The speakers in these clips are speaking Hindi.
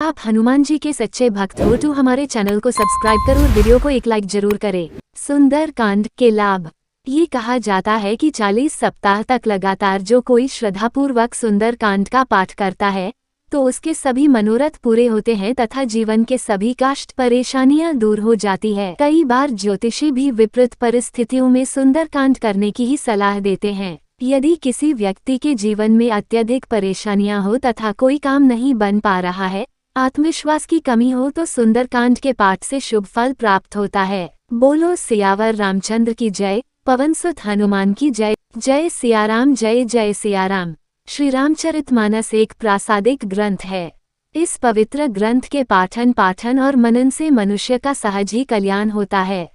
आप हनुमान जी के सच्चे भक्त हो तो हमारे चैनल को सब्सक्राइब करो और वीडियो को एक लाइक जरूर करें। सुंदर कांड के लाभ। ये कहा जाता है कि 40 सप्ताह तक लगातार जो कोई श्रद्धापूर्वक सुंदर कांड का पाठ करता है तो उसके सभी मनोरथ पूरे होते हैं तथा जीवन के सभी कष्ट परेशानियां दूर हो जाती है। कई बार ज्योतिषी भी विपरीत परिस्थितियों में सुंदर कांड करने की ही सलाह देते हैं। यदि किसी व्यक्ति के जीवन में अत्यधिक परेशानियां हो तथा कोई काम नहीं बन पा रहा है, आत्मविश्वास की कमी हो तो सुंदरकांड के पाठ से शुभ फल प्राप्त होता है। बोलो सियावर रामचंद्र की जय, पवन सुत हनुमान की जय। जय सियाराम, जय जय सियाराम। श्री रामचरितमानस एक प्रासादिक ग्रंथ है। इस पवित्र ग्रंथ के पाठन और मनन से मनुष्य का सहज ही कल्याण होता है।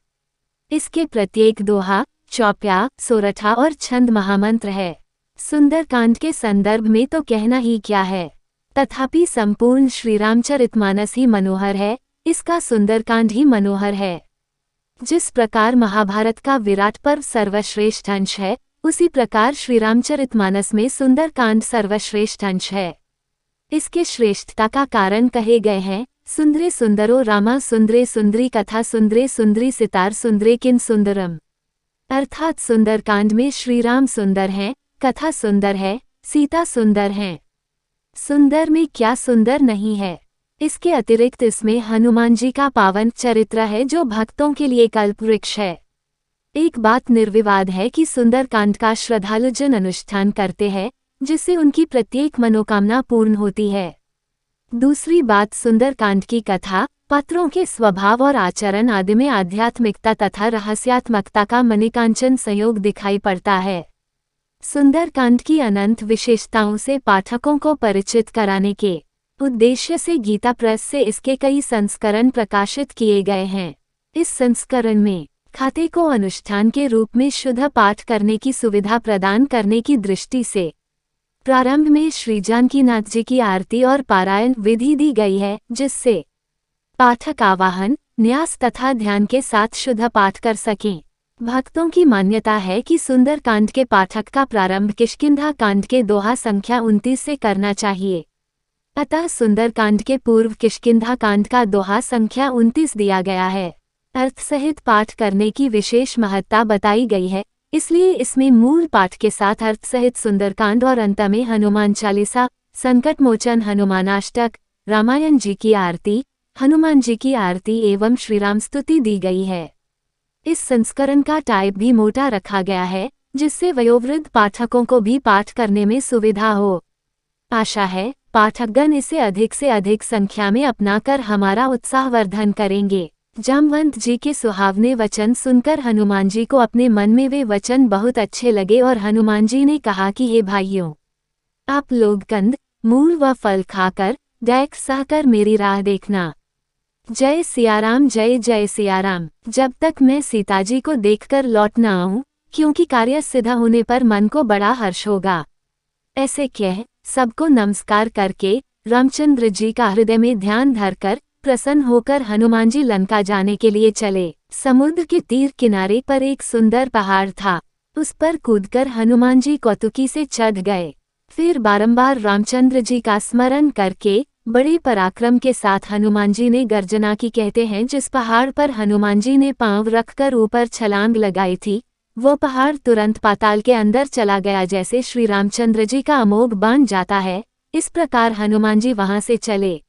इसके प्रत्येक दोहा, चौपाया, सोरठा और छंद महामंत्र है। सुंदरकांड के संदर्भ में तो कहना ही क्या है, तथापि संपूर्ण श्री रामचरितमानस ही मनोहर है, इसका सुंदरकांड ही मनोहर है। जिस प्रकार महाभारत का विराट पर्व सर्वश्रेष्ठ अंश है, उसी प्रकार श्री रामचरितमानस में सुंदरकांड सर्वश्रेष्ठ अंश है। इसके श्रेष्ठता का कारण कहे गए हैं, सुंदरे सुंदरो रामा, सुंदरे सुंदरी कथा, सुंदरे सुंदरी सितार, सुंदरे किन सुंदरम। अर्थात सुंदरकांड में श्री राम सुंदर हैं, कथा सुंदर है, सीता सुंदर हैं। सुंदर में क्या सुंदर नहीं है। इसके अतिरिक्त इसमें हनुमान जी का पावन चरित्र है जो भक्तों के लिए कल्पवृक्ष है। एक बात निर्विवाद है कि सुंदरकांड का श्रद्धालुजन अनुष्ठान करते हैं, जिससे उनकी प्रत्येक मनोकामना पूर्ण होती है। दूसरी बात, सुंदरकांड की कथा, पात्रों के स्वभाव और आचरण आदि में आध्यात्मिकता तथा रहस्यात्मकता का मणिकांचन संयोग दिखाई पड़ता है। सुंदरकांड की अनंत विशेषताओं से पाठकों को परिचित कराने के उद्देश्य से गीता प्रेस से इसके कई संस्करण प्रकाशित किए गए हैं। इस संस्करण में खाते को अनुष्ठान के रूप में शुद्ध पाठ करने की सुविधा प्रदान करने की दृष्टि से प्रारंभ में श्री जानकीनाथ जी की आरती और पारायण विधि दी गई है, जिससे पाठक आवाहन, न्यास तथा ध्यान के साथ शुद्ध पाठ कर सकें। भक्तों की मान्यता है कि सुंदरकांड के पाठक का प्रारंभ किष्किंधा कांड के दोहा संख्या 29 से करना चाहिए। अतः सुंदरकांड के पूर्व किष्किंधा कांड का दोहा संख्या 29 दिया गया है। अर्थ सहित पाठ करने की विशेष महत्ता बताई गई है, इसलिए इसमें मूल पाठ के साथ अर्थ सहित सुंदरकांड और अंत में हनुमान चालीसा, संकट मोचन हनुमानाष्टक, रामायण जी की आरती, हनुमान जी की आरती एवं श्रीराम स्तुति दी गई है। इस संस्करण का टाइप भी मोटा रखा गया है, जिससे वयोवृद्ध पाठकों को भी पाठ करने में सुविधा हो। आशा है पाठकगण इसे अधिक से अधिक संख्या में अपनाकर हमारा उत्साहवर्धन करेंगे। जामवंत जी के सुहावने वचन सुनकर हनुमान जी को अपने मन में वे वचन बहुत अच्छे लगे और हनुमान जी ने कहा कि हे भाइयों, आप लोग कंद, मूल व फल खाकर दैक सहकर मेरी राह देखना। जय सियाराम, जय जय सियाराम। जब तक मैं सीताजी को देखकर लौट न आऊं, क्योंकि कार्य सिद्ध होने पर मन को बड़ा हर्ष होगा। ऐसे कह सबको नमस्कार करके रामचंद्र जी का हृदय में ध्यान धरकर प्रसन्न होकर हनुमान जी लंका जाने के लिए चले। समुद्र के तीर किनारे पर एक सुंदर पहाड़ था, उस पर कूदकर हनुमान जी कौतुकी से चढ़ गए। फिर बारंबार रामचंद्र जी का स्मरण करके बड़े पराक्रम के साथ हनुमान जी ने गर्जना की। कहते हैं जिस पहाड़ पर हनुमान जी ने पांव रखकर ऊपर छलांग लगाई थी, वो पहाड़ तुरंत पाताल के अंदर चला गया। जैसे श्री रामचंद्र जी का अमोघ बाण जाता है, इस प्रकार हनुमान जी वहां से चले।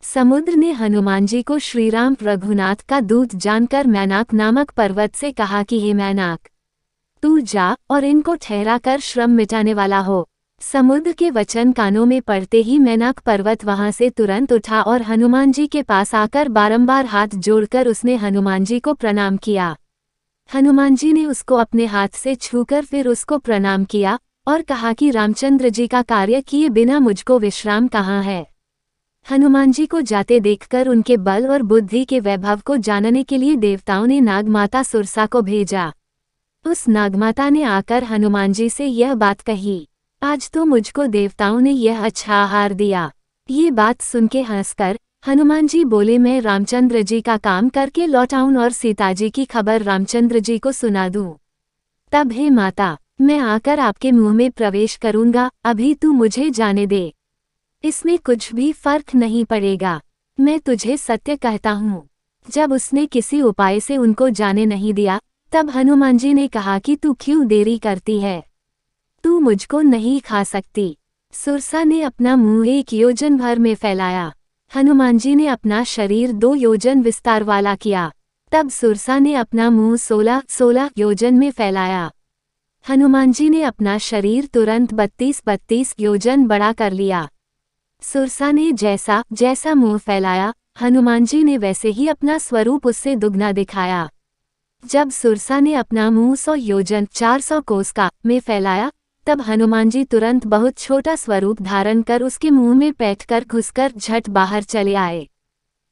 समुद्र ने हनुमान जी को श्रीराम रघुनाथ का दूत जानकर मैनाक नामक पर्वत से कहा कि हे मैनाक, तू जा और इनको ठहरा कर श्रम मिटाने वाला हो। समुद्र के वचन कानों में पड़ते ही मैनाक पर्वत वहां से तुरंत उठा और हनुमान जी के पास आकर बारंबार हाथ जोड़कर उसने हनुमान जी को प्रणाम किया। हनुमान जी ने उसको अपने हाथ से छूकर फिर उसको प्रणाम किया और कहा कि रामचंद्र जी का कार्य किए बिना मुझको विश्राम कहाँ है। हनुमान जी को जाते देखकर उनके बल और बुद्धि के वैभव को जानने के लिए देवताओं ने नागमाता सुरसा को भेजा। उस नागमाता ने आकर हनुमान जी से यह बात कही, आज तो मुझको देवताओं ने यह अच्छा आहार दिया। ये बात सुन के हंसकर हनुमान जी बोले, मैं रामचंद्र जी का काम करके लौटाऊं और सीताजी की खबर रामचंद्र जी को सुना दूं। तब हे माता, मैं आकर आपके मुंह में प्रवेश करूंगा, अभी तू मुझे जाने दे। इसमें कुछ भी फर्क नहीं पड़ेगा। मैं तुझे सत्य कहता हूँ। जब उसने किसी उपाय से उनको जाने नहीं दिया, तब हनुमान जी ने कहा कि तू क्यों देरी करती है, तू मुझको नहीं खा सकती। सुरसा ने अपना मुंह 1 योजन भर में फैलाया। हनुमान जी ने अपना शरीर 2 योजन विस्तार वाला किया। तब सुरसा ने अपना मुंह 16 योजन में फैलाया। हनुमान जी ने अपना शरीर तुरंत 32 योजन बड़ा कर लिया। सुरसा ने जैसा जैसा मुंह फैलाया, हनुमान जी ने वैसे ही अपना स्वरूप उससे दुगना दिखाया। जब सुरसा ने अपना मुंह 100 योजन 400 कोस का में फैलाया, तब हनुमान जी तुरंत बहुत छोटा स्वरूप धारण कर उसके मुंह में बैठकर घुसकर झट बाहर चले आए।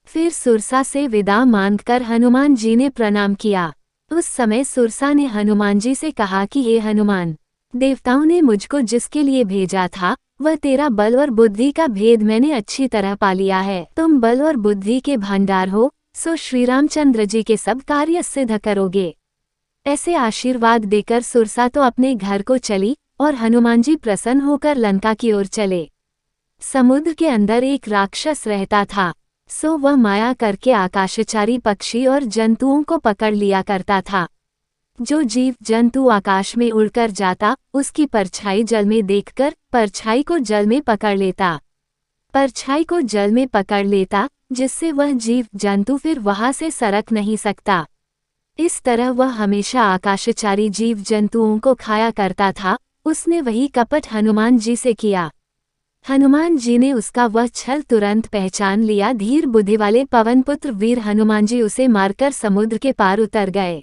फिर सुरसा से विदा मांगकर हनुमान जी ने प्रणाम किया। उस समय सुरसा ने हनुमान जी से कहा कि हे हनुमान, देवताओं ने मुझको जिसके लिए भेजा था, वह तेरा बल और बुद्धि का भेद मैंने अच्छी तरह पा लिया है। तुम बल और बुद्धि के भंडार हो, सो श्री रामचंद्र जी के सब कार्य सिद्ध करोगे। ऐसे आशीर्वाद देकर सुरसा तो अपने घर को चली और हनुमान जी प्रसन्न होकर लंका की ओर चले। समुद्र के अंदर एक राक्षस रहता था, सो वह माया करके आकाशचारी पक्षी और जंतुओं को पकड़ लिया करता था। जो जीव जंतु आकाश में उड़कर जाता, उसकी परछाई जल में देखकर परछाई को जल में पकड़ लेता। परछाई को जल में पकड़ लेता, जिससे वह जीव जंतु फिर वहां से सरक नहीं सकता। इस तरह वह हमेशा आकाशचारी जीव जंतुओं को खाया करता था। उसने वही कपट हनुमान जी से किया। हनुमान जी ने उसका वह छल तुरंत पहचान लिया। धीर बुद्धि वाले पवनपुत्र वीर हनुमान जी उसे मारकर समुद्र के पार उतर गए।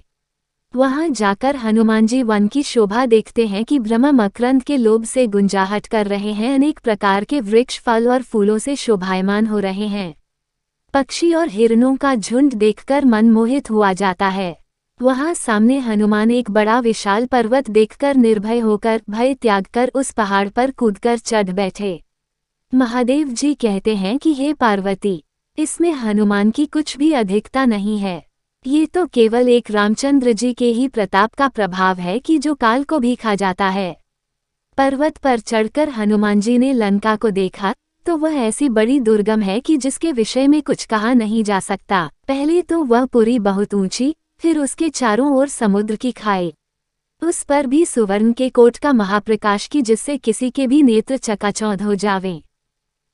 वहां जाकर हनुमान जी वन की शोभा देखते हैं कि ब्रह्मा मकरंद के लोभ से गुंजाहट कर रहे हैं। अनेक प्रकार के वृक्ष फल और फूलों से शोभायमान हो रहे हैं। पक्षी और हिरणों का झुंड देखकर मन मोहित हुआ जाता है। वहां सामने हनुमान एक बड़ा विशाल पर्वत देखकर निर्भय होकर भय त्याग कर उस पहाड़ पर कूदकर चढ़ बैठे। महादेव जी कहते हैं कि हे पार्वती, इसमें हनुमान की कुछ भी अधिकता नहीं है। ये तो केवल एक रामचंद्र जी के ही प्रताप का प्रभाव है कि जो काल को भी खा जाता है। पर्वत पर चढ़कर हनुमान जी ने लंका को देखा तो वह ऐसी बड़ी दुर्गम है कि जिसके विषय में कुछ कहा नहीं जा सकता। पहले तो वह पुरी बहुत ऊंची, फिर उसके चारों ओर समुद्र की खाई, उस पर भी सुवर्ण के कोट का महाप्रकाश की जिससे किसी के भी नेत्र चकाचौंध हो जावें।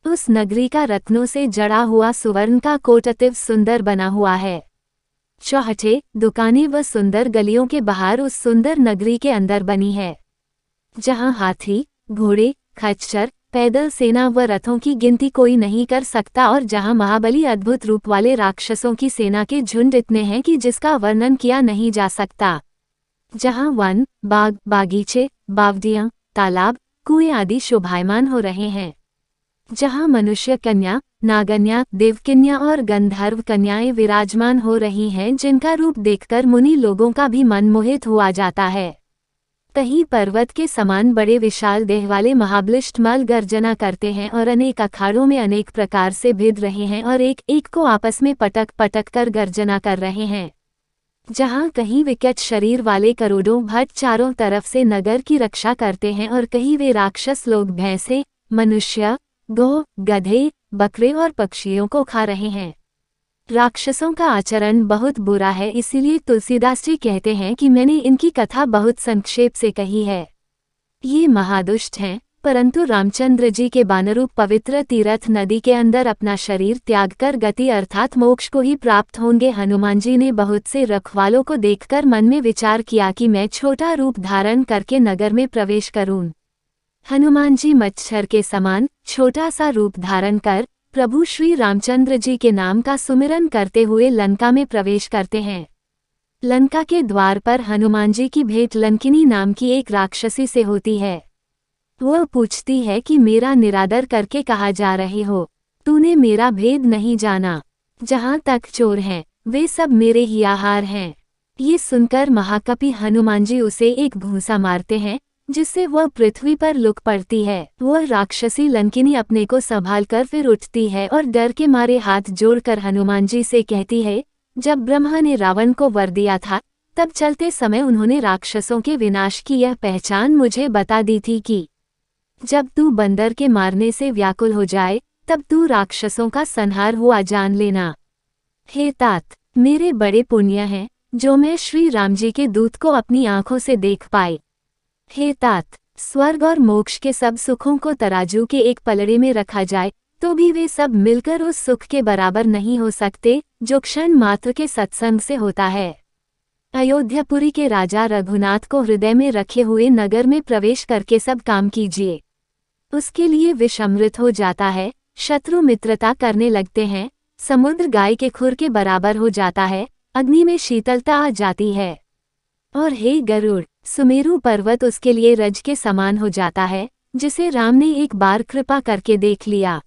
उस नगरी का रत्नों से जड़ा हुआ सुवर्ण का कोट अतिव सुंदर बना हुआ है। चौहटे, दुकानें व सुंदर गलियों के बाहर उस सुंदर नगरी के अंदर बनी है, जहां हाथी, घोड़े, खच्चर, पैदल सेना व रथों की गिनती कोई नहीं कर सकता और जहां महाबली अद्भुत रूप वाले राक्षसों की सेना के झुंड इतने हैं कि जिसका वर्णन किया नहीं जा सकता। जहां वन, बाग, बागीचे, बावड़ियां, तालाब, कुएं आदि शोभायमान हो रहे हैं। जहां मनुष्य कन्या, नागन्या, देवकन्या और गंधर्व कन्याएं विराजमान हो रही हैं, जिनका रूप देखकर मुनि लोगों का भी मन मोहित हुआ जाता है। कहीं पर्वत के समान बड़े विशाल देह वाले महाबलिष्ठ मल गर्जना करते हैं और अनेक अखाड़ों में अनेक प्रकार से भिड़ रहे हैं और एक एक को आपस में पटक पटक कर गर्जना कर रहे हैं। जहां कहीं विकट शरीर वाले करोड़ों भट्ट चारों तरफ से नगर की रक्षा करते हैं और कहीं वे राक्षस लोग भैंसे, मनुष्य, गौ, गधे, बकरे और पक्षियों को खा रहे हैं। राक्षसों का आचरण बहुत बुरा है, इसीलिए तुलसीदास जी कहते हैं कि मैंने इनकी कथा बहुत संक्षेप से कही है। ये महादुष्ट हैं, परंतु रामचंद्र जी के बानरूप पवित्र तीर्थ नदी के अंदर अपना शरीर त्याग कर गति अर्थात मोक्ष को ही प्राप्त होंगे। हनुमान जी ने बहुत से रखवालों को देखकर मन में विचार किया कि मैं छोटा रूप धारण करके नगर में प्रवेश करूं। हनुमान जी मच्छर के समान छोटा सा रूप धारण कर प्रभु श्री रामचंद्र जी के नाम का सुमिरन करते हुए लंका में प्रवेश करते हैं। लंका के द्वार पर हनुमान जी की भेंट लंकिनी नाम की एक राक्षसी से होती है। वह पूछती है कि मेरा निरादर करके कहा जा रहे हो, तूने मेरा भेद नहीं जाना। जहाँ तक चोर हैं, वे सब मेरे ही आहार हैं। ये सुनकर महाकपि हनुमान जी उसे एक भूसा मारते हैं, जिससे वह पृथ्वी पर लुक पड़ती है। वह राक्षसी लंकिनी अपने को संभाल कर फिर उठती है और डर के मारे हाथ जोड़कर हनुमान जी से कहती है, जब ब्रह्मा ने रावण को वर दिया था, तब चलते समय उन्होंने राक्षसों के विनाश की यह पहचान मुझे बता दी थी कि जब तू बंदर के मारने से व्याकुल हो जाए, तब तू राक्षसों का संहार हुआ जान लेना। हे तात, मेरे बड़े पुण्य हैं, जो मैं श्री राम जी के दूत को अपनी आंखों से देख पाए। हे तात, स्वर्ग और मोक्ष के सब सुखों को तराजू के एक पलड़े में रखा जाए, तो भी वे सब मिलकर उस सुख के बराबर नहीं हो सकते, जो क्षण मात्र के सत्संग से होता है। अयोध्यापुरी के राजा रघुनाथ को हृदय में रखे हुए नगर में प्रवेश करके सब काम कीजिए। उसके लिए विष अमृत हो जाता है, शत्रु मित्रता करने लगते हैं, समुद्र गाय के खुर के बराबर हो जाता है, अग्नि में शीतलता आ जाती है। और हे गरुड़, सुमेरु पर्वत उसके लिए रज के समान हो जाता है, जिसे राम ने एक बार कृपा करके देख लिया।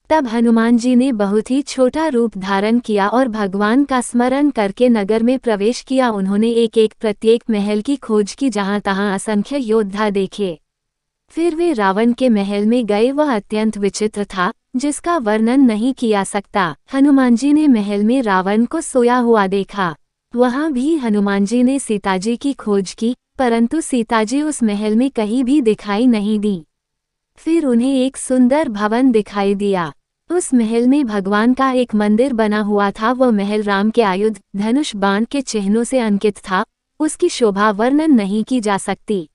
तब हनुमान जी ने बहुत ही छोटा रूप धारण किया और भगवान का स्मरण करके नगर में प्रवेश किया। उन्होंने एक एक प्रत्येक महल की खोज की, जहां तहां असंख्य योद्धा देखे। फिर वे रावण के महल में गए। वह अत्यंत विचित्र था, जिसका वर्णन नहीं किया सकता। हनुमान जी ने महल में रावण को सोया हुआ देखा। वहां भी हनुमान जी ने सीताजी की खोज की, परंतु सीताजी उस महल में कहीं भी दिखाई नहीं दी। फिर उन्हें एक सुंदर भवन दिखाई दिया। उस महल में भगवान का एक मंदिर बना हुआ था। वह महल राम के आयुध, धनुष, बाण के चिन्हों से अंकित था। उसकी शोभा वर्णन नहीं की जा सकती।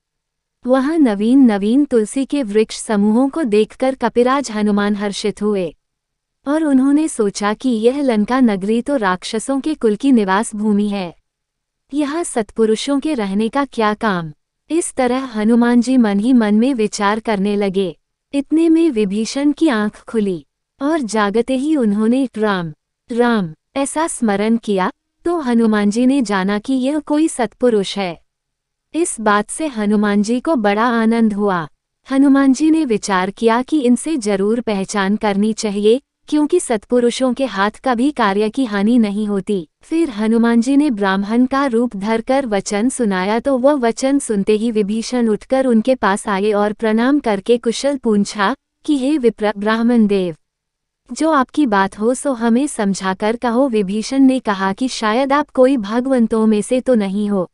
वहां नवीन नवीन तुलसी के वृक्ष समूहों को देखकर कपिराज हनुमान हर्षित हुए, और उन्होंने सोचा कि यह लंका नगरी तो राक्षसों के कुल की निवास भूमि है, यहाँ सत्पुरुषों के रहने का क्या काम। इस तरह हनुमान जी मन ही मन में विचार करने लगे। इतने में विभीषण की आंख खुली, और जागते ही उन्होंने राम राम ऐसा स्मरण किया, तो हनुमान जी ने जाना कि यह कोई सत्पुरुष है। इस बात से हनुमान जी को बड़ा आनंद हुआ। हनुमान जी ने विचार किया कि इनसे जरूर पहचान करनी चाहिए, क्योंकि सत्पुरुषों के हाथ कभी कार्य की हानि नहीं होती। फिर हनुमान जी ने ब्राह्मण का रूप धरकर वचन सुनाया, तो वह वचन सुनते ही विभीषण उठकर उनके पास आए और प्रणाम करके कुशल पूछा कि हे विप्र ब्राह्मण देव, जो आपकी बात हो सो हमें समझाकर कहो। विभीषण ने कहा कि शायद आप कोई भगवंतों में से तो नहीं हो,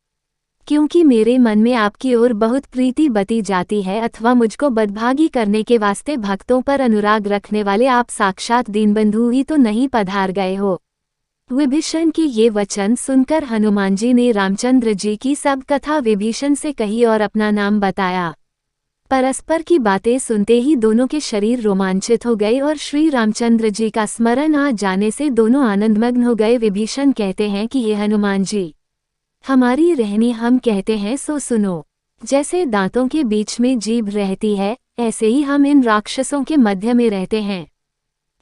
क्योंकि मेरे मन में आपकी ओर बहुत प्रीति बती जाती है, अथवा मुझको बदभागी करने के वास्ते भक्तों पर अनुराग रखने वाले आप साक्षात दीनबंधु ही तो नहीं पधार गए हो। विभीषण के ये वचन सुनकर हनुमान जी ने रामचंद्र जी की सब कथा विभीषण से कही और अपना नाम बताया। परस्पर की बातें सुनते ही दोनों के शरीर रोमांचित हो गए और श्री रामचंद्र जी का स्मरण आ जाने से दोनों आनंदमग्न हो गए। विभीषण कहते हैं कि हे हनुमान जी, हमारी रहनी हम कहते हैं सो सुनो। जैसे दांतों के बीच में जीभ रहती है, ऐसे ही हम इन राक्षसों के मध्य में रहते हैं।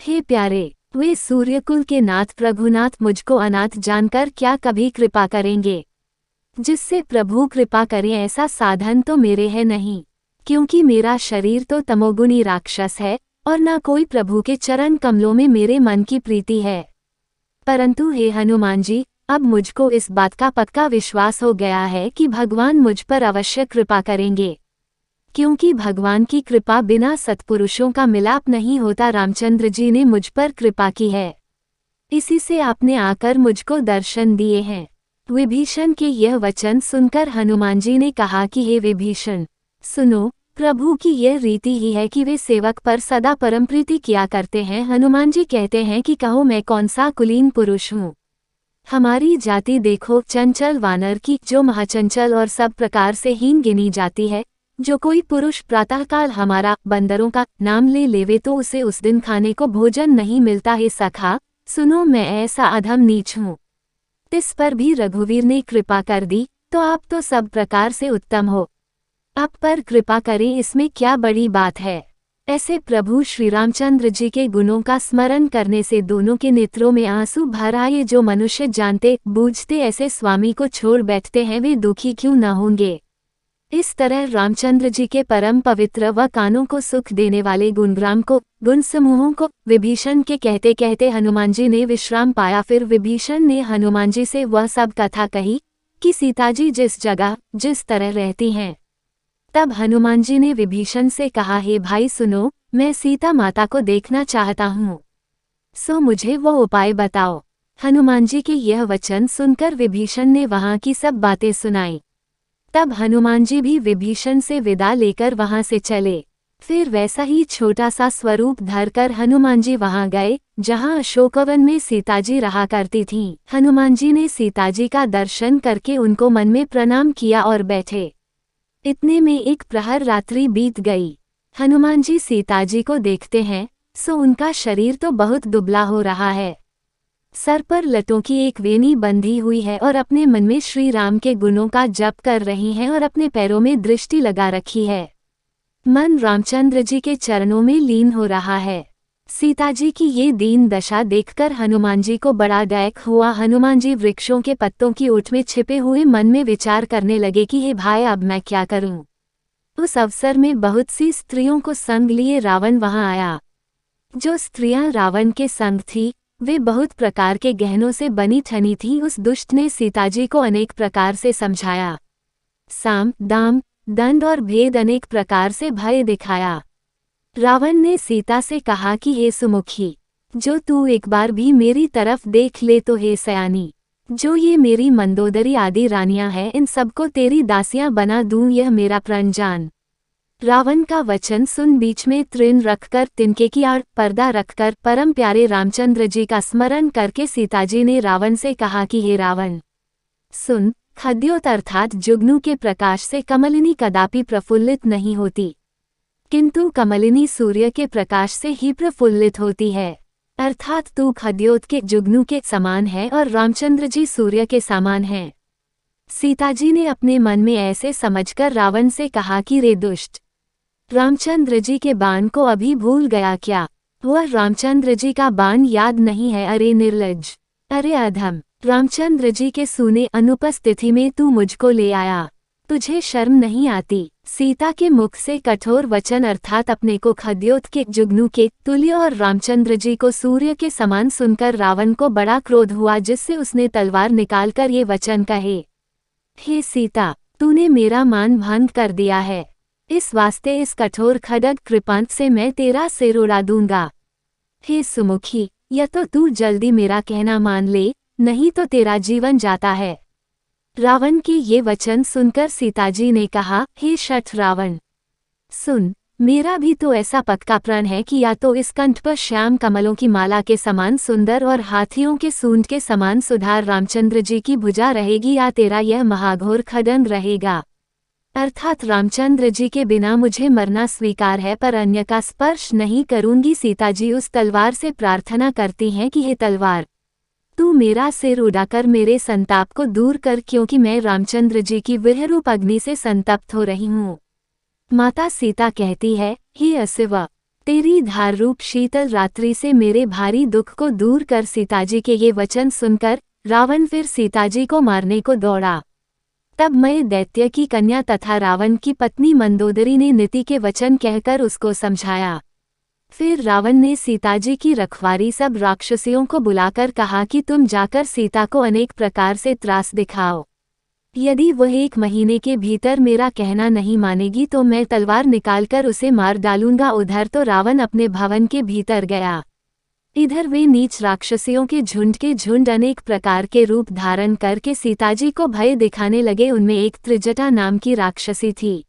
हे प्यारे, वे सूर्यकुल के नाथ प्रभुनाथ मुझको अनाथ जानकर क्या कभी कृपा करेंगे। जिससे प्रभु कृपा करें ऐसा साधन तो मेरे है नहीं, क्योंकि मेरा शरीर तो तमोगुणी राक्षस है, और न कोई प्रभु के चरण कमलों में मेरे मन की प्रीति है। परंतु हे हनुमान जी, अब मुझको इस बात का पक्का विश्वास हो गया है कि भगवान मुझ पर अवश्य कृपा करेंगे, क्योंकि भगवान की कृपा बिना सत्पुरुषों का मिलाप नहीं होता। रामचंद्र जी ने मुझ पर कृपा की है, इसी से आपने आकर मुझको दर्शन दिए हैं। विभीषण के यह वचन सुनकर हनुमान जी ने कहा कि हे विभीषण, सुनो, प्रभु की यह रीति ही है कि वे सेवक पर सदा परम प्रीति किया करते हैं। हनुमान जी कहते हैं कि कहो मैं कौन सा कुलीन पुरुष हूँ। हमारी जाति देखो चंचल वानर की, जो महाचंचल और सब प्रकार से हीन गिनी जाती है। जो कोई पुरुष प्रातःकाल हमारा बंदरों का नाम ले लेवे तो उसे उस दिन खाने को भोजन नहीं मिलता है। सखा सुनो, मैं ऐसा अधम नीच हूँ। इस पर भी रघुवीर ने कृपा कर दी, तो आप तो सब प्रकार से उत्तम हो। आप पर कृपा करें, इसमें क्या बड़ी बात है। ऐसे प्रभु श्री रामचंद्र जी के गुणों का स्मरण करने से दोनों के नेत्रों में आंसू भर आए। जो मनुष्य जानते बूझते ऐसे स्वामी को छोड़ बैठते हैं, वे दुखी क्यों न होंगे। इस तरह रामचंद्र जी के परम पवित्र व कानों को सुख देने वाले गुणग्राम को, गुण समूहों को विभीषण के कहते कहते हनुमान जी ने विश्राम पाया। फिर विभीषण ने हनुमान जी से वह सब कथा कही कि सीता जी जिस जगह जिस तरह रहती हैं। तब हनुमान जी ने विभीषण से कहा, हे भाई सुनो, मैं सीता माता को देखना चाहता हूँ, सो मुझे वो उपाय बताओ। हनुमान जी के यह वचन सुनकर विभीषण ने वहाँ की सब बातें सुनाई। तब हनुमान जी भी विभीषण से विदा लेकर वहाँ से चले। फिर वैसा ही छोटा सा स्वरूप धरकर हनुमान जी वहां गए जहां अशोकवन में सीताजी रहा करती थीं। हनुमान जी ने सीताजी का दर्शन करके उनको मन में प्रणाम किया और बैठे। इतने में एक प्रहर रात्रि बीत गई। हनुमान जी सीताजी को देखते हैं सो उनका शरीर तो बहुत दुबला हो रहा है। सर पर लटों की एक वेणी बंधी हुई है और अपने मन में श्री राम के गुणों का जप कर रही हैं और अपने पैरों में दृष्टि लगा रखी है। मन रामचंद्र जी के चरणों में लीन हो रहा है। सीताजी की ये दीन दशा देखकर हनुमान जी को बड़ा डैक हुआ। हनुमान जी वृक्षों के पत्तों की ओट में छिपे हुए मन में विचार करने लगे कि हे भाई अब मैं क्या करूं। उस अवसर में बहुत सी स्त्रियों को संग लिए रावण वहां आया। जो स्त्रियां रावण के संग थी वे बहुत प्रकार के गहनों से बनी ठनी थी। उस दुष्ट ने सीताजी को अनेक प्रकार से समझाया। साम दाम दंड और भेद अनेक प्रकार से भय दिखाया। रावण ने सीता से कहा कि हे सुमुखी, जो तू एक बार भी मेरी तरफ देख ले तो हे सयानी, जो ये मेरी मंदोदरी आदि रानियां हैं इन सबको तेरी दासियां बना दूं, यह मेरा प्रण जान। रावण का वचन सुन बीच में तृण रखकर तिनके की आड़ पर्दा रखकर परम प्यारे रामचंद्र जी का स्मरण करके सीताजी ने रावण से कहा कि हे रावण सुन, खद्योत अर्थात जुगनू के प्रकाश से कमलिनी कदापि प्रफुल्लित नहीं होती, किंतु कमलिनी सूर्य के प्रकाश से ही प्रफुल्लित होती है। अर्थात तू खद्योत के जुगनू के समान है और रामचंद्र जी सूर्य के समान हैं। सीताजी ने अपने मन में ऐसे समझकर रावण से कहा कि रे दुष्ट, रामचंद्र जी के बाण को अभी भूल गया क्या? वह रामचंद्र जी का बाण याद नहीं है? अरे निर्लज्ज, अरे अधम, रामचंद्र जी के सूने अनुपस्थिति में तू मुझको ले आया, तुझे शर्म नहीं आती? सीता के मुख से कठोर वचन अर्थात अपने को खद्योत के जुगनू के तुल्य और रामचंद्र जी को सूर्य के समान सुनकर रावण को बड़ा क्रोध हुआ, जिससे उसने तलवार निकालकर ये वचन कहे, हे सीता, तूने मेरा मान भंग कर दिया है, इस वास्ते इस कठोर खड्ग कृपांत से मैं तेरा सिर उड़ा दूंगा। हे सुमुखी, या तो तू जल्दी मेरा कहना मान ले, नहीं तो तेरा जीवन जाता है। रावण के ये वचन सुनकर सीताजी ने कहा, हे शठ रावण, सुन, मेरा भी तो ऐसा पक्का प्रण है कि या तो इस कंठ पर श्याम कमलों की माला के समान सुंदर और हाथियों के सूंड के समान सुधार रामचंद्र जी की भुजा रहेगी, या तेरा यह महाघोर खड्ग रहेगा। अर्थात रामचंद्र जी के बिना मुझे मरना स्वीकार है, पर अन्य का स्पर्श नहीं करूंगी। सीताजी उस तलवार से प्रार्थना करती हैं कि हे तलवार, तू मेरा सिर उड़ाकर मेरे संताप को दूर कर, क्योंकि मैं रामचंद्र जी की विरहरूप अग्नि से संतप्त हो रही हूँ। माता सीता कहती है, हे असिव, तेरी धार रूप शीतल रात्रि से मेरे भारी दुख को दूर कर। सीताजी के ये वचन सुनकर रावण फिर सीताजी को मारने को दौड़ा। तब मय दैत्य की कन्या तथा रावण की पत्नी मंदोदरी ने नीति के वचन कहकर उसको समझाया। फिर रावण ने सीताजी की रखवारी सब राक्षसियों को बुलाकर कहा कि तुम जाकर सीता को अनेक प्रकार से त्रास दिखाओ, यदि वह 1 महीने के भीतर मेरा कहना नहीं मानेगी तो मैं तलवार निकालकर उसे मार डालूंगा। उधर तो रावण अपने भवन के भीतर गया, इधर वे नीच राक्षसियों के झुंड अनेक प्रकार के रूप धारण करके सीताजी को भय दिखाने लगे। उनमें एक त्रिजटा नाम की राक्षसी थी।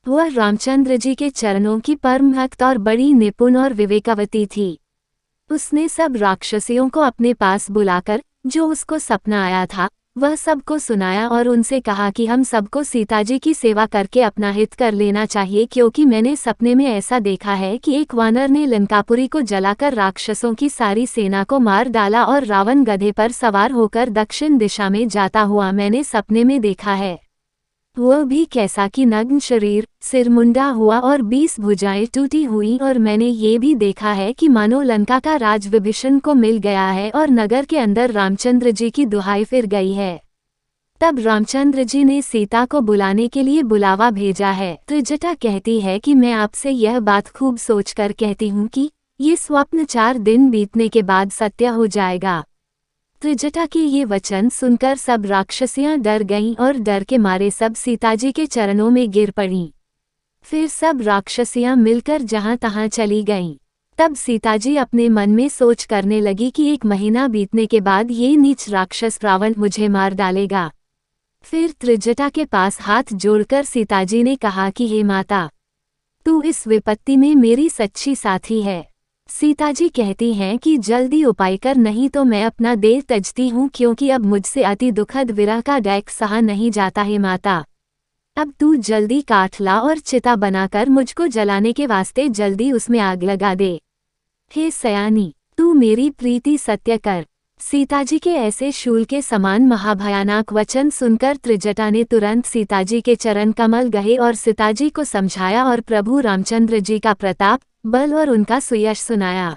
वह रामचंद्र जी के चरणों की परम भक्त और बड़ी निपुण और विवेकवती थी। उसने सब राक्षसियों को अपने पास बुलाकर जो उसको सपना आया था वह सबको सुनाया और उनसे कहा कि हम सबको सीताजी की सेवा करके अपना हित कर लेना चाहिए, क्योंकि मैंने सपने में ऐसा देखा है कि एक वानर ने लंकापुरी को जलाकर राक्षसों की सारी सेना को मार डाला और रावण गधे पर सवार होकर दक्षिण दिशा में जाता हुआ मैंने सपने में देखा है। वह भी कैसा कि नग्न शरीर, सिर मुंडा हुआ और 20 भुजाएं टूटी हुई। और मैंने ये भी देखा है कि मानो लंका का राज विभीषण को मिल गया है और नगर के अंदर रामचंद्र जी की दुहाई फिर गई है। तब रामचंद्र जी ने सीता को बुलाने के लिए बुलावा भेजा है। त्रिजटा कहती है कि मैं आपसे यह बात खूब सोचकर कहती हूँ कि ये स्वप्न 4 दिन बीतने के बाद सत्य हो जाएगा। त्रिजटा के ये वचन सुनकर सब राक्षसियां डर गईं और डर के मारे सब सीताजी के चरणों में गिर पड़ीं। फिर सब राक्षसियां मिलकर जहां तहां चली गईं। तब सीताजी अपने मन में सोच करने लगी कि 1 महीना बीतने के बाद ये नीच राक्षस रावण मुझे मार डालेगा। फिर त्रिजटा के पास हाथ जोड़कर सीताजी ने कहा कि हे माता, तू इस विपत्ति में मेरी सच्ची साथी है। सीता जी कहती हैं कि जल्दी उपाय कर, नहीं तो मैं अपना देह त्यजती हूँ, क्योंकि अब मुझसे अति दुखद विरह का डैक सहा नहीं जाता है माता। अब तू जल्दी काठ ला और चिता बनाकर मुझको जलाने के वास्ते जल्दी उसमें आग लगा दे। हे सयानी, तू मेरी प्रीति सत्य कर। सीताजी के ऐसे शूल के समान महाभयानक वचन सुनकर त्रिजटा ने तुरंत सीताजी के चरण कमल गए और सीताजी को समझाया और प्रभु रामचंद्र जी का प्रताप, बल और उनका सुयश सुनाया।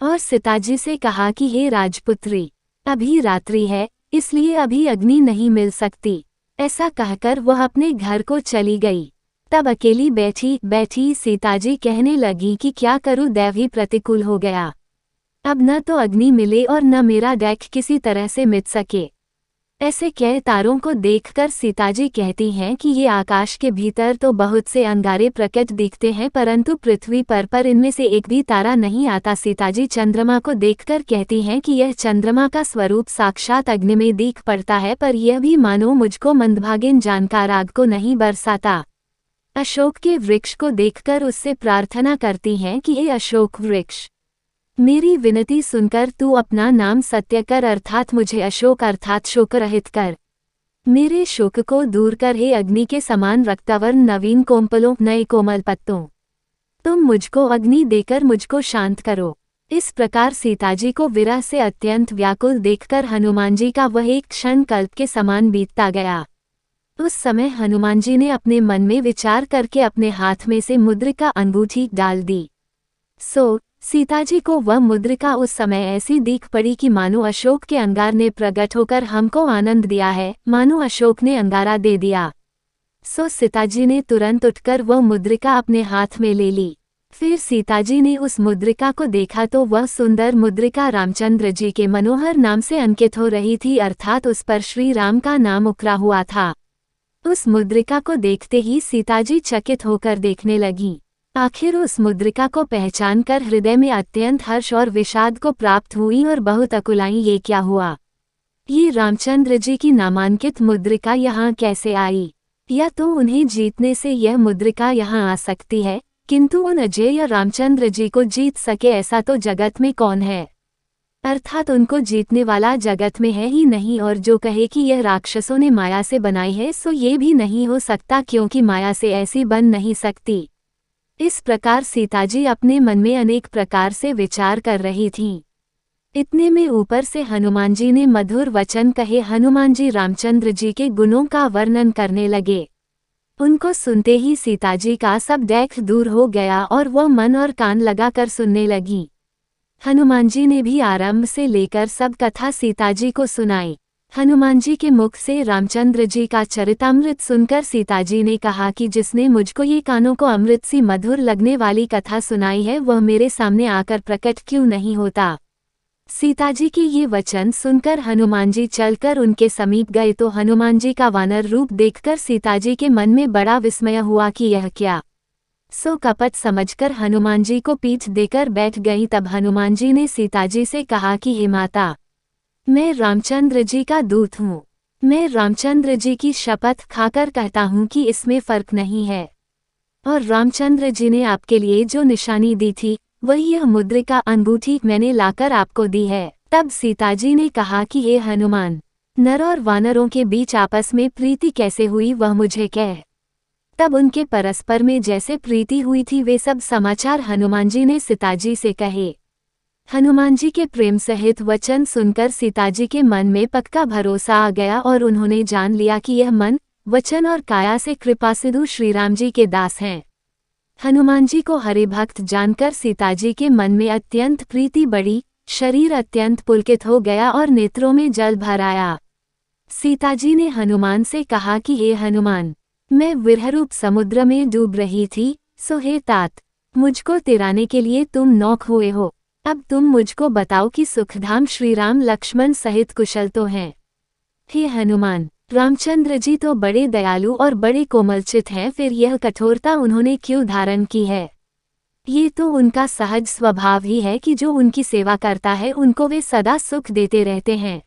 और सीताजी से कहा कि हे राजपुत्री, अभी रात्रि है, इसलिए अभी अग्नि नहीं मिल सकती। ऐसा कहकर वह अपने घर को चली गई। तब अकेली बैठी बैठी सीताजी कहने लगी कि क्या करूं, दैव ही प्रतिकूल हो गया। अब न तो अग्नि मिले और न मेरा डैक किसी तरह से मिट सके। ऐसे कई तारों को देखकर सीताजी कहती हैं कि ये आकाश के भीतर तो बहुत से अंगारे प्रकट दिखते हैं, परंतु पृथ्वी पर इनमें से एक भी तारा नहीं आता। सीताजी चंद्रमा को देखकर कहती हैं कि यह चंद्रमा का स्वरूप साक्षात अग्नि में दिख पड़ता है, पर यह भी मानो मुझको मंदभागिन जानकार आग को नहीं बरसाता। अशोक के वृक्ष को देखकर उससे प्रार्थना करती हैं कि हे अशोक वृक्ष, मेरी विनती सुनकर तू अपना नाम सत्य कर, अर्थात मुझे अशोक अर्थात शोक रहित कर। मेरे शोक को दूर कर, हे अग्नि के समान रक्तवर्ण नवीन कोमपलों नए कोमल पत्तों, तुम मुझको अग्नि देकर मुझको शांत करो। इस प्रकार सीताजी को विरह से अत्यंत व्याकुल देखकर हनुमान जी का वह एक क्षण कल्प के समान बीतता गया। उस समय हनुमान जी ने अपने मन में विचार करके अपने हाथ में से मुद्रिका अंगूठी डाल दी। सीताजी को वह मुद्रिका उस समय ऐसी दिख पड़ी कि मानो अशोक के अंगार ने प्रकट होकर हमको आनंद दिया है, मानो अशोक ने अंगारा दे दिया। सीताजी ने तुरंत उठकर वह मुद्रिका अपने हाथ में ले ली। फिर सीताजी ने उस मुद्रिका को देखा तो वह सुंदर मुद्रिका रामचंद्र जी के मनोहर नाम से अंकित हो रही थी, अर्थात उस पर श्री राम का नाम उकरा हुआ था। उस मुद्रिका को देखते ही सीताजी चकित होकर देखने लगी। आखिर उस मुद्रिका को पहचानकर हृदय में अत्यंत हर्ष और विषाद को प्राप्त हुई और बहुत अकुलाई, ये क्या हुआ, ये रामचंद्र जी की नामांकित मुद्रिका यहाँ कैसे आई? या तो उन्हें जीतने से यह मुद्रिका यहाँ आ सकती है, किंतु उन अजय रामचंद्र जी को जीत सके ऐसा तो जगत में कौन है? अर्थात उनको जीतने वाला जगत में है ही नहीं, और जो कहे कि यह राक्षसों ने माया से बनाई है सो ये भी नहीं हो सकता, क्योंकि माया से ऐसी बन नहीं सकती। इस प्रकार सीताजी अपने मन में अनेक प्रकार से विचार कर रही थीं। इतने में ऊपर से हनुमान जी ने मधुर वचन कहे। हनुमान जी रामचंद्र जी के गुणों का वर्णन करने लगे। उनको सुनते ही सीताजी का सब डैख दूर हो गया और वह मन और कान लगाकर सुनने लगी। हनुमान जी ने भी आरंभ से लेकर सब कथा सीताजी को सुनाई। हनुमान जी के मुख से रामचंद्र जी का चरितामृत सुनकर सीताजी ने कहा कि जिसने मुझको ये कानों को अमृत सी मधुर लगने वाली कथा सुनाई है वह मेरे सामने आकर प्रकट क्यों नहीं होता। सीताजी के ये वचन सुनकर हनुमान जी चलकर उनके समीप गए तो हनुमान जी का वानर रूप देखकर सीताजी के मन में बड़ा विस्मय हुआ कि यह क्या। कपट समझकर हनुमान जी को पीठ देकर बैठ गई। तब हनुमान जी ने सीताजी से कहा कि हे माता, मैं रामचंद्र जी का दूत हूँ। मैं रामचंद्र जी की शपथ खाकर कहता हूँ कि इसमें फर्क नहीं है। और रामचंद्र जी ने आपके लिए जो निशानी दी थी वही यह मुद्रिका अंगूठी मैंने लाकर आपको दी है। तब सीताजी ने कहा कि हे हनुमान, नर और वानरों के बीच आपस में प्रीति कैसे हुई वह मुझे कह। तब उनके परस्पर में जैसे प्रीति हुई थी वे सब समाचार हनुमान जी ने सीताजी से कहे। हनुमान जी के प्रेम सहित वचन सुनकर सीताजी के मन में पक्का भरोसा आ गया और उन्होंने जान लिया कि यह मन, वचन और काया से कृपा सिंधु श्रीराम जी के दास हैं। हनुमान जी को हरि भक्त जानकर सीताजी के मन में अत्यंत प्रीति बढ़ी, शरीर अत्यंत पुलकित हो गया और नेत्रों में जल भर आया। सीताजी ने हनुमान से कहा कि हे हनुमान, मैं विरहरूप समुद्र में डूब रही थी, सो हे तात, मुझको तिराने के लिए तुम नौक हुए हो। अब तुम मुझको बताओ कि सुखधाम श्रीराम लक्ष्मण सहित कुशल तो हैं। हे हनुमान, रामचंद्र जी तो बड़े दयालु और बड़े कोमलचित हैं, फिर यह कठोरता उन्होंने क्यों धारण की है? ये तो उनका सहज स्वभाव ही है कि जो उनकी सेवा करता है उनको वे सदा सुख देते रहते हैं।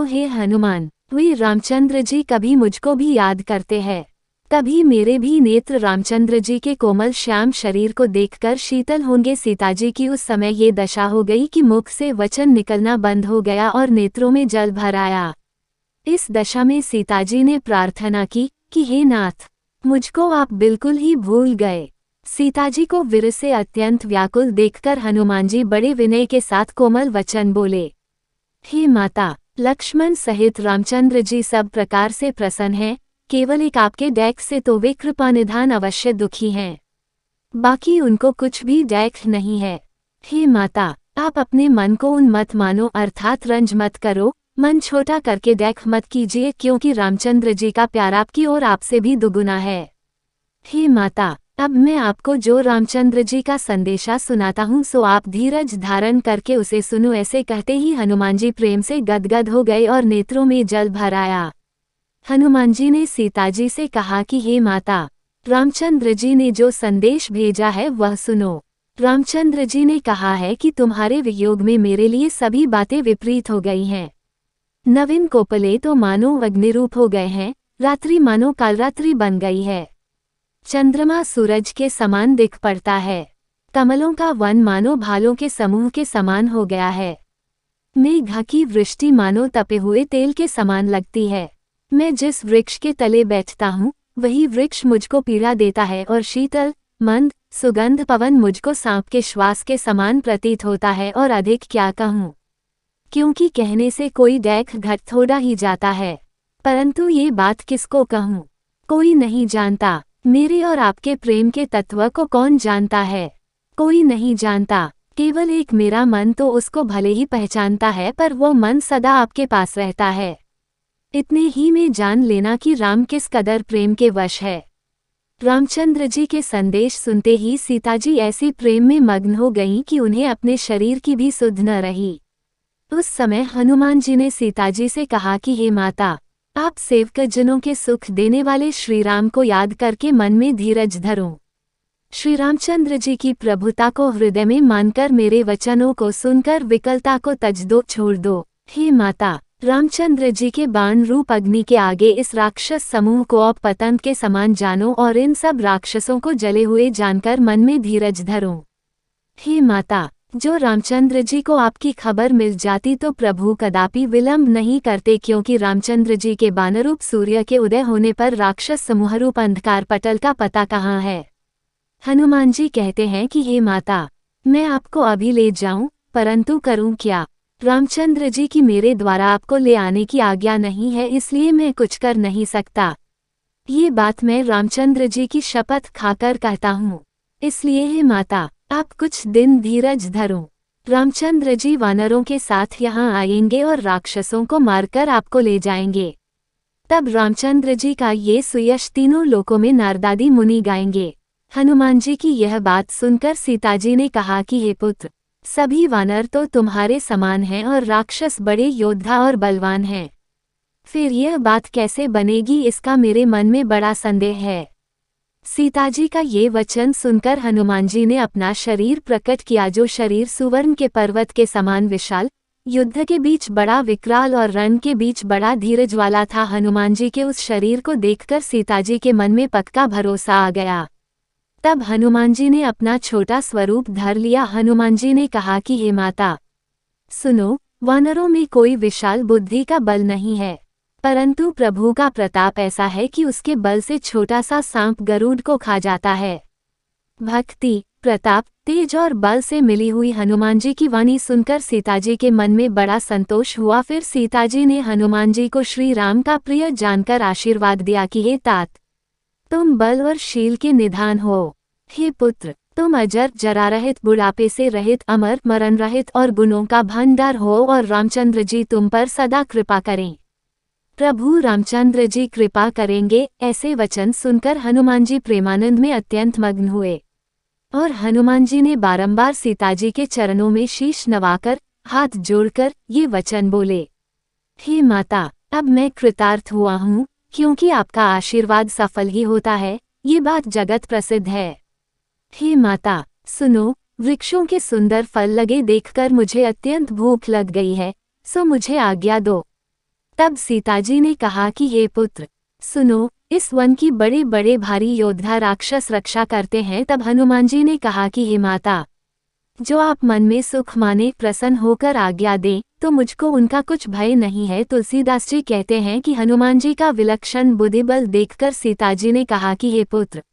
हे हनुमान, वे रामचंद्र जी कभी मुझको भी याद करते हैं। तभी मेरे भी नेत्र रामचंद्र जी के कोमल श्याम शरीर को देखकर शीतल होंगे। सीताजी की उस समय ये दशा हो गई कि मुख से वचन निकलना बंद हो गया और नेत्रों में जल भर आया। इस दशा में सीताजी ने प्रार्थना की कि हे नाथ, मुझको आप बिल्कुल ही भूल गए। सीताजी को वीर से अत्यंत व्याकुल देखकर हनुमान जी बड़े विनय के साथ कोमल वचन बोले, हे माता, लक्ष्मण सहित रामचंद्र जी सब प्रकार से प्रसन्न हैं, केवल एक आपके डैक से तो वे कृपानिधान अवश्य दुखी हैं, बाकी उनको कुछ भी डैक नहीं है। हे माता, आप अपने मन को उन मत मानो, अर्थात रंज मत करो, मन छोटा करके डैक मत कीजिए, क्योंकि रामचंद्र जी का प्यार आपकी और आपसे भी दुगुना है। हे माता, अब मैं आपको जो रामचंद्र जी का संदेशा सुनाता हूँ सो आप धीरज धारण करके उसे सुनो। ऐसे कहते ही हनुमान जी प्रेम से गदगद हो गए और नेत्रों में जल भर आया। हनुमान जी ने सीताजी से कहा कि हे माता, रामचंद्र जी ने जो संदेश भेजा है वह सुनो। रामचंद्र जी ने कहा है कि तुम्हारे वियोग में मेरे लिए सभी बातें विपरीत हो गई हैं। नवीन कोपले तो मानो अग्निरूप हो गए हैं, रात्रि मानो कालरात्रि बन गई है, चंद्रमा सूरज के समान दिख पड़ता है, कमलों का वन मानो भालों के समूह के समान हो गया है, मेघ की वृष्टि मानो तपे हुए तेल के समान लगती है। मैं जिस वृक्ष के तले बैठता हूँ वही वृक्ष मुझको पीड़ा देता है और शीतल मंद सुगंध पवन मुझको सांप के श्वास के समान प्रतीत होता है। और अधिक क्या कहूँ, क्योंकि कहने से कोई डैक घट थोड़ा ही जाता है, परंतु ये बात किसको कहूँ, कोई नहीं जानता। मेरे और आपके प्रेम के तत्व को कौन जानता है, कोई नहीं जानता। केवल एक मेरा मन तो उसको भले ही पहचानता है, पर वो मन सदा आपके पास रहता है। इतने ही में जान लेना कि राम किस कदर प्रेम के वश है। रामचंद्र जी के संदेश सुनते ही सीताजी ऐसी प्रेम में मग्न हो गईं कि उन्हें अपने शरीर की भी सुध न रही। उस समय हनुमान जी ने सीताजी से कहा कि हे माता, आप सेवकजनों के सुख देने वाले श्री राम को याद करके मन में धीरज धरो। श्री रामचंद्र जी की प्रभुता को हृदय में मानकर मेरे वचनों को सुनकर विकलता को तज दो, छोड़ दो। हे माता, रामचंद्र जी के बाण रूप अग्नि के आगे इस राक्षस समूह को अब पतंग के समान जानो और इन सब राक्षसों को जले हुए जानकर मन में धीरज धरो। हे माता, जो रामचंद्र जी को आपकी खबर मिल जाती तो प्रभु कदापि विलंब नहीं करते, क्योंकि रामचंद्र जी के बानरूप सूर्य के उदय होने पर राक्षस समूहरूप अंधकार पटल का पता कहाँ है। हनुमान जी कहते हैं कि हे माता, मैं आपको अभी ले जाऊं, परंतु करूं क्या। रामचंद्र जी की मेरे द्वारा आपको ले आने की आज्ञा नहीं है, इसलिए मैं कुछ कर नहीं सकता। ये बात मैं रामचंद्र जी की शपथ खाकर कहता हूँ। इसलिए हे माता, आप कुछ दिन धीरज धरो। रामचंद्र जी वानरों के साथ यहाँ आएंगे और राक्षसों को मारकर आपको ले जाएंगे। तब रामचंद्र जी का ये सुयश तीनों लोकों में नारदादी मुनि गाएंगे। हनुमान जी की यह बात सुनकर सीताजी ने कहा कि हे पुत्र, सभी वानर तो तुम्हारे समान हैं और राक्षस बड़े योद्धा और बलवान हैं, फिर यह बात कैसे बनेगी, इसका मेरे मन में बड़ा संदेह है। सीताजी का ये वचन सुनकर हनुमान जी ने अपना शरीर प्रकट किया, जो शरीर सुवर्ण के पर्वत के समान विशाल, युद्ध के बीच बड़ा विकराल और रण के बीच बड़ा धीरज वाला था। हनुमान जी के उस शरीर को देखकर सीताजी के मन में पक्का भरोसा आ गया। तब हनुमान जी ने अपना छोटा स्वरूप धर लिया। हनुमान जी ने कहा कि हे माता, सुनो, वानरों में कोई विशाल बुद्धि का बल नहीं है, परंतु प्रभु का प्रताप ऐसा है कि उसके बल से छोटा सा सांप गरुड़ को खा जाता है। भक्ति, प्रताप, तेज और बल से मिली हुई हनुमान जी की वाणी सुनकर सीताजी के मन में बड़ा संतोष हुआ। फिर सीताजी ने हनुमान जी को श्री राम का प्रिय जानकर आशीर्वाद दिया कि हे तात, तुम बल और शील के निधान हो। हे पुत्र, तुम अजर जरा रहित, बुढ़ापे से रहित, अमर मरण रहित और गुणों का भंडार हो और रामचंद्र जी तुम पर सदा कृपा करें। प्रभु रामचंद्र जी कृपा करेंगे। ऐसे वचन सुनकर हनुमान जी प्रेमानंद में अत्यंत मग्न हुए और हनुमान जी ने बारंबार सीताजी के चरणों में शीश नवाकर हाथ जोड़कर ये वचन बोले, हे माता, अब मैं कृतार्थ हुआ हूँ, क्योंकि आपका आशीर्वाद सफल ही होता है, ये बात जगत प्रसिद्ध है। हे माता, सुनो, वृक्षों के सुंदर फल लगे देखकर मुझे अत्यंत भूख लग गई है, सो मुझे आज्ञा दो। तब सीताजी ने कहा कि हे पुत्र, सुनो, इस वन की बड़े बड़े भारी योद्धा राक्षस रक्षा करते हैं। तब हनुमान जी ने कहा कि हे माता, जो आप मन में सुख माने प्रसन्न होकर आज्ञा दें, तो मुझको उनका कुछ भय नहीं है। तुलसीदास जी कहते हैं कि हनुमान जी का विलक्षण बुद्धिबल देखकर सीता जी ने कहा कि हे पुत्र,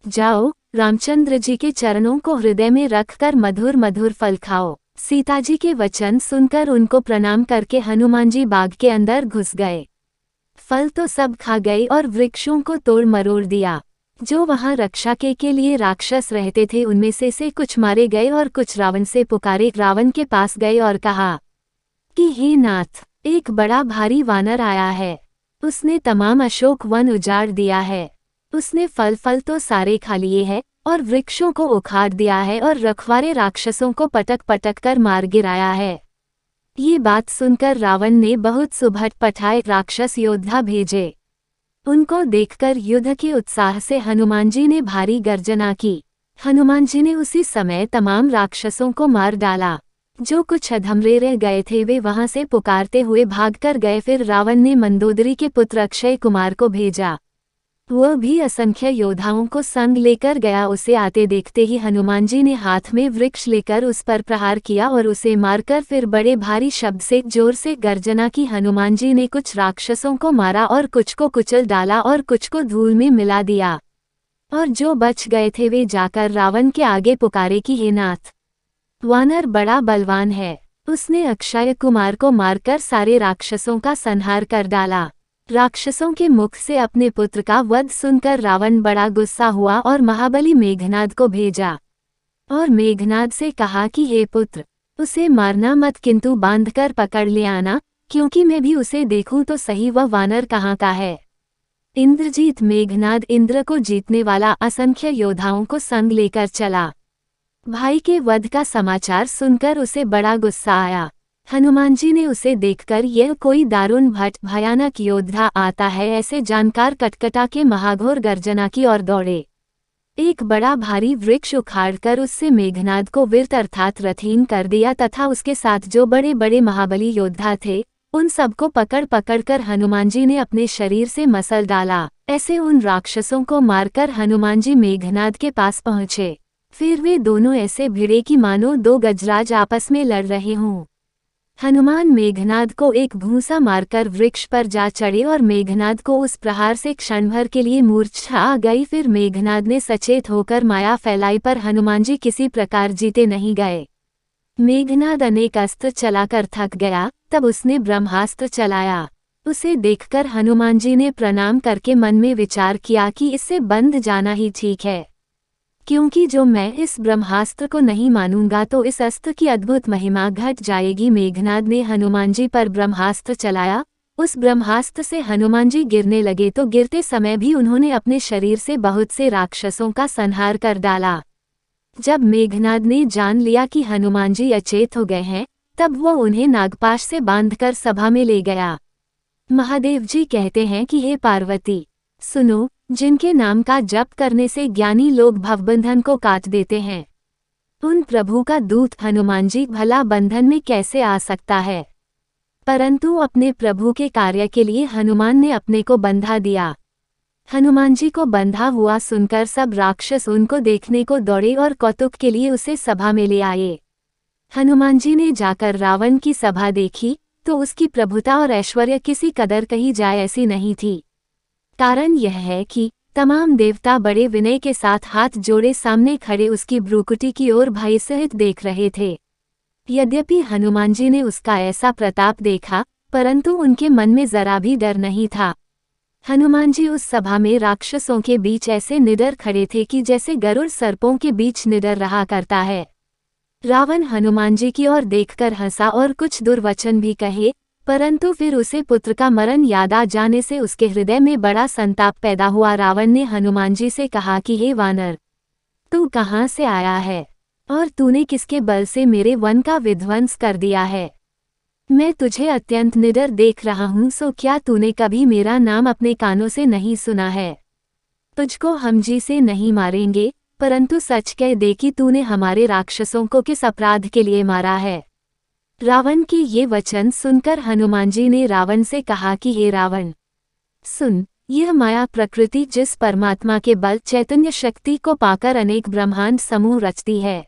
जाओ, रामचंद्र जी के चरणों को हृदय में रखकर मधुर मधुर फल खाओ। सीता जी के वचन सुनकर उनको प्रणाम करके हनुमान जी बाग के अंदर घुस गए। फल तो सब खा गए और वृक्षों को तोड़ मरोड़ दिया। जो वहां रक्षा के लिए राक्षस रहते थे उनमें से कुछ मारे गए और कुछ रावण से पुकारे। रावण के पास गए और कहा कि हे नाथ, एक बड़ा भारी वानर आया है। उसने तमाम अशोक वन उजाड़ दिया है। उसने फल तो सारे खा लिए हैं और वृक्षों को उखाड़ दिया है और रखवारे राक्षसों को पटक पटक कर मार गिराया है। ये बात सुनकर रावण ने बहुत सुभट पठाए राक्षस योद्धा भेजे। उनको देखकर युद्ध के उत्साह से हनुमान जी ने भारी गर्जना की। हनुमान जी ने उसी समय तमाम राक्षसों को मार डाला। जो कुछ अधमरे रह गए थे वे वहां से पुकारते हुए भागकर गए। फिर रावण ने मंदोदरी के पुत्र अक्षय कुमार को भेजा। वह भी असंख्य योद्धाओं को संग लेकर गया। उसे आते देखते ही हनुमान जी ने हाथ में वृक्ष लेकर उस पर प्रहार किया और उसे मारकर फिर बड़े भारी शब्द से जोर से गर्जना की। हनुमान जी ने कुछ राक्षसों को मारा और कुछ को कुचल डाला और कुछ को धूल में मिला दिया, और जो बच गए थे वे जाकर रावण के आगे पुकारे कि हे नाथ, वानर बड़ा बलवान है। उसने अक्षय कुमार को मारकर सारे राक्षसों का संहार कर डाला। राक्षसों के मुख से अपने पुत्र का वध सुनकर रावण बड़ा गुस्सा हुआ और महाबली मेघनाद को भेजा और मेघनाद से कहा कि हे पुत्र, उसे मारना मत किंतु बांधकर पकड़ ले आना, क्योंकि मैं भी उसे देखूं तो सही वह वानर कहाँ का है। इंद्रजीत मेघनाद इंद्र को जीतने वाला असंख्य योद्धाओं को संग लेकर चला। भाई के वध का समाचार सुनकर उसे बड़ा गुस्सा आया। हनुमान जी ने उसे देखकर यह कोई दारुण भट्ट भयानक योद्धा आता है ऐसे जानकार कटकटा के महाघोर गर्जना की ओर दौड़े। एक बड़ा भारी वृक्ष उखाड़कर उससे मेघनाद को वीर अर्थात रथहीन कर दिया तथा उसके साथ जो बड़े बड़े महाबली योद्धा थे उन सबको पकड़ पकड़ कर हनुमान जी ने अपने शरीर से मसल डाला। ऐसे उन राक्षसों को मारकर हनुमान जी मेघनाद के पास पहुँचे। फिर वे दोनों ऐसे भिड़े कि मानो दो गजराज आपस में लड़ रहे हों। हनुमान मेघनाद को एक भूसा मारकर वृक्ष पर जा चढ़े और मेघनाद को उस प्रहार से क्षण भर के लिए मूर्छा आ गई। फिर मेघनाद ने सचेत होकर माया फैलाई, पर हनुमान जी किसी प्रकार जीते नहीं गए। मेघनाद अनेक अस्त्र चलाकर थक गया। तब उसने ब्रह्मास्त्र चलाया। उसे देखकर हनुमान जी ने प्रणाम करके मन में विचार किया कि इससे बंध जाना ही ठीक है, क्योंकि जो मैं इस ब्रह्मास्त्र को नहीं मानूंगा तो इस अस्त्र की अद्भुत महिमा घट जाएगी। मेघनाद ने हनुमान जी पर ब्रह्मास्त्र चलाया। उस ब्रह्मास्त्र से हनुमान जी गिरने लगे तो गिरते समय भी उन्होंने अपने शरीर से बहुत से राक्षसों का संहार कर डाला। जब मेघनाद ने जान लिया कि हनुमान जी अचेत हो गए हैं, तब वो उन्हें नागपाश से बांधकर सभा में ले गया। महादेव जी कहते हैं कि हे पार्वती, सुनो, जिनके नाम का जप करने से ज्ञानी लोग भवबंधन को काट देते हैं, उन प्रभु का दूत हनुमान जी भला बंधन में कैसे आ सकता है। परंतु अपने प्रभु के कार्य के लिए हनुमान ने अपने को बंधा दिया। हनुमान जी को बंधा हुआ सुनकर सब राक्षस उनको देखने को दौड़े और कौतुक के लिए उसे सभा में ले आए। हनुमान जी ने जाकर रावण की सभा देखी तो उसकी प्रभुता और ऐश्वर्य किसी कदर कही जाए ऐसी नहीं थी। कारण यह है कि तमाम देवता बड़े विनय के साथ हाथ जोड़े सामने खड़े उसकी भ्रूकुटी की ओर भय सहित देख रहे थे। यद्यपि हनुमान जी ने उसका ऐसा प्रताप देखा, परंतु उनके मन में जरा भी डर नहीं था। हनुमान जी उस सभा में राक्षसों के बीच ऐसे निडर खड़े थे कि जैसे गरुड़ सर्पों के बीच निडर रहा करता है। रावण हनुमान जी की ओर देखकर हंसा और कुछ दुर्वचन भी कहे, परंतु फिर उसे पुत्र का मरण याद आ जाने से उसके हृदय में बड़ा संताप पैदा हुआ। रावण ने हनुमान जी से कहा कि हे वानर, तू कहाँ से आया है और तूने किसके बल से मेरे वन का विध्वंस कर दिया है। मैं तुझे अत्यंत निडर देख रहा हूँ, सो क्या तूने कभी मेरा नाम अपने कानों से नहीं सुना है। तुझको हम जी से नहीं मारेंगे, परंतु सच कह दे कि तूने हमारे राक्षसों को किस अपराध के लिए मारा है। रावण के ये वचन सुनकर हनुमान जी ने रावण से कहा कि हे रावण, सुन, यह माया प्रकृति जिस परमात्मा के बल चैतन्य शक्ति को पाकर अनेक ब्रह्मांड समूह रचती है।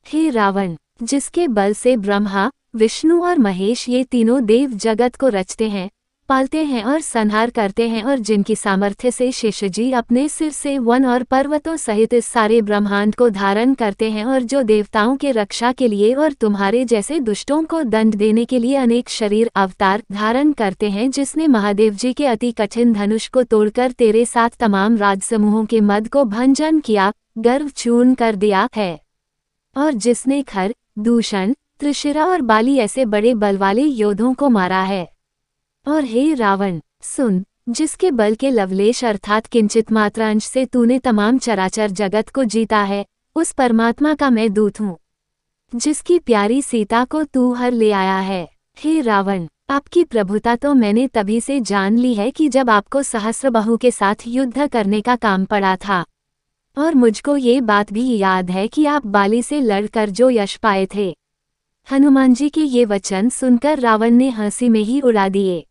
हे रावण, जिसके बल से ब्रह्मा, विष्णु और महेश ये तीनों देव जगत को रचते हैं, पालते हैं और संहार करते हैं, और जिनकी सामर्थ्य से शेषजी अपने सिर से वन और पर्वतों सहित इस सारे ब्रह्मांड को धारण करते हैं, और जो देवताओं के रक्षा के लिए और तुम्हारे जैसे दुष्टों को दंड देने के लिए अनेक शरीर अवतार धारण करते हैं, जिसने महादेव जी के अति कठिन धनुष को तोड़कर तेरे साथ तमाम राजसमूहों के मद को भंजन किया, गर्व चूर्ण कर दिया है, और जिसने खर, दूषण, त्रिशिरा और बाली ऐसे बड़े बल वाले योद्धों को मारा है। और हे रावण, सुन, जिसके बल के लवलेश अर्थात किंचित मात्र अंश से तूने तमाम चराचर जगत को जीता है, उस परमात्मा का मैं दूत हूँ, जिसकी प्यारी सीता को तू हर ले आया है। हे रावण, आपकी प्रभुता तो मैंने तभी से जान ली है कि जब आपको सहस्रबाहु के साथ युद्ध करने का काम पड़ा था, और मुझको ये बात भी याद है कि आप बाली से लड़कर जो यश पाए थे। हनुमान जी के ये वचन सुनकर रावण ने हंसी में ही उड़ा दिए।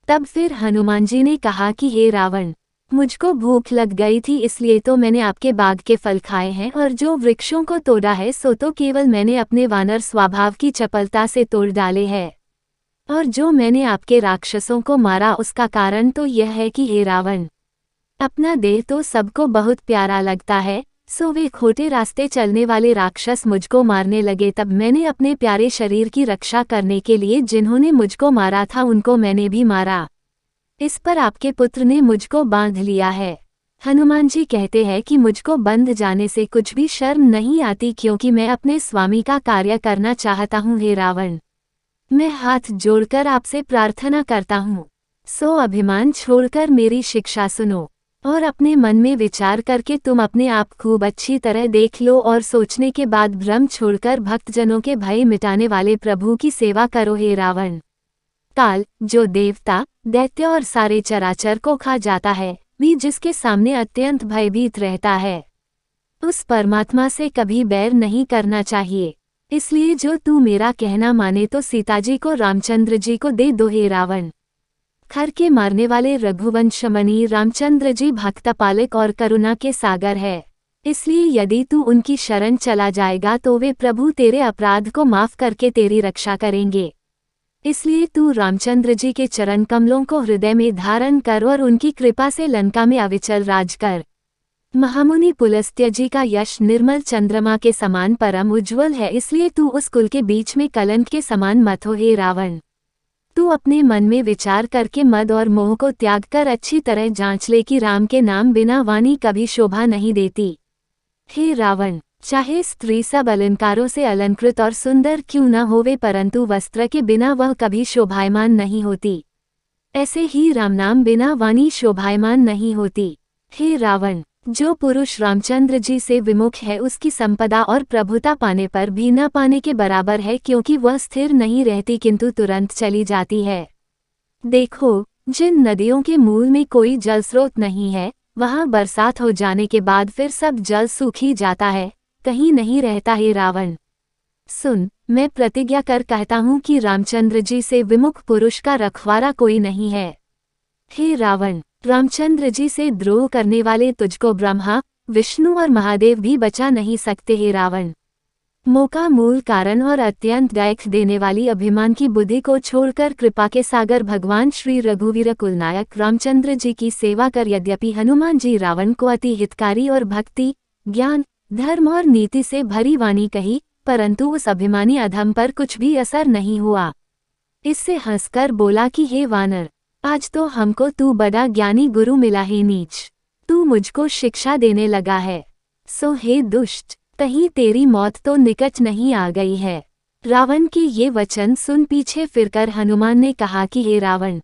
तब फिर हनुमान जी ने कहा कि हे रावण, मुझको भूख लग गई थी, इसलिए तो मैंने आपके बाग के फल खाए हैं, और जो वृक्षों को तोड़ा है सो तो केवल मैंने अपने वानर स्वभाव की चपलता से तोड़ डाले हैं, और जो मैंने आपके राक्षसों को मारा उसका कारण तो यह है कि हे रावण, अपना देह तो सबको बहुत प्यारा लगता है, सो वे खोटे रास्ते चलने वाले राक्षस मुझको मारने लगे, तब मैंने अपने प्यारे शरीर की रक्षा करने के लिए जिन्होंने मुझको मारा था उनको मैंने भी मारा। इस पर आपके पुत्र ने मुझको बांध लिया है। हनुमान जी कहते हैं कि मुझको बंध जाने से कुछ भी शर्म नहीं आती, क्योंकि मैं अपने स्वामी का कार्य करना चाहता हूँ। हे रावण, मैं हाथ जोड़कर आपसे प्रार्थना करता हूँ, सो अभिमान छोड़कर मेरी शिक्षा सुनो, और अपने मन में विचार करके तुम अपने आप खूब अच्छी तरह देख लो, और सोचने के बाद भ्रम छोड़कर भक्तजनों के भय मिटाने वाले प्रभु की सेवा करो। हे रावण, काल, जो देवता, दैत्य और सारे चराचर को खा जाता है, भी जिसके सामने अत्यंत भयभीत रहता है, उस परमात्मा से कभी बैर नहीं करना चाहिए। इसलिए जो तू मेरा कहना माने तो सीताजी को रामचंद्र जी को दे दो। हे रावण, खर के मारने वाले रघुवंशमणि रामचंद्र जी भक्तपालक और करुणा के सागर है, इसलिए यदि तू उनकी शरण चला जाएगा तो वे प्रभु तेरे अपराध को माफ करके तेरी रक्षा करेंगे। इसलिए तू रामचंद्र जी के चरण कमलों को हृदय में धारण कर और उनकी कृपा से लंका में अविचल राज कर। महामुनि पुलस्त्य जी का यश निर्मल चंद्रमा के समान परम उज्ज्वल है, इसलिए तू उस कुल के बीच में कलंक के समान मत हो। हे रावण, तू अपने मन में विचार करके मद और मोह को त्याग कर अच्छी तरह जांच ले कि राम के नाम बिना वाणी कभी शोभा नहीं देती। हे रावण, चाहे स्त्री सब अलंकारों से अलंकृत और सुंदर क्यों न होवे, परंतु वस्त्र के बिना वह कभी शोभायमान नहीं होती। ऐसे ही राम नाम बिना वाणी शोभायमान नहीं होती। हे रावण, जो पुरुष रामचंद्र जी से विमुख है उसकी संपदा और प्रभुता पाने पर भी न पाने के बराबर है, क्योंकि वह स्थिर नहीं रहती किंतु तुरंत चली जाती है। देखो, जिन नदियों के मूल में कोई जल स्रोत नहीं है, वहां बरसात हो जाने के बाद फिर सब जल सूख ही जाता है, कहीं नहीं रहता। हे रावण, सुन, मैं प्रतिज्ञा कर कहता हूँ कि रामचंद्र जी से विमुख पुरुष का रखवारा कोई नहीं है। हे रावण, रामचंद्र जी से द्रोह करने वाले तुझको ब्रह्मा, विष्णु और महादेव भी बचा नहीं सकते। हे रावण, मोह का मूल कारण और अत्यंत गायक देने वाली अभिमान की बुद्धि को छोड़कर कृपा के सागर भगवान श्री रघुवीर कुलनायक रामचंद्र जी की सेवा कर। यद्यपि हनुमान जी रावण को अति हितकारी और भक्ति, ज्ञान, धर्म और नीति से भरी वाणी कही, परंतु उस अभिमानी अधम पर कुछ भी असर नहीं हुआ। इससे हंसकर बोला कि हे वानर, आज तो हमको तू बड़ा ज्ञानी गुरु मिला। है नीच, तू मुझको शिक्षा देने लगा है, सो हे दुष्ट, कहीं तेरी मौत तो निकट नहीं आ गई है। रावण के ये वचन सुन पीछे फिरकर हनुमान ने कहा कि हे रावण,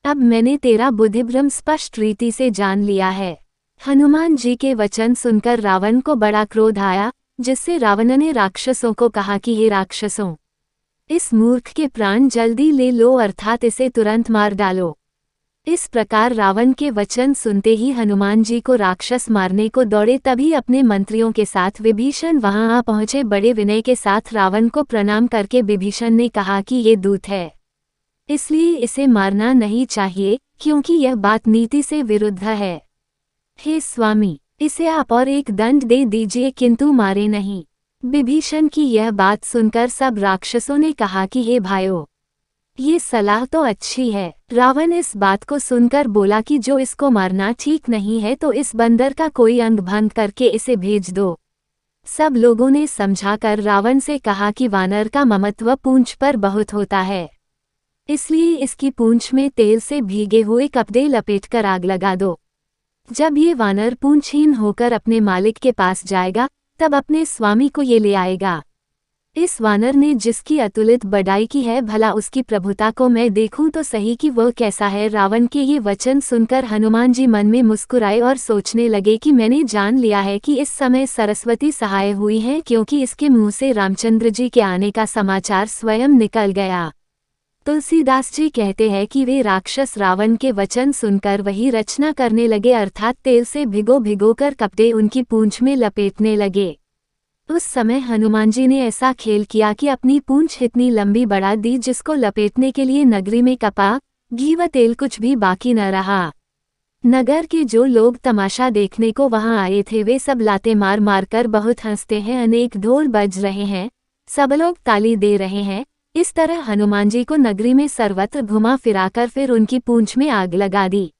अब मैंने तेरा बुद्धिभ्रम स्पष्ट रीति से जान लिया है। हनुमान जी के वचन सुनकर रावण को बड़ा क्रोध आया, जिससे रावण ने राक्षसों को कहा कि हे राक्षसों, इस मूर्ख के प्राण जल्दी ले लो, अर्थात इसे तुरंत मार डालो। इस प्रकार रावण के वचन सुनते ही हनुमान जी को राक्षस मारने को दौड़े। तभी अपने मंत्रियों के साथ विभीषण वहां आ पहुंचे। बड़े विनय के साथ रावण को प्रणाम करके विभीषण ने कहा कि ये दूत है, इसलिए इसे मारना नहीं चाहिए, क्योंकि यह बात नीति से विरुद्ध है। हे स्वामी, इसे आप और एक दंड दे दीजिए, किंतु मारे नहीं। विभीषण की यह बात सुनकर सब राक्षसों ने कहा कि हे भाइयों, ये सलाह तो अच्छी है। रावण इस बात को सुनकर बोला कि जो इसको मारना ठीक नहीं है तो इस बंदर का कोई अंग भंग करके इसे भेज दो। सब लोगों ने समझाकर रावण से कहा कि वानर का ममत्व पूंछ पर बहुत होता है, इसलिए इसकी पूंछ में तेल से भीगे हुए कपड़े लपेटकर आग लगा दो। जब ये वानर पूंछहीन होकर अपने मालिक के पास जाएगा तब अपने स्वामी को ये ले आएगा। इस वानर ने जिसकी अतुलित बड़ाई की है, भला उसकी प्रभुता को मैं देखूं तो सही कि वह कैसा है। रावण के ये वचन सुनकर हनुमान जी मन में मुस्कुराए और सोचने लगे कि मैंने जान लिया है कि इस समय सरस्वती सहाय हुई हैं, क्योंकि इसके मुंह से रामचंद्र जी के आने का समाचार स्वयं निकल गया। तुलसीदास जी कहते हैं कि वे राक्षस रावण के वचन सुनकर वही रचना करने लगे, अर्थात तेल से भिगोकर कपड़े उनकी पूंछ में लपेटने लगे। उस समय हनुमान जी ने ऐसा खेल किया कि अपनी पूंछ इतनी लंबी बढ़ा दी जिसको लपेटने के लिए नगरी में कपा, घी व तेल कुछ भी बाकी न रहा। नगर के जो लोग तमाशा देखने को वहां आए थे वे सब लाते मार मार कर बहुत हंसते हैं, अनेक ढोल बज रहे हैं, सब लोग ताली दे रहे हैं। इस तरह हनुमान जी को नगरी में सर्वत्र घुमा फिराकर फिर उनकी पूंछ में आग लगा दी।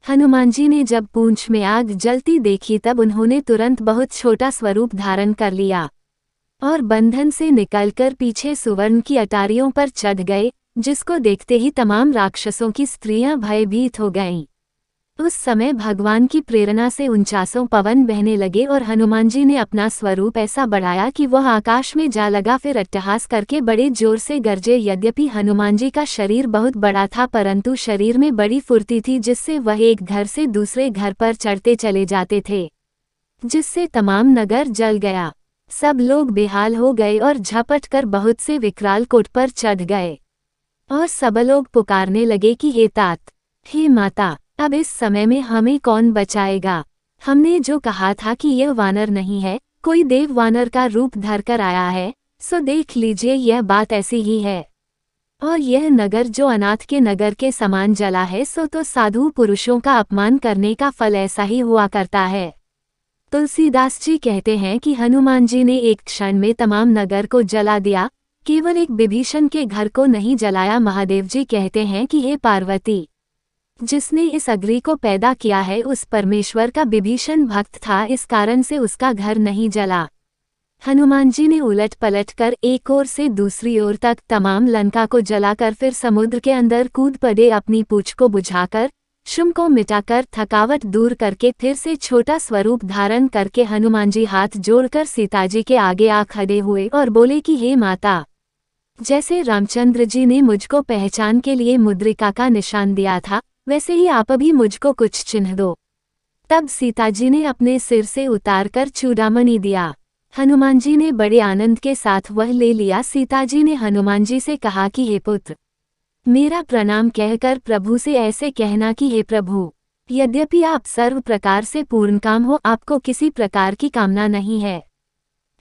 हनुमान जी ने जब पूंछ में आग जलती देखी तब उन्होंने तुरंत बहुत छोटा स्वरूप धारण कर लिया और बंधन से निकलकर पीछे सुवर्ण की अटारियों पर चढ़ गए, जिसको देखते ही तमाम राक्षसों की स्त्रियां भयभीत हो गईं। उस समय भगवान की प्रेरणा से 49 पवन बहने लगे और हनुमान जी ने अपना स्वरूप ऐसा बढ़ाया कि वह आकाश में जा लगा, फिर अट्टहास करके बड़े जोर से गरजे। यद्यपि हनुमान जी का शरीर बहुत बड़ा था परंतु शरीर में बड़ी फुर्ती थी, जिससे वह एक घर से दूसरे घर पर चढ़ते चले जाते थे, जिससे तमाम नगर जल गया। सब लोग बेहाल हो गए और झपट कर बहुत से विकराल कोट पर चढ़ गए और सब लोग पुकारने लगे कि हे तात, हे माता, अब इस समय में हमें कौन बचाएगा। हमने जो कहा था कि यह वानर नहीं है, कोई देव वानर का रूप धरकर आया है, सो देख लीजिए यह बात ऐसी ही है। और यह नगर जो अनाथ के नगर के समान जला है, सो तो साधु पुरुषों का अपमान करने का फल ऐसा ही हुआ करता है। तुलसीदास जी कहते हैं कि हनुमान जी ने एक क्षण में तमाम नगर को जला दिया, केवल एक विभीषण के घर को नहीं जलाया। महादेव जी कहते हैं कि हे पार्वती, जिसने इस अग्नि को पैदा किया है उस परमेश्वर का विभीषण भक्त था, इस कारण से उसका घर नहीं जला। हनुमान जी ने उलट पलट कर एक ओर से दूसरी ओर तक तमाम लंका को जलाकर फिर समुद्र के अंदर कूद पड़े। अपनी पूंछ को बुझाकर, शुम को मिटाकर, थकावट दूर करके फिर से छोटा स्वरूप धारण करके हनुमान जी हाथ जोड़कर सीता जी के आगे आ खड़े हुए और बोले कि हे माता, जैसे रामचंद्र जी ने मुझको पहचान के लिए मुद्रिका का निशान दिया था, वैसे ही आप भी मुझको कुछ चिन्ह दो। तब सीता जी ने अपने सिर से उतारकर चूड़ामणि दिया। हनुमान जी ने बड़े आनंद के साथ वह ले लिया। सीता जी ने हनुमान जी से कहा कि हे पुत्र, मेरा प्रणाम कहकर प्रभु से ऐसे कहना कि हे प्रभु, यद्यपि आप सर्व प्रकार से पूर्ण काम हो, आपको किसी प्रकार की कामना नहीं है।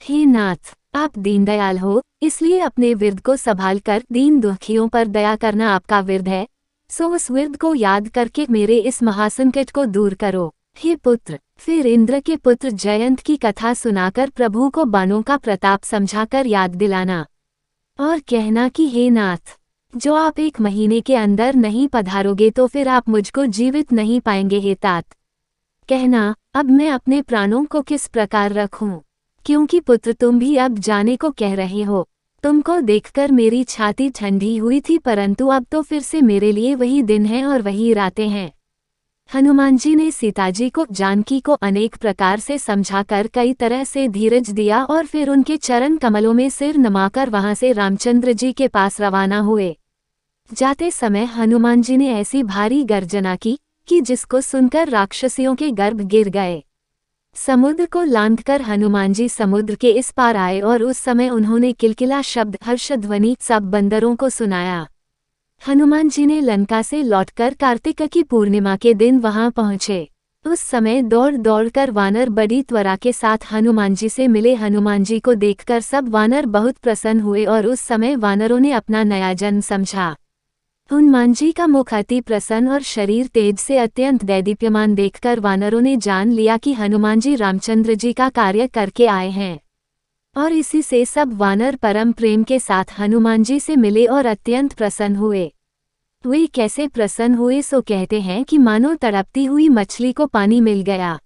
हे नाथ, आप दीनदयाल हो, इसलिए अपने विरद को संभाल कर दीन दुखियों पर दया करना आपका विरद है, सो उस विरद को याद करके मेरे इस महासंकट को दूर करो। हे पुत्र, फिर इंद्र के पुत्र जयंत की कथा सुनाकर प्रभु को बाणों का प्रताप समझाकर याद दिलाना और कहना कि हे नाथ, जो आप 1 महीने के अंदर नहीं पधारोगे तो फिर आप मुझको जीवित नहीं पाएंगे। हे तात, कहना अब मैं अपने प्राणों को किस प्रकार रखूं, क्योंकि पुत्र तुम भी अब जाने को कह रहे हो। तुमको देखकर मेरी छाती ठंडी हुई थी, परंतु अब तो फिर से मेरे लिए वही दिन है और वही रातें हैं। हनुमान जी ने सीता जी को, जानकी को अनेक प्रकार से समझाकर कई तरह से धीरज दिया और फिर उनके चरण कमलों में सिर नमाकर वहां से रामचंद्र जी के पास रवाना हुए। जाते समय हनुमान जी ने ऐसी भारी गर्जना की कि जिसको सुनकर राक्षसियों के गर्भ गिर गए। समुद्र को लांघकर हनुमान जी समुद्र के इस पार आए और उस समय उन्होंने किलकिला शब्द हर्षध्वनि सब बंदरों को सुनाया। हनुमान जी ने लंका से लौटकर कार्तिक की पूर्णिमा के दिन वहां पहुंचे। उस समय दौड़ दौड़कर वानर बड़ी त्वरा के साथ हनुमान जी से मिले। हनुमान जी को देखकर सब वानर बहुत प्रसन्न हुए और उस समय वानरों ने अपना नया जन्म समझा। हनुमान जी का मुख अति प्रसन्न और शरीर तेज से अत्यंत दैदीप्यमान देखकर वानरों ने जान लिया कि हनुमान जी रामचंद्र जी का कार्य करके आए हैं। और इसी से सब वानर परम प्रेम के साथ हनुमान जी से मिले और अत्यंत प्रसन्न हुए। वे कैसे प्रसन्न हुए सो कहते हैं कि मानो तड़पती हुई मछली को पानी मिल गया।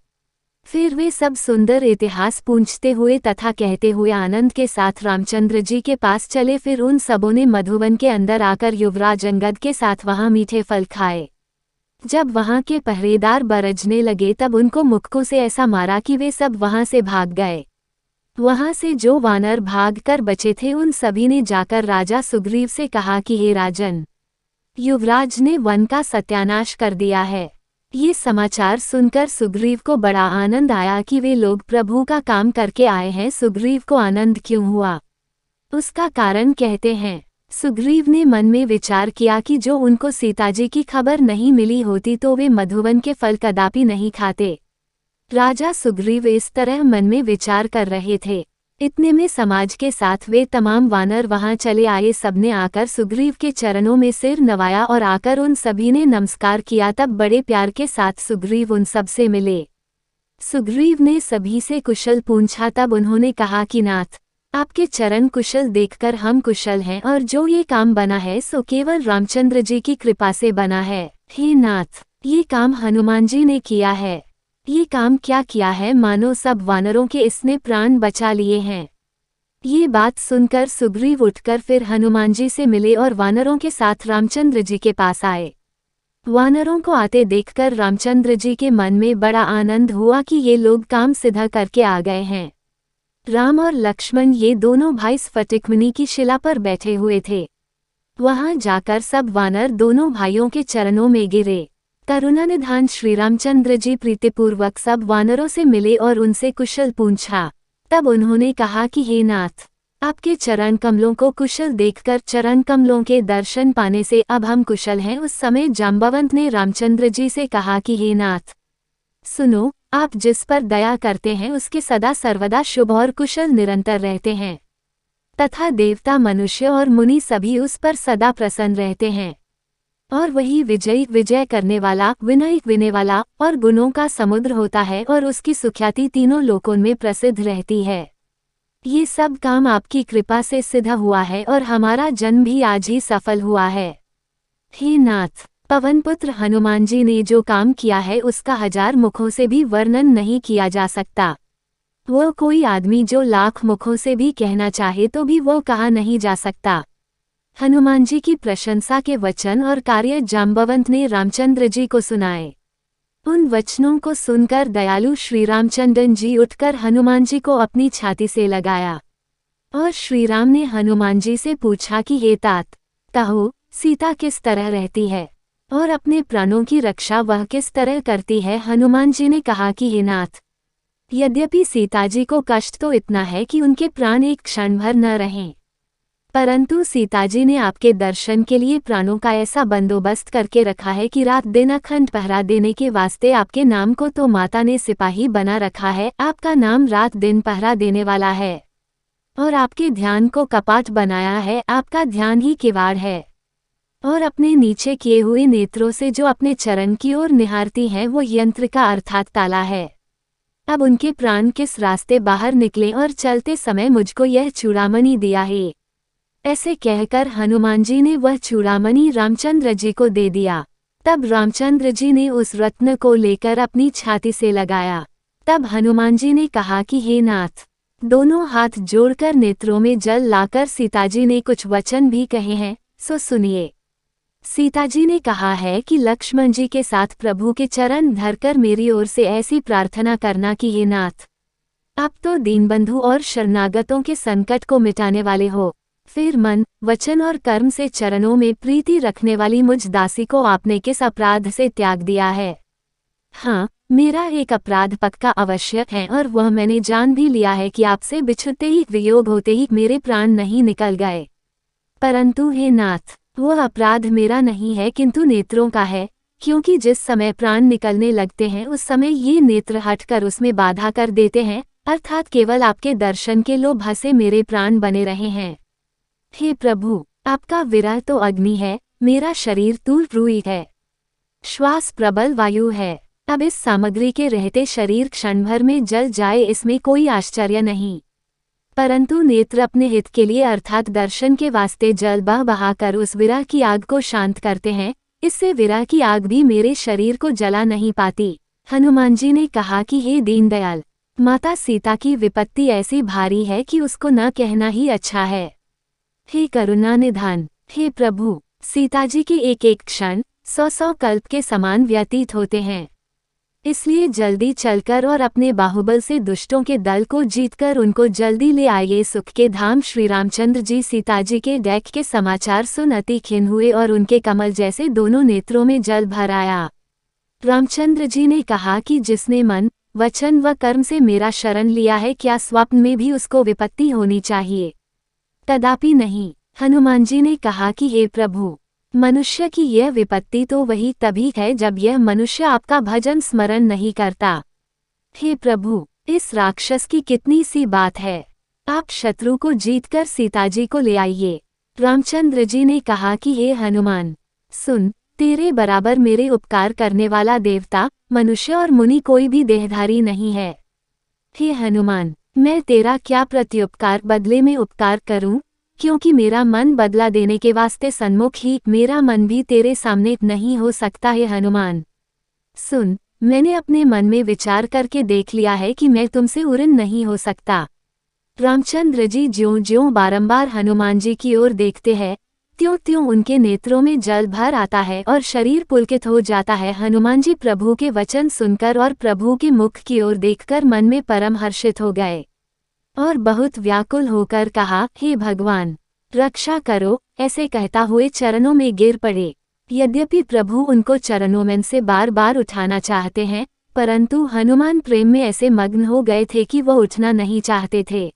फिर वे सब सुंदर इतिहास पूछते हुए तथा कहते हुए आनंद के साथ रामचंद्र जी के पास चले। फिर उन सबों ने मधुवन के अंदर आकर युवराज अंगद के साथ वहां मीठे फल खाए। जब वहां के पहरेदार बरजने लगे तब उनको मुक्कों से ऐसा मारा कि वे सब वहां से भाग गए। वहां से जो वानर भाग कर बचे थे उन सभी ने जाकर राजा सुग्रीव से कहा कि हे राजन, युवराज ने वन का सत्यानाश कर दिया है। ये समाचार सुनकर सुग्रीव को बड़ा आनंद आया कि वे लोग प्रभु का काम करके आए हैं। सुग्रीव को आनंद क्यों हुआ, उसका कारण कहते हैं। सुग्रीव ने मन में विचार किया कि जो उनको सीताजी की खबर नहीं मिली होती तो वे मधुवन के फल कदापि नहीं खाते। राजा सुग्रीव इस तरह मन में विचार कर रहे थे। इतने में समाज के साथ वे तमाम वानर वहां चले आए। सबने आकर सुग्रीव के चरणों में सिर नवाया और आकर उन सभी ने नमस्कार किया। तब बड़े प्यार के साथ सुग्रीव उन सब से मिले। सुग्रीव ने सभी से कुशल पूछा। तब उन्होंने कहा कि नाथ, आपके चरण कुशल देखकर हम कुशल हैं और जो ये काम बना है सो केवल रामचंद्र जी की कृपा से बना है। हे नाथ, ये काम हनुमान जी ने किया है। ये काम क्या किया है, मानो सब वानरों के इसने प्राण बचा लिए हैं। ये बात सुनकर सुग्रीव उठकर फिर हनुमान जी से मिले और वानरों के साथ रामचंद्र जी के पास आए। वानरों को आते देखकर रामचंद्र जी के मन में बड़ा आनंद हुआ कि ये लोग काम सिद्ध करके आ गए हैं। राम और लक्ष्मण ये दोनों भाई स्फटिकमणि की शिला पर बैठे हुए थे। वहां जाकर सब वानर दोनों भाइयों के चरणों में गिरे। करुणानिधान श्री रामचंद्र जी प्रीतिपूर्वक सब वानरों से मिले और उनसे कुशल पूछा। तब उन्होंने कहा कि हे नाथ, आपके चरण कमलों को कुशल देखकर चरण कमलों के दर्शन पाने से अब हम कुशल हैं। उस समय जाम्बवंत ने रामचंद्र जी से कहा कि हे नाथ, सुनो, आप जिस पर दया करते हैं उसके सदा सर्वदा शुभ और कुशल निरंतर रहते हैं तथा देवता मनुष्य और मुनि सभी उस पर सदा प्रसन्न रहते हैं। और वही विजय करने वाला, विनय विने वाला और गुणों का समुद्र होता है और उसकी सुख्याति तीनों लोकों में प्रसिद्ध रहती है। ये सब काम आपकी कृपा से सिद्ध हुआ है और हमारा जन्म भी आज ही सफल हुआ है। हे नाथ, पवनपुत्र हनुमान जी ने जो काम किया है उसका 1000 मुखों से भी वर्णन नहीं किया जा सकता। वो कोई आदमी जो लाख मुखों से भी कहना चाहे तो भी वो कहा नहीं जा सकता। हनुमान जी की प्रशंसा के वचन और कार्य जाम्बवंत ने रामचंद्र जी को सुनाए। उन वचनों को सुनकर दयालु श्री रामचंद्र जी उठकर हनुमान जी को अपनी छाती से लगाया और श्री राम ने हनुमान जी से पूछा कि हे तात, कहो सीता किस तरह रहती है और अपने प्राणों की रक्षा वह किस तरह करती है। हनुमान जी ने कहा कि हे नाथ, यद्यपि सीताजी को कष्ट तो इतना है कि उनके प्राण एक क्षण भर न रहें, परंतु सीताजी ने आपके दर्शन के लिए प्राणों का ऐसा बंदोबस्त करके रखा है कि रात दिन अखंड पहरा देने के वास्ते आपके नाम को तो माता ने सिपाही बना रखा है। आपका नाम रात दिन पहरा देने वाला है और आपके ध्यान को कपाट बनाया है। आपका ध्यान ही किवाड़ है और अपने नीचे किए हुए नेत्रों से जो अपने चरण की ओर निहारती हैं वो यंत्र का अर्थात ताला है। अब उनके प्राण किस रास्ते बाहर निकले और चलते समय मुझको यह चूड़ामणि दिया है। ऐसे कहकर हनुमान जी ने वह चूड़ामणि रामचंद्र जी को दे दिया। तब रामचंद्र जी ने उस रत्न को लेकर अपनी छाती से लगाया। तब हनुमान जी ने कहा कि हे नाथ, दोनों हाथ जोड़कर नेत्रों में जल लाकर सीताजी ने कुछ वचन भी कहे हैं, सो सुनिए। सीताजी ने कहा है कि लक्ष्मण जी के साथ प्रभु के चरण धरकर मेरी ओर से ऐसी प्रार्थना करना कि हे नाथ, आप तो दीनबंधु और शरणागतों के संकट को मिटाने वाले हो। फिर मन, वचन और कर्म से चरणों में प्रीति रखने वाली मुझ दासी को आपने किस अपराध से त्याग दिया है। हाँ, मेरा एक अपराध पक्का अवश्य है और वह मैंने जान भी लिया है कि आपसे बिछुड़ते ही वियोग होते ही मेरे प्राण नहीं निकल गए। परंतु हे नाथ, वह अपराध मेरा नहीं है किंतु नेत्रों का है, क्योंकि जिस समय प्राण निकलने लगते हैं उस समय ये नेत्र हटकर उसमें बाधा कर देते हैं, अर्थात केवल आपके दर्शन के लोभ से मेरे प्राण बने रहे हैं। हे प्रभु, आपका विरह तो अग्नि है मेरा शरीर तूल रुई है, श्वास प्रबल वायु है। अब इस सामग्री के रहते शरीर क्षण भर में जल जाए, इसमें कोई आश्चर्य नहीं। परंतु नेत्र अपने हित के लिए अर्थात दर्शन के वास्ते जल बहा बहाकर उस विरह की आग को शांत करते हैं, इससे विरह की आग भी मेरे शरीर को जला नहीं पाती। हनुमान जी ने कहा कि हे दीनदयाल, माता सीता की विपत्ति ऐसी भारी है कि उसको न कहना ही अच्छा है। हे करुणा निधान, हे प्रभु, सीताजी के एक एक क्षण 100 कल्प के समान व्यतीत होते हैं। इसलिए जल्दी चलकर और अपने बाहुबल से दुष्टों के दल को जीतकर उनको जल्दी ले आइए। सुख के धाम श्री रामचंद्र जी सीताजी के डैक के समाचार सुन अति खिन्न हुए और उनके कमल जैसे दोनों नेत्रों में जल भर आया। रामचंद्र जी ने कहा कि जिसने मन, वचन व कर्म से मेरा शरण लिया है, क्या स्वप्न में भी उसको विपत्ति होनी चाहिए? कदापि नहीं। हनुमान जी ने कहा कि हे प्रभु, मनुष्य की यह विपत्ति तो वही तभी है जब यह मनुष्य आपका भजन स्मरण नहीं करता। हे प्रभु, इस राक्षस की कितनी सी बात है, आप शत्रु को जीतकर सीताजी को ले आइए। रामचंद्र जी ने कहा कि हे हनुमान, सुन, तेरे बराबर मेरे उपकार करने वाला देवता, मनुष्य और मुनि कोई भी देहधारी नहीं है। हे हनुमान, मैं तेरा क्या प्रत्युपकार बदले में उपकार करूं, क्योंकि मेरा मन बदला देने के वास्ते सन्मुख ही, मेरा मन भी तेरे सामने नहीं हो सकता है। हनुमान सुन, मैंने अपने मन में विचार करके देख लिया है कि मैं तुमसे उड़न नहीं हो सकता। रामचंद्र जी ज्यों-ज्यों बारंबार हनुमान जी की ओर देखते हैं, त्यों-त्यों उनके नेत्रों में जल भर आता है और शरीर पुलकित हो जाता है। हनुमान जी प्रभु के वचन सुनकर और प्रभु के मुख की ओर देखकर मन में परम हर्षित हो गए और बहुत व्याकुल होकर कहा, हे भगवान, रक्षा करो। ऐसे कहता हुए चरणों में गिर पड़े। यद्यपि प्रभु उनको चरणों में से बार बार उठाना चाहते हैं, परंतु हनुमान प्रेम में ऐसे मग्न हो गए थे कि वह उठना नहीं चाहते थे।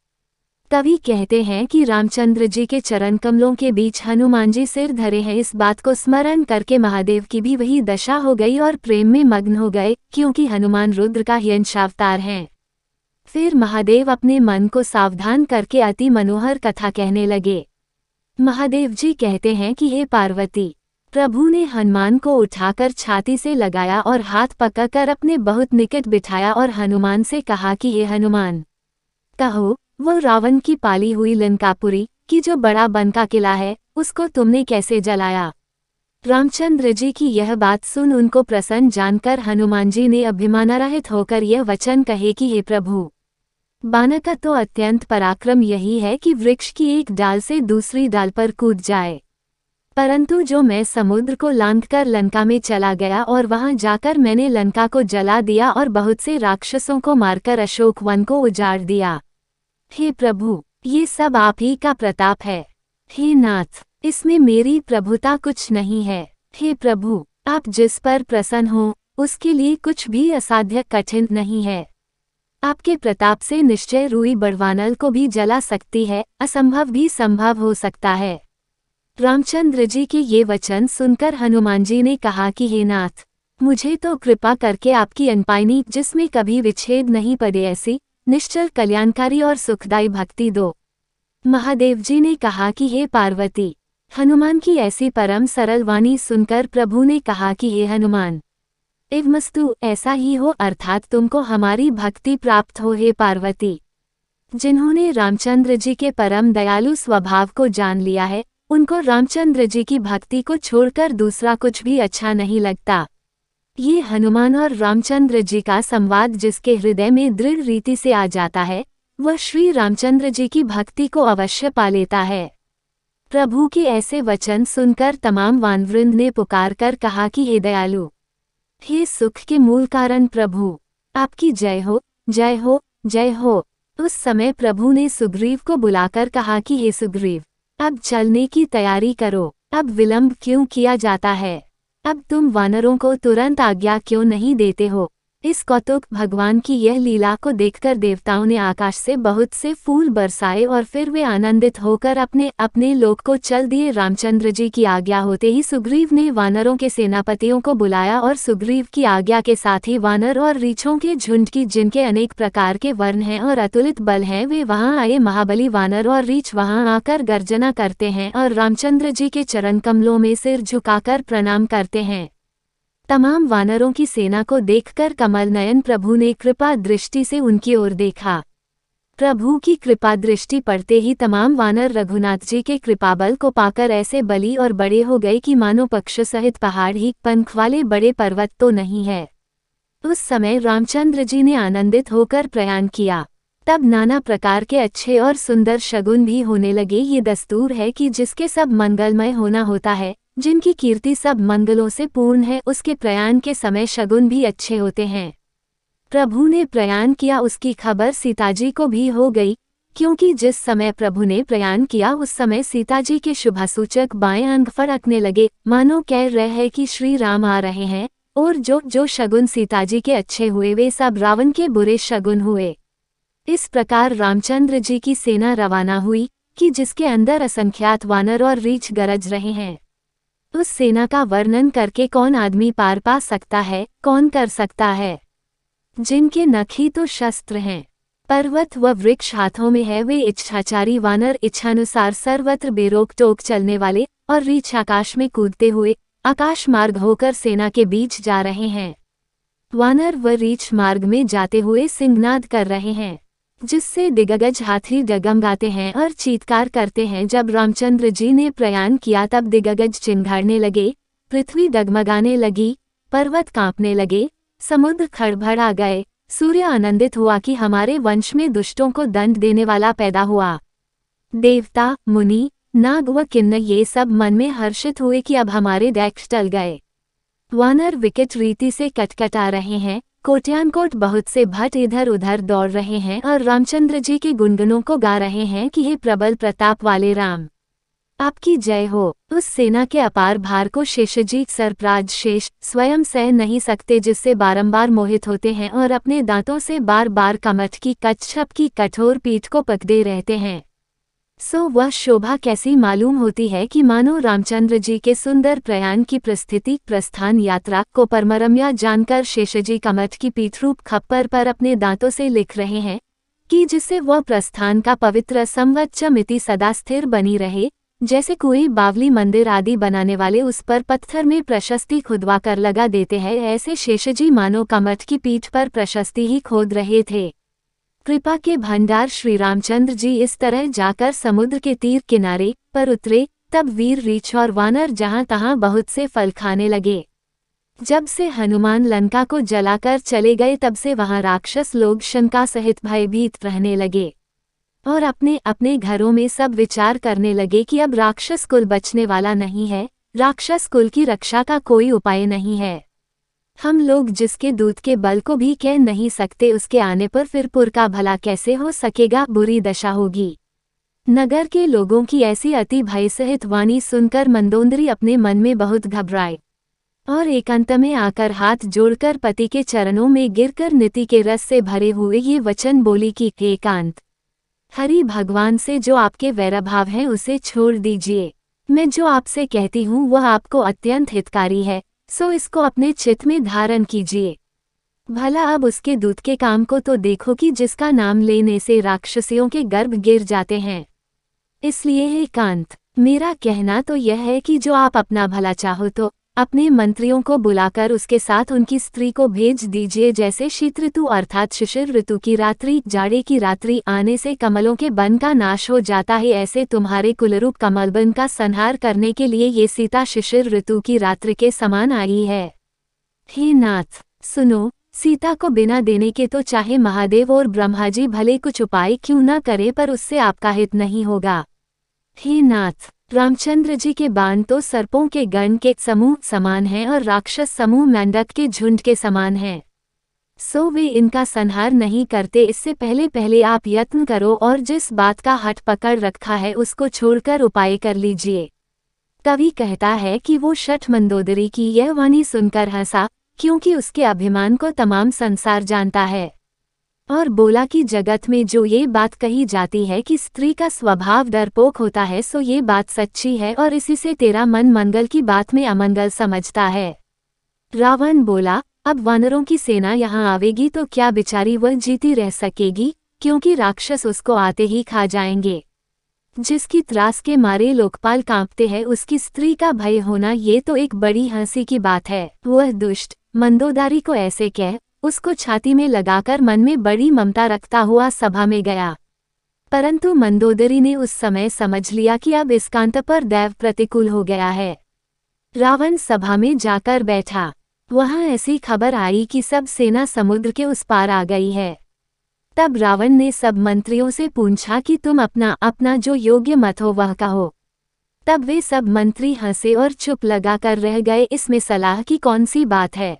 कवि कहते हैं कि रामचंद्र जी के चरण कमलों के बीच हनुमान जी सिर धरे हैं। इस बात को स्मरण करके महादेव की भी वही दशा हो गई और प्रेम में मग्न हो गए, क्योंकि हनुमान रुद्र का ही अंशावतार हैं। फिर महादेव अपने मन को सावधान करके अति मनोहर कथा कहने लगे। महादेव जी कहते हैं कि हे पार्वती, प्रभु ने हनुमान को उठाकर छाती से लगाया और हाथ पकड़कर अपने बहुत निकट बिठाया और हनुमान से कहा कि हे हनुमान, कहो, वो रावण की पाली हुई लंकापुरी की जो बड़ा बन का किला है, उसको तुमने कैसे जलाया? रामचंद्र जी की यह बात सुन उनको प्रसन्न जानकर हनुमान जी ने अभिमानारहित होकर यह वचन कहे कि हे प्रभु, बानर का तो अत्यंत पराक्रम यही है कि वृक्ष की एक डाल से दूसरी डाल पर कूद जाए, परंतु जो मैं समुद्र को लांघकर लंका में चला गया और वहां जाकर मैंने लंका को जला दिया और बहुत से राक्षसों को मारकर अशोक वन को उजाड़ दिया। हे प्रभु, ये सब आप ही का प्रताप है। हे नाथ, इसमें मेरी प्रभुता कुछ नहीं है। हे प्रभु, आप जिस पर प्रसन्न हो उसके लिए कुछ भी असाध्य कठिन नहीं है। आपके प्रताप से निश्चय रुई बड़वानल को भी जला सकती है, असंभव भी संभव हो सकता है। रामचंद्र जी के ये वचन सुनकर हनुमान जी ने कहा कि हे नाथ, मुझे तो कृपा करके आपकी अनपायनी जिसमें कभी विच्छेद नहीं पड़े ऐसी निश्चल कल्याणकारी और सुखदायी भक्ति दो। महादेव जी ने कहा कि हे पार्वती, हनुमान की ऐसी परम सरल वाणी सुनकर प्रभु ने कहा कि हे हनुमान, एवमस्तु, ऐसा ही हो, अर्थात तुमको हमारी भक्ति प्राप्त हो। हे पार्वती, जिन्होंने रामचंद्र जी के परम दयालु स्वभाव को जान लिया है, उनको रामचंद्र जी की भक्ति को छोड़कर दूसरा कुछ भी अच्छा नहीं लगता। ये हनुमान और रामचंद्र जी का संवाद जिसके हृदय में दृढ़ रीति से आ जाता है, वह श्री रामचंद्र जी की भक्ति को अवश्य पा लेता है। प्रभु के ऐसे वचन सुनकर तमाम वानवृंद ने पुकारकर कहा कि हे दयालु, हे सुख के मूल कारण प्रभु, आपकी जय हो, जय हो, जय हो। उस समय प्रभु ने सुग्रीव को बुलाकर कहा कि हे सुग्रीव, अब चलने की तैयारी करो। अब विलंब क्यों किया जाता है? अब तुम वानरों को तुरंत आज्ञा क्यों नहीं देते हो? इस कौतुक भगवान की यह लीला को देखकर देवताओं ने आकाश से बहुत से फूल बरसाए और फिर वे आनंदित होकर अपने अपने लोक को चल दिए। रामचंद्र जी की आज्ञा होते ही सुग्रीव ने वानरों के सेनापतियों को बुलाया और सुग्रीव की आज्ञा के साथ ही वानर और रीछों के झुंड की जिनके अनेक प्रकार के वर्ण हैं और अतुलित बल हैं, वे वहां आए। महाबली वानर और रीछ वहां आकर गर्जना करते हैं और रामचंद्र जी के चरण कमलों में सिर झुकाकर प्रणाम करते हैं। तमाम वानरों की सेना को देखकर कमल नयन प्रभु ने कृपा दृष्टि से उनकी ओर देखा। प्रभु की कृपा दृष्टि पड़ते ही तमाम वानर रघुनाथ जी के कृपाबल को पाकर ऐसे बली और बड़े हो गए कि मानो पक्ष सहित पहाड़ ही पंख वाले बड़े पर्वत तो नहीं है। उस समय रामचंद्र जी ने आनंदित होकर प्रयाण किया। तब नाना प्रकार के अच्छे और सुंदर शगुन भी होने लगे। ये दस्तूर है कि जिसके सब मंगलमय होना होता है, जिनकी कीर्ति सब मंगलों से पूर्ण है, उसके प्रयाण के समय शगुन भी अच्छे होते हैं। प्रभु ने प्रयाण किया उसकी खबर सीताजी को भी हो गई, क्योंकि जिस समय प्रभु ने प्रयाण किया उस समय सीताजी के शुभसूचक बाएं अंग फड़कने लगे, मानो कह रहे हैं कि श्री राम आ रहे हैं। और जो जो शगुन सीताजी के अच्छे हुए वे सब रावण के बुरे शगुन हुए। इस प्रकार रामचंद्र जी की सेना रवाना हुई कि जिसके अंदर असंख्यात वानर और रीछ गरज रहे हैं। उस सेना का वर्णन करके कौन आदमी पार पा सकता है, कौन कर सकता है। जिनके नख ही तो शस्त्र हैं, पर्वत व वृक्ष हाथों में है, वे इच्छाचारी वानर इच्छानुसार सर्वत्र बेरोक टोक चलने वाले, और रीछ आकाश में कूदते हुए आकाश मार्ग होकर सेना के बीच जा रहे हैं। वानर व रीछ मार्ग में जाते हुए सिंहनाद कर रहे हैं, जिससे दिग्गज हाथी डगमगाते हैं और चीत्कार करते हैं। जब रामचंद्र जी ने प्रयाण किया तब दिग्गज चिंघाड़ने लगे, पृथ्वी डगमगाने लगी, पर्वत कांपने लगे, समुद्र खड़बड़ा गए। सूर्य आनंदित हुआ कि हमारे वंश में दुष्टों को दंड देने वाला पैदा हुआ। देवता, मुनि, नाग व किन्नर ये सब मन में हर्षित हुए कि अब हमारे दैक्ष टल गए। वानर विकट रीति से कटकटा रहे हैं, कोट्यानकोट बहुत से भट इधर उधर दौड़ रहे हैं और रामचंद्र जी के गुणगुनों को गा रहे हैं कि हे प्रबल प्रताप वाले राम, आपकी जय हो। उस सेना के अपार भार को शेषजी सर्पराज शेष स्वयं सह नहीं सकते, जिससे बारंबार मोहित होते हैं और अपने दांतों से बार बार कमठ की कच्छप की कठोर पीठ को पकड़े रहते हैं। सो वह शोभा कैसी मालूम होती है कि मानो रामचंद्र जी के सुंदर प्रयाण की प्रस्थिति प्रस्थान यात्रा को परमरम्या जानकर शेषजी कमठ की पीठरूप खप्पर पर अपने दांतों से लिख रहे हैं कि जिससे वह प्रस्थान का पवित्र संवत्सरमिति सदा स्थिर बनी रहे। जैसे कोई बावली मंदिर आदि बनाने वाले उस पर पत्थर में प्रशस्ति खुदवा कर लगा देते हैं, ऐसे शेषजी मानो कमठ की पीठ पर प्रशस्ति ही खोद रहे थे। कृपा के भंडार श्री रामचंद्र जी इस तरह जाकर समुद्र के तीर किनारे पर उतरे। तब वीर रीछ और वानर जहां तहां बहुत से फल खाने लगे। जब से हनुमान लंका को जलाकर चले गए तब से वहां राक्षस लोग शंका सहित भयभीत रहने लगे और अपने अपने घरों में सब विचार करने लगे कि अब राक्षस कुल बचने वाला नहीं है, राक्षस कुल की रक्षा का कोई उपाय नहीं है। हम लोग जिसके दूत के बल को भी कह नहीं सकते, उसके आने पर फिर पुर का भला कैसे हो सकेगा, बुरी दशा होगी। नगर के लोगों की ऐसी अति भय सहित वाणी सुनकर मंदोदरी अपने मन में बहुत घबराए और एकांत में आकर हाथ जोड़कर पति के चरणों में गिरकर नीति के रस से भरे हुए ये वचन बोली कि एकांत, हरि भगवान से जो आपके वैरभाव हैं उसे छोड़ दीजिए। मैं जो आपसे कहती हूँ वह आपको अत्यंत हितकारी है, सो इसको अपने चित्त में धारण कीजिए। भला अब उसके दूत के काम को तो देखो कि जिसका नाम लेने से राक्षसियों के गर्भ गिर जाते हैं। इसलिए हे कांत, मेरा कहना तो यह है कि जो आप अपना भला चाहो तो अपने मंत्रियों को बुलाकर उसके साथ उनकी स्त्री को भेज दीजिए। जैसे शीत ऋतु अर्थात शिशिर ऋतु की रात्रि जाड़े की रात्रि आने से कमलों के वन का नाश हो जाता है, ऐसे तुम्हारे कुलरूप कमलबन का संहार करने के लिए ये सीता शिशिर ऋतु की रात्रि के समान आई है। हे नाथ सुनो, सीता को बिना देने के तो चाहे महादेव और ब्रह्मा जी भले कुछ उपाय क्यों न करे, पर उससे आपका हित नहीं होगा। हे नाथ, रामचंद्र जी के बाण तो सर्पों के गण के समूह समान हैं और राक्षस समूह मेंढक के झुंड के समान हैं, सो वे इनका संहार नहीं करते। इससे पहले पहले आप यत्न करो और जिस बात का हट पकड़ रखा है उसको छोड़कर उपाय कर लीजिए। कवि कहता है कि वो शठ मंदोदरी की यह वाणी सुनकर हंसा, क्योंकि उसके अभिमान को तमाम संसार जानता है। और बोला कि जगत में जो ये बात कही जाती है कि स्त्री का स्वभाव डरपोक होता है, सो ये बात सच्ची है और इसी से तेरा मन मंगल की बात में अमंगल समझता है। रावण बोला, अब वानरों की सेना यहाँ आवेगी तो क्या बेचारी वह जीती रह सकेगी, क्योंकि राक्षस उसको आते ही खा जाएंगे। जिसकी त्रास के मारे लोकपाल कांपते हैं, उसकी स्त्री का भय होना ये तो एक बड़ी हंसी की बात है। वह दुष्ट मंदोदरी को ऐसे कह उसको छाती में लगाकर मन में बड़ी ममता रखता हुआ सभा में गया। परंतु मंदोदरी ने उस समय समझ लिया कि अब इसकांत पर दैव प्रतिकूल हो गया है। रावण सभा में जाकर बैठा। वहां ऐसी खबर आई कि सब सेना समुद्र के उस पार आ गई है। तब रावण ने सब मंत्रियों से पूछा कि तुम अपना अपना जो योग्य मत हो वह कहो। तब वे सब मंत्री हंसे और चुप लगाकर रह गए, इसमें सलाह की कौन सी बात है।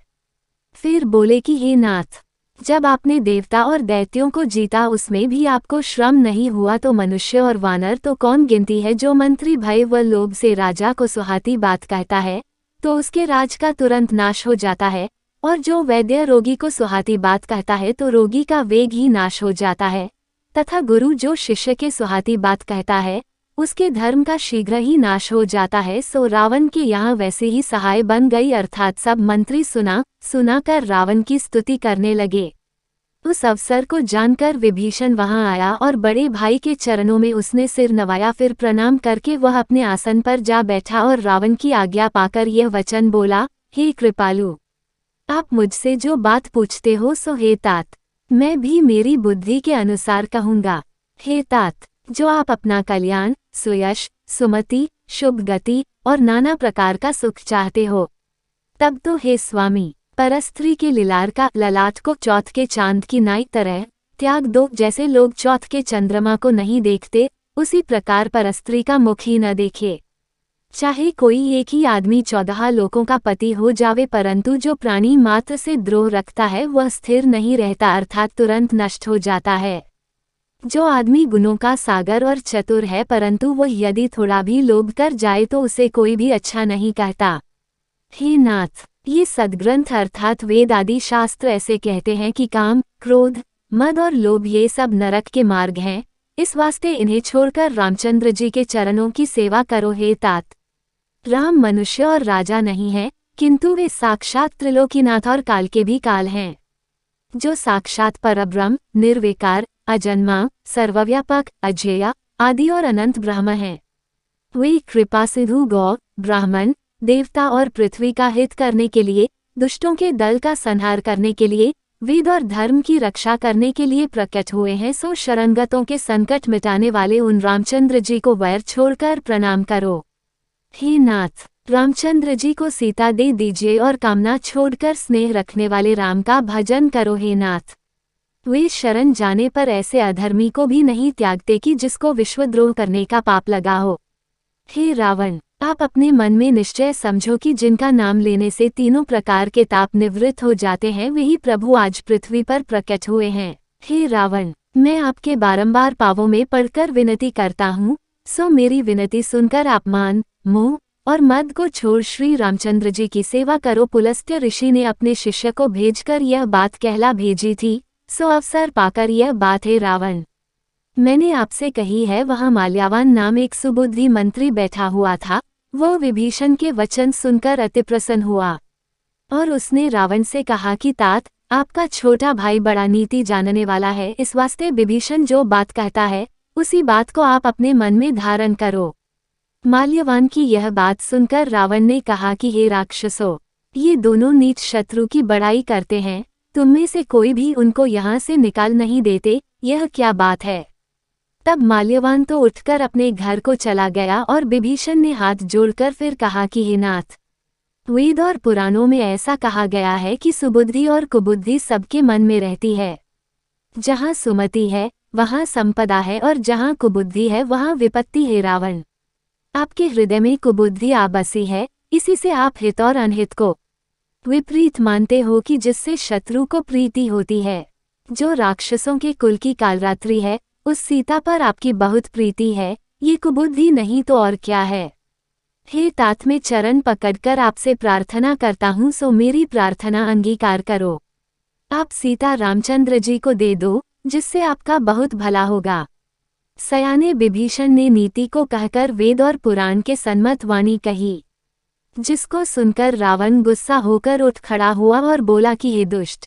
फिर बोले कि हे नाथ, जब आपने देवता और दैत्यों को जीता उसमें भी आपको श्रम नहीं हुआ, तो मनुष्य और वानर तो कौन गिनती है। जो मंत्री भय व लोभ से राजा को सुहाती बात कहता है तो उसके राज का तुरंत नाश हो जाता है, और जो वैद्य रोगी को सुहाती बात कहता है तो रोगी का वेग ही नाश हो जाता है, तथा गुरु जो शिष्य के सुहाती बात कहता है उसके धर्म का शीघ्र ही नाश हो जाता है। सो रावण के यहाँ वैसे ही सहाय बन गई, अर्थात सब मंत्री सुना कर रावण की स्तुति करने लगे। उस अवसर को जानकर विभीषण वहां आया और बड़े भाई के चरणों में उसने सिर नवाया। फिर प्रणाम करके वह अपने आसन पर जा बैठा और रावण की आज्ञा पाकर यह वचन बोला, हे कृपालु, आप मुझसे जो बात पूछते हो सो हे तात, मैं भी मेरी बुद्धि के अनुसार कहूँगा। हे तात, जो आप अपना कल्याण, सुयश, सुमति, शुभ गति और नाना प्रकार का सुख चाहते हो, तब तो हे स्वामी, परस्त्री के लिलार का ललाट को चौथ के चांद की नाई तरह त्याग दो। जैसे लोग चौथ के चंद्रमा को नहीं देखते, उसी प्रकार परस्त्री का मुख ही न देखे। चाहे कोई एक ही आदमी 14 लोकों का पति हो जावे, परंतु जो प्राणी मात्र से द्रोह रखता है वह स्थिर नहीं रहता, अर्थात तुरंत नष्ट हो जाता है। जो आदमी गुणों का सागर और चतुर है, परंतु वह यदि थोड़ा भी लोभ कर जाए तो उसे कोई भी अच्छा नहीं कहता। हे नाथ, ये सद्ग्रंथ अर्थात वेद आदि शास्त्र ऐसे कहते हैं कि काम, क्रोध, मद और लोभ ये सब नरक के मार्ग हैं। इस वास्ते इन्हें छोड़कर रामचंद्र जी के चरणों की सेवा करो। हे तात, राम मनुष्य और राजा नहीं है, किंतु वे साक्षात त्रिलोकीनाथ और काल के भी काल हैं। जो साक्षात परब्रह्म, निर्विकार, अजन्मा, सर्वव्यापक, अजेय, आदि और अनंत ब्रह्म हैं। वे कृपा सिंधु गौ, ब्राह्मण, देवता और पृथ्वी का हित करने के लिए, दुष्टों के दल का संहार करने के लिए, वेद और धर्म की रक्षा करने के लिए प्रकट हुए हैं। सो शरणगतों के संकट मिटाने वाले उन रामचंद्र जी को वैर छोड़कर प्रणाम करो। हे नाथ, रामचंद्र जी को सीता दे दीजिए और कामना छोड़कर स्नेह रखने वाले राम का भजन करो। हे नाथ, वे शरण जाने पर ऐसे अधर्मी को भी नहीं त्यागते कि जिसको विश्वद्रोह करने का पाप लगा हो। हे रावण, आप अपने मन में निश्चय समझो कि जिनका नाम लेने से तीनों प्रकार के ताप निवृत्त हो जाते हैं, वही प्रभु आज पृथ्वी पर प्रकट हुए हैं। हे रावण, मैं आपके बारंबार पावों में पड़कर विनती करता हूँ, सो मेरी विनती सुनकर आप मान, मोह और मद को छोड़ श्री रामचंद्र जी की सेवा करो। पुलस्त्य ऋषि ने अपने शिष्य को भेजकर यह बात कहला भेजी थी, सो अवसर पाकर यह बात है रावण, मैंने आपसे कही है। वहाँ माल्यावान नाम एक सुबुद्धि मंत्री बैठा हुआ था। वो विभीषण के वचन सुनकर अति प्रसन्न हुआ और उसने रावण से कहा कि तात, आपका छोटा भाई बड़ा नीति जानने वाला है, इस वास्ते विभीषण जो बात कहता है उसी बात को आप अपने मन में धारण करो। माल्यवान की यह बात सुनकर रावण ने कहा कि हे राक्षसों, ये दोनों नीच शत्रु की बड़ाई करते हैं, तुममें से कोई भी उनको यहाँ से निकाल नहीं देते, यह क्या बात है। तब माल्यवान तो उठकर अपने घर को चला गया और विभीषण ने हाथ जोड़कर फिर कहा कि हे नाथ, वेद और पुराणों में ऐसा कहा गया है कि सुबुद्धि और कुबुद्धि सबके मन में रहती है। जहाँ सुमति है वहाँ संपदा है और जहाँ कुबुद्धि है वहाँ विपत्ति है। रावण, आपके हृदय में कुबुद्धि आ बसी है, इसी से आप हित और अनहित को विपरीत मानते हो कि जिससे शत्रु को प्रीति होती है। जो राक्षसों के कुल की कालरात्रि है, उस सीता पर आपकी बहुत प्रीति है, ये कुबुद्धि नहीं तो और क्या है। हे तात, मैं चरण पकड़कर आपसे प्रार्थना करता हूँ, सो मेरी प्रार्थना अंगीकार करो। आप सीता रामचंद्र जी को दे दो, जिससे आपका बहुत भला होगा। सयाने विभीषण ने नीति को कहकर वेद और पुराण के सन्मत वाणी कही, जिसको सुनकर रावण गुस्सा होकर उठ खड़ा हुआ और बोला कि हे दुष्ट,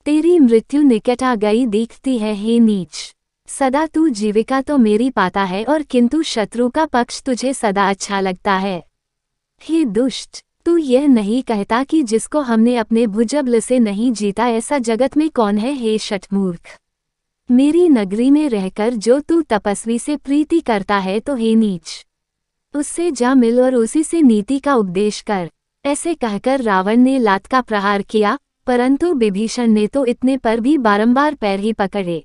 तेरी मृत्यु निकट आ गई दिखती है। हे नीच, सदा तू जीविका तो मेरी पाता है, और किंतु शत्रु का पक्ष तुझे सदा अच्छा लगता है। हे दुष्ट, तू यह नहीं कहता कि जिसको हमने अपने भुजबल से नहीं जीता ऐसा जगत में कौन है। हे शठमूर्ख, मेरी नगरी में रहकर जो तू तपस्वी से प्रीति करता है, तो हे नीच, उससे जा मिल और उसी से नीति का उपदेश कर। ऐसे कहकर रावण ने लात का प्रहार किया, परंतु विभीषण ने तो इतने पर भी बारंबार पैर ही पकड़े।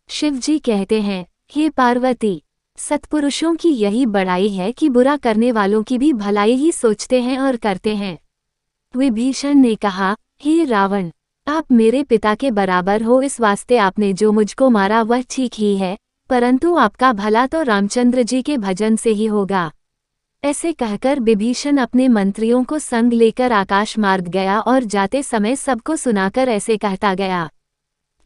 शिवजी कहते हैं, हे पार्वती, सत्पुरुषों की यही बड़ाई है कि बुरा करने वालों की भी भलाई ही सोचते हैं और करते हैं। विभीषण ने कहा, हे रावण, आप मेरे पिता के बराबर हो, इस वास्ते आपने जो मुझको मारा वह ठीक ही है, परंतु आपका भला तो रामचंद्र जी के भजन से ही होगा। ऐसे कहकर विभीषण अपने मंत्रियों को संग लेकर आकाश मार्ग गया और जाते समय सबको सुनाकर ऐसे कहता गया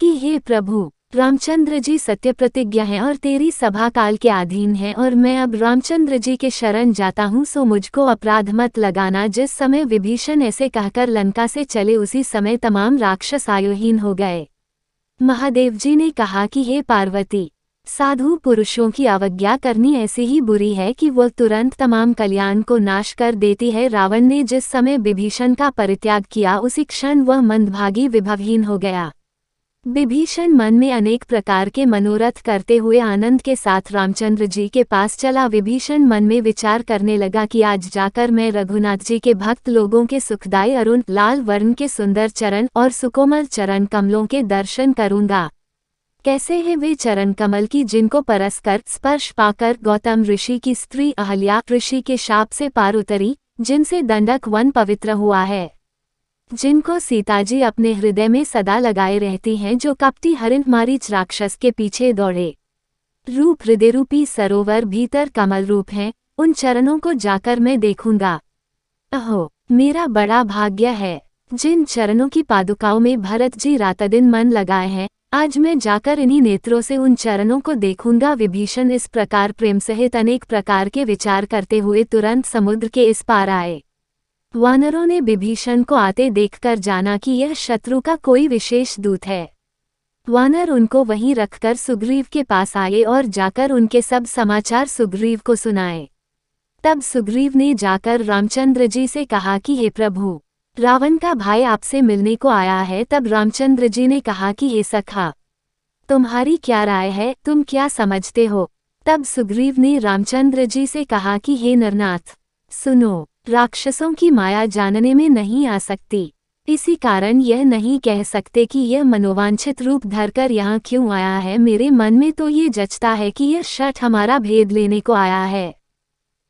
कि हे प्रभु, रामचंद्र जी सत्य प्रतिज्ञा हैं और तेरी सभा काल के अधीन हैं, और मैं अब रामचंद्र जी के शरण जाता हूँ, सो मुझको अपराध मत लगाना। जिस समय विभीषण ऐसे कहकर लंका से चले, उसी समय तमाम राक्षस आयुहीन हो गए। महादेव जी ने कहा कि हे पार्वती, साधु पुरुषों की अवज्ञा करनी ऐसी ही बुरी है कि वह तुरंत तमाम कल्याण को नाश कर देती है। रावण ने जिस समय विभीषण का परित्याग किया, उसी क्षण वह मंदभागी विभवहीन हो गया। विभीषण मन में अनेक प्रकार के मनोरथ करते हुए आनंद के साथ रामचंद्र जी के पास चला। विभीषण मन में विचार करने लगा कि आज जाकर मैं रघुनाथ जी के भक्त लोगों के सुखदायी अरुण लाल वर्ण के सुंदर चरण और सुकोमल चरण कमलों के दर्शन करूंगा। कैसे हैं वे चरण कमल की, जिनको परस्पर स्पर्श पाकर गौतम ऋषि की स्त्री अहल्या ऋषि के शाप से पार उतरी, जिनसे दंडक वन पवित्र हुआ है, जिनको सीताजी अपने हृदय में सदा लगाए रहती हैं, जो कपटी हरिण मारीच राक्षस के पीछे दौड़े। रूप हृदय रूपी सरोवर भीतर कमल रूप हैं, उन चरणों को जाकर मैं देखूंगा। अहो, मेरा बड़ा भाग्य है, जिन चरणों की पादुकाओं में भरत जी रात दिन मन लगाए हैं, आज मैं जाकर इन्हीं नेत्रों से उन चरणों को देखूंगा। विभीषण इस प्रकार प्रेम सहित अनेक प्रकार के विचार करते हुए तुरंत समुद्र के इस पार आए। वानरों ने विभीषण को आते देखकर जाना कि यह शत्रु का कोई विशेष दूत है। वानर उनको वहीं रखकर सुग्रीव के पास आए और जाकर उनके सब समाचार सुग्रीव को सुनाए। तब सुग्रीव ने जाकर रामचंद्र जी से कहा कि हे प्रभु, रावण का भाई आपसे मिलने को आया है। तब रामचंद्र जी ने कहा कि हे सखा, तुम्हारी क्या राय है, तुम क्या समझते हो। तब सुग्रीव ने रामचंद्र जी से कहा कि हे नरनाथ, सुनो, राक्षसों की माया जानने में नहीं आ सकती, इसी कारण यह नहीं कह सकते कि यह मनोवांछित रूप धरकर यहाँ क्यों आया है। मेरे मन में तो ये जचता है कि यह शठ हमारा भेद लेने को आया है,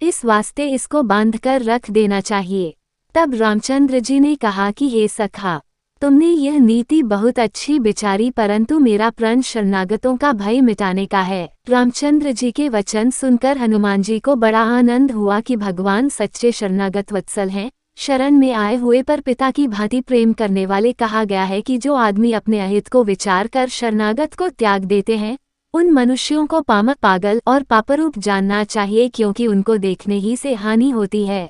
इस वास्ते इसको बांधकर रख देना चाहिए। तब रामचंद्र जी ने कहा कि हे सखा, तुमने यह नीति बहुत अच्छी विचारी, परंतु मेरा प्रण शरणागतों का भय मिटाने का है। रामचंद्र जी के वचन सुनकर हनुमान जी को बड़ा आनंद हुआ कि भगवान सच्चे शरणागत वत्सल हैं, शरण में आए हुए पर पिता की भांति प्रेम करने वाले। कहा गया है कि जो आदमी अपने अहित को विचार कर शरणागत को त्याग देते हैं, उन मनुष्यों को पामक पागल और पापरूप जानना चाहिए, क्योंकि उनको देखने ही से हानि होती है।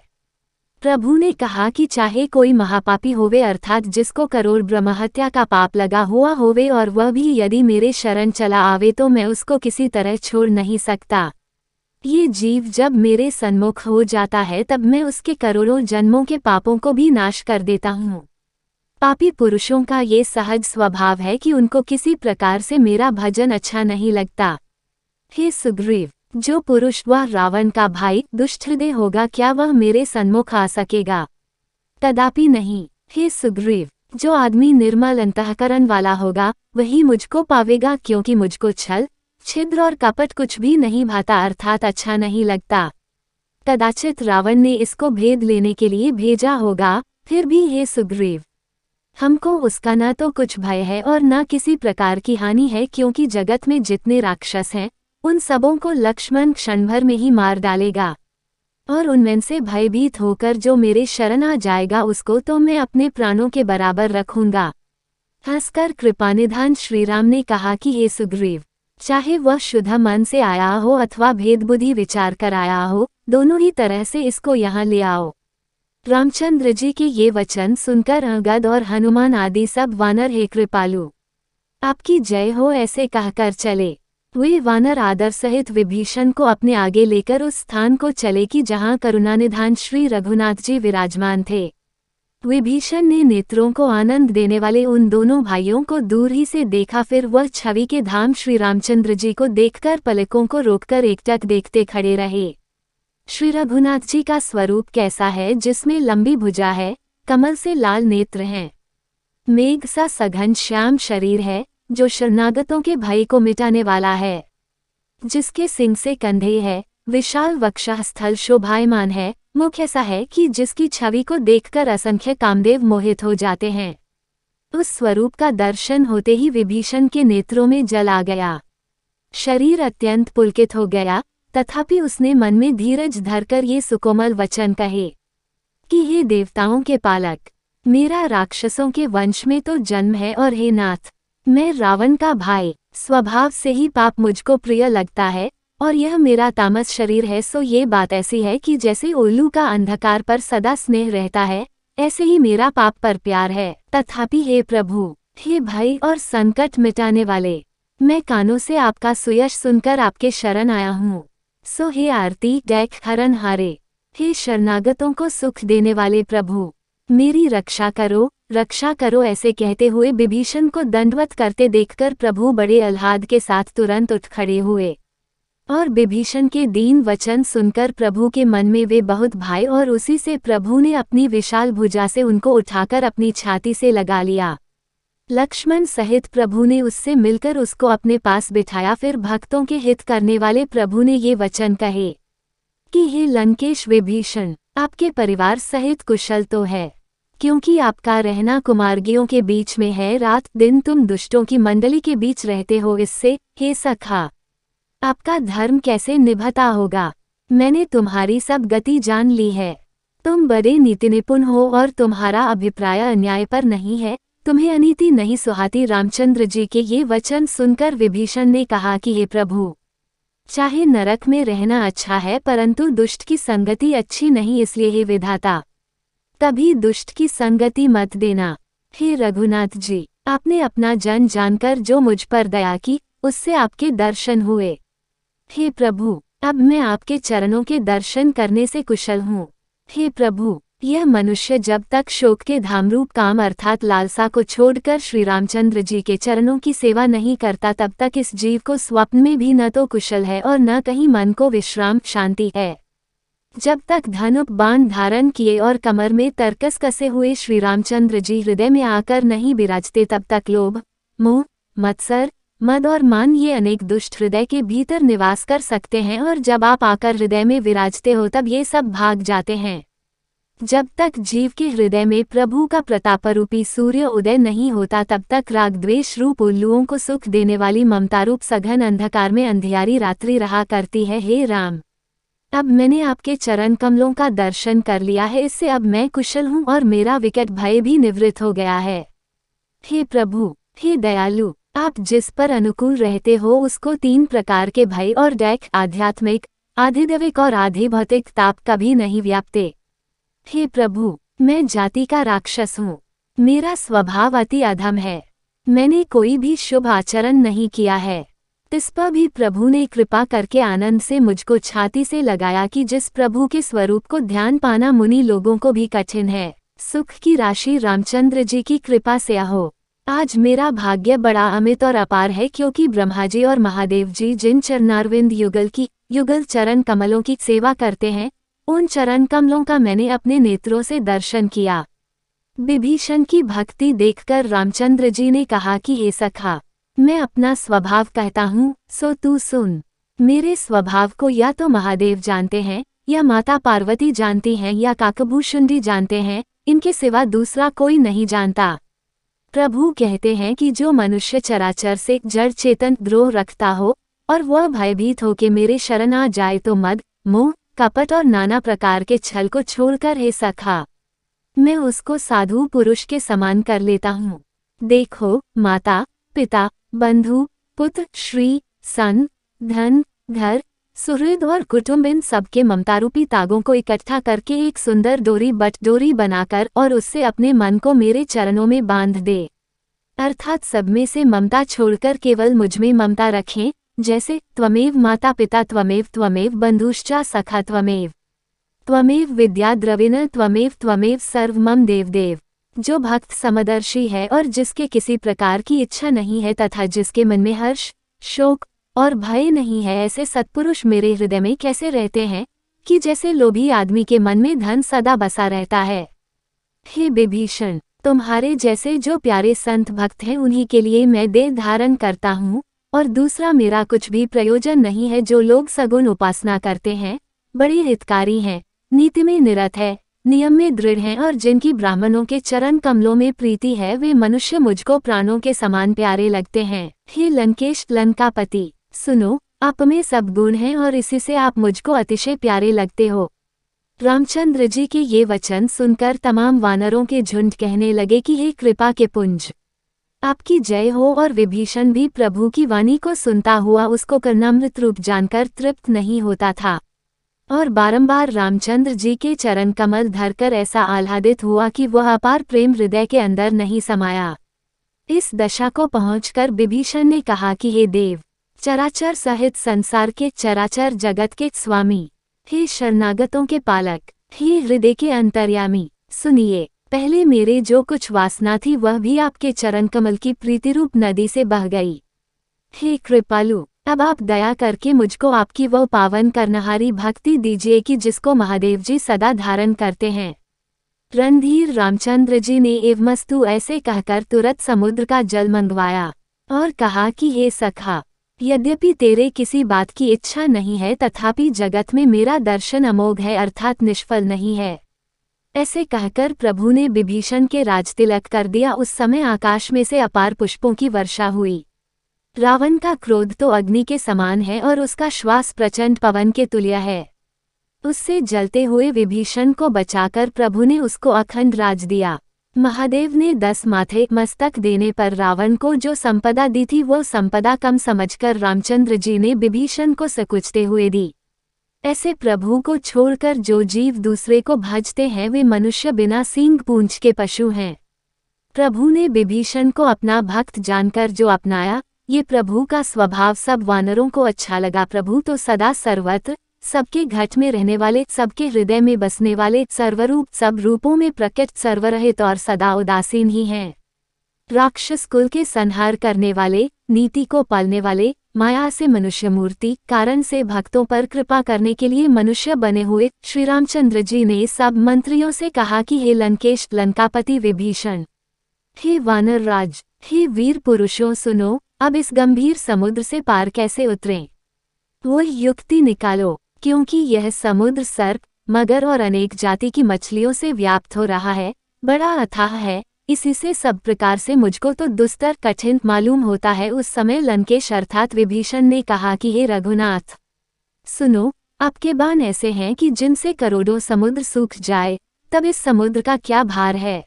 प्रभु ने कहा कि चाहे कोई महापापी होवे, अर्थात जिसको करोड़ ब्रह्महत्या का पाप लगा हुआ होवे, और वह भी यदि मेरे शरण चला आवे, तो मैं उसको किसी तरह छोड़ नहीं सकता। ये जीव जब मेरे सन्मुख हो जाता है, तब मैं उसके करोड़ों जन्मों के पापों को भी नाश कर देता हूँ। पापी पुरुषों का ये सहज स्वभाव है कि उनको किसी प्रकार से मेरा भजन अच्छा नहीं लगता। हे सुग्रीव, जो पुरुष वह रावण का भाई दुष्ट हृदय होगा, क्या वह मेरे सन्मुख आ सकेगा? कदापि नहीं। हे सुग्रीव, जो आदमी निर्मल अंतःकरण वाला होगा, वही मुझको पावेगा, क्योंकि मुझको छल छिद्र और कपट कुछ भी नहीं भाता, अर्थात अच्छा नहीं लगता। कदाचित रावण ने इसको भेद लेने के लिए भेजा होगा। फिर भी हे सुग्रीव, हमको उसका न तो कुछ भय है और न किसी प्रकार की हानि है, क्योंकि जगत में जितने राक्षस हैं, उन सबों को लक्ष्मण क्षण भर में ही मार डालेगा। और उनमें से भयभीत होकर जो मेरे शरण आ जाएगा उसको तो मैं अपने प्राणों के बराबर रखूंगा। हंसकर कृपानिधान श्रीराम ने कहा कि हे सुग्रीव, चाहे वह शुद्ध मन से आया हो अथवा भेद बुद्धि विचार कर आया हो, दोनों ही तरह से इसको यहाँ ले आओ। रामचंद्र जी के ये वचन सुनकर अंगद और हनुमान आदि सब वानर, हे कृपालु, आपकी जय हो, ऐसे कहकर चले। वे वानर आदर सहित विभीषण को अपने आगे लेकर उस स्थान को चले कि जहाँ करुणानिधान श्री रघुनाथ जी विराजमान थे। विभीषण ने नेत्रों को आनंद देने वाले उन दोनों भाइयों को दूर ही से देखा, फिर वह छवि के धाम श्री रामचंद्र जी को देखकर पलकों को रोककर एकटक देखते खड़े रहे। श्री रघुनाथ जी का स्वरूप कैसा है, जिसमें लंबी भुजा है, कमल से लाल नेत्र हैं, मेघ सा सघन श्याम शरीर है, जो शरणागतों के भय को मिटाने वाला है, जिसके सिंह से कंधे है, विशाल वक्षस्थल शोभायमान है, मुख ऐसा है कि जिसकी छवि को देखकर असंख्य कामदेव मोहित हो जाते हैं। उस स्वरूप का दर्शन होते ही विभीषण के नेत्रों में जल आ गया, शरीर अत्यंत पुलकित हो गया, तथापि उसने मन में धीरज धरकर ये सुकोमल वचन कहे कि हे देवताओं के पालक, मेरा राक्षसों के वंश में तो जन्म है, और हे नाथ, मैं रावण का भाई, स्वभाव से ही पाप मुझको प्रिय लगता है, और यह मेरा तामस शरीर है, सो ये बात ऐसी है कि जैसे उल्लू का अंधकार पर सदा स्नेह रहता है, ऐसे ही मेरा पाप पर प्यार है। तथापि हे प्रभु, हे भय और संकट मिटाने वाले, मैं कानों से आपका सुयश सुनकर आपके शरण आया हूँ। सो हे आरती डैक हरण हारे, हे शरणागतों को सुख देने वाले प्रभु, मेरी रक्षा करो, ऐसे कहते हुए विभीषण को दंडवत करते देखकर प्रभु बड़े आह्लाद के साथ तुरंत उठ खड़े हुए, और विभीषण के दीन वचन सुनकर प्रभु के मन में वे बहुत भाए, और उसी से प्रभु ने अपनी विशाल भुजा से उनको उठाकर अपनी छाती से लगा लिया। लक्ष्मण सहित प्रभु ने उससे मिलकर उसको अपने पास बिठाया। फिर भक्तों के हित करने वाले प्रभु ने ये वचन कहे कि हे लंकेश विभीषण, आपके परिवार सहित कुशल तो है, क्योंकि आपका रहना कुमार्गियों के बीच में है, रात दिन तुम दुष्टों की मंडली के बीच रहते हो। इससे हे सखा, आपका धर्म कैसे निभता होगा। मैंने तुम्हारी सब गति जान ली है, तुम बड़े नीति निपुण हो और तुम्हारा अभिप्राय अन्याय पर नहीं है, तुम्हें अनीति नहीं सुहाती। रामचंद्र जी के ये वचन सुनकर विभीषण ने कहा कि हे प्रभु, चाहे नरक में रहना अच्छा है, परंतु दुष्ट की संगति अच्छी नहीं, इसलिए हे विधाता, कभी दुष्ट की संगति मत देना। हे रघुनाथ जी, आपने अपना जन जानकर जो मुझ पर दया की, उससे आपके दर्शन हुए। हे प्रभु, अब मैं आपके चरणों के दर्शन करने से कुशल हूँ। हे प्रभु, यह मनुष्य जब तक शोक के धामरूप काम अर्थात लालसा को छोड़कर श्री रामचंद्र जी के चरणों की सेवा नहीं करता, तब तक इस जीव को स्वप्न में भी न तो कुशल है और न कहीं मन को विश्राम शांति है। जब तक धनुष बाण धारण किए और कमर में तरकस कसे हुए श्री रामचंद्र जी हृदय में आकर नहीं विराजते, तब तक लोभ, मोह, मत्सर, मद और मान ये अनेक दुष्ट हृदय के भीतर निवास कर सकते हैं, और जब आप आकर हृदय में विराजते हो तब ये सब भाग जाते हैं। जब तक जीव के हृदय में प्रभु का प्रतापरूपी सूर्य उदय नहीं होता, तब तक राग द्वेष रूप उल्लुओं को सुख देने वाली ममतारूप सघन अंधकार में अंधियारी रात्रि रहा करती है। हे राम, अब मैंने आपके चरण कमलों का दर्शन कर लिया है, इससे अब मैं कुशल हूँ और मेरा विकट भय भी निवृत्त हो गया है। हे प्रभु, हे दयालु, आप जिस पर अनुकूल रहते हो उसको 3 प्रकार के भय और डैक, आध्यात्मिक, आधिदैविक और आधि भौतिक ताप कभी नहीं व्यापते। हे प्रभु, मैं जाति का राक्षस हूँ, मेरा स्वभाव अति अधम है, मैंने कोई भी शुभ आचरण नहीं किया है। इस पर भी प्रभु ने कृपा करके आनंद से मुझको छाती से लगाया कि जिस प्रभु के स्वरूप को ध्यान पाना मुनि लोगों को भी कठिन है। सुख की राशि रामचंद्र जी की कृपा से हो। आज मेरा भाग्य बड़ा अमित और अपार है, क्योंकि ब्रह्मा जी और महादेव जी जिन चरणारविंद युगल चरण कमलों की सेवा करते हैं, उन चरण कमलों का मैंने अपने नेत्रों से दर्शन किया। विभीषण की भक्ति देखकर रामचंद्र जी ने कहा कि हे सखा, मैं अपना स्वभाव कहता हूँ, सो तू सुन। मेरे स्वभाव को या तो महादेव जानते हैं, या माता पार्वती जानती हैं, या काकभूषुंडी जानते हैं, इनके सिवा दूसरा कोई नहीं जानता। प्रभु कहते हैं कि जो मनुष्य चराचर से जड़ चेतन द्रोह रखता हो और वह भयभीत हो के मेरे शरण आ जाए, तो मद, मोह, कपट और नाना प्रकार के छल को छोड़कर हे सखा, मैं उसको साधु पुरुष के समान कर लेता हूँ। देखो, माता, पिता, बंधु, पुत्र, श्री, सन, धन, घर, सुहृद और कुटुंब, इन सबके ममतारूपी तागों को इकट्ठा करके एक सुंदर डोरी बटडोरी बनाकर और उससे अपने मन को मेरे चरणों में बांध दे। अर्थात सब में से ममता छोड़कर केवल मुझमें ममता रखें, जैसे त्वमेव माता पिता त्वमेव बंधुश्चा सखा त्वमेव विद्या द्रविण त्वमेव सर्व मम देवदेव। जो भक्त समदर्शी है और जिसके किसी प्रकार की इच्छा नहीं है तथा जिसके मन में हर्ष, शोक और भय नहीं है, ऐसे सत्पुरुष मेरे हृदय में कैसे रहते हैं कि जैसे लोभी आदमी के मन में धन सदा बसा रहता है। हे विभीषण, तुम्हारे जैसे जो प्यारे संत भक्त हैं उन्हीं के लिए मैं देह धारण करता हूँ, और दूसरा मेरा कुछ भी प्रयोजन नहीं है। जो लोग सगुण उपासना करते हैं, बड़े हितकारी हैं, नीति में निरत है, नियम में दृढ़ हैं और जिनकी ब्राह्मणों के चरण कमलों में प्रीति है, वे मनुष्य मुझको प्राणों के समान प्यारे लगते हैं। हे लंकेश, लंकापति, सुनो, आप में सब गुण हैं और इसी से आप मुझको अतिशय प्यारे लगते हो। रामचंद्र जी के ये वचन सुनकर तमाम वानरों के झुंड कहने लगे कि हे कृपा के पुंज, आपकी जय हो। और विभीषण भी प्रभु की वाणी को सुनता हुआ उसको कर्णामृत रूप जानकर तृप्त नहीं होता था और बारंबार रामचंद्र जी के चरण कमल धरकर ऐसा आह्लादित हुआ कि वह अपार प्रेम हृदय के अंदर नहीं समाया। इस दशा को पहुंचकर विभीषण ने कहा कि हे देव, चराचर सहित संसार के चराचर जगत के स्वामी, हे शरणागतों के पालक, हे हृदय के अंतर्यामी, सुनिए, पहले मेरे जो कुछ वासना थी वह भी आपके चरण कमल की प्रीतिरूप नदी से बह गई। हे कृपालु, अब आप दया करके मुझको आपकी वह पावन करनहारी भक्ति दीजिए कि जिसको महादेव जी सदा धारण करते हैं। रणधीर रामचंद्र जी ने एवमस्तु ऐसे कहकर तुरंत समुद्र का जल मंगवाया और कहा कि हे सखा, यद्यपि तेरे किसी बात की इच्छा नहीं है तथापि जगत में मेरा दर्शन अमोघ है, अर्थात निष्फल नहीं है। ऐसे कहकर प्रभु ने विभीषण के राजतिलक कर दिया। उस समय आकाश में से अपार पुष्पों की वर्षा हुई। रावण का क्रोध तो अग्नि के समान है और उसका श्वास प्रचंड पवन के तुल्य है। उससे जलते हुए विभीषण को बचाकर प्रभु ने उसको अखंड राज दिया। महादेव ने 10 माथे मस्तक देने पर रावण को जो संपदा दी थी वो संपदा कम समझकर रामचंद्र जी ने विभीषण को सकुचते हुए दी। ऐसे प्रभु को छोड़कर जो जीव दूसरे को भजते हैं वे मनुष्य बिना सींग पूंछ के पशु हैं। प्रभु ने विभीषण को अपना भक्त जानकर जो अपनाया, ये प्रभु का स्वभाव सब वानरों को अच्छा लगा। प्रभु तो सदा सर्वत्र, सबके घट में रहने वाले, सबके हृदय में बसने वाले, सर्वरूप, सब रूपों में प्रकट, सर्वरहित और सदा उदासीन ही हैं। राक्षस कुल के संहार करने वाले, नीति को पालने वाले, माया से मनुष्य मूर्ति, कारण से भक्तों पर कृपा करने के लिए मनुष्य बने हुए श्री रामचंद्र जी ने सब मंत्रियों से कहा कि हे लंकेश, लंकापति विभीषण, हे वानर राज, हे वीर पुरुषों, सुनो, अब इस गंभीर समुद्र से पार कैसे उतरें? वो युक्ति निकालो, क्योंकि यह समुद्र सर्प, मगर और अनेक जाति की मछलियों से व्याप्त हो रहा है, बड़ा अथाह है। इसी से सब प्रकार से मुझको तो दुस्तर कठिन मालूम होता है। उस समय लंकेश अर्थात विभीषण ने कहा कि हे रघुनाथ, सुनो, आपके बाण ऐसे हैं कि जिनसे करोड़ों समुद्र सूख जाए, तब इस समुद्र का क्या भार है।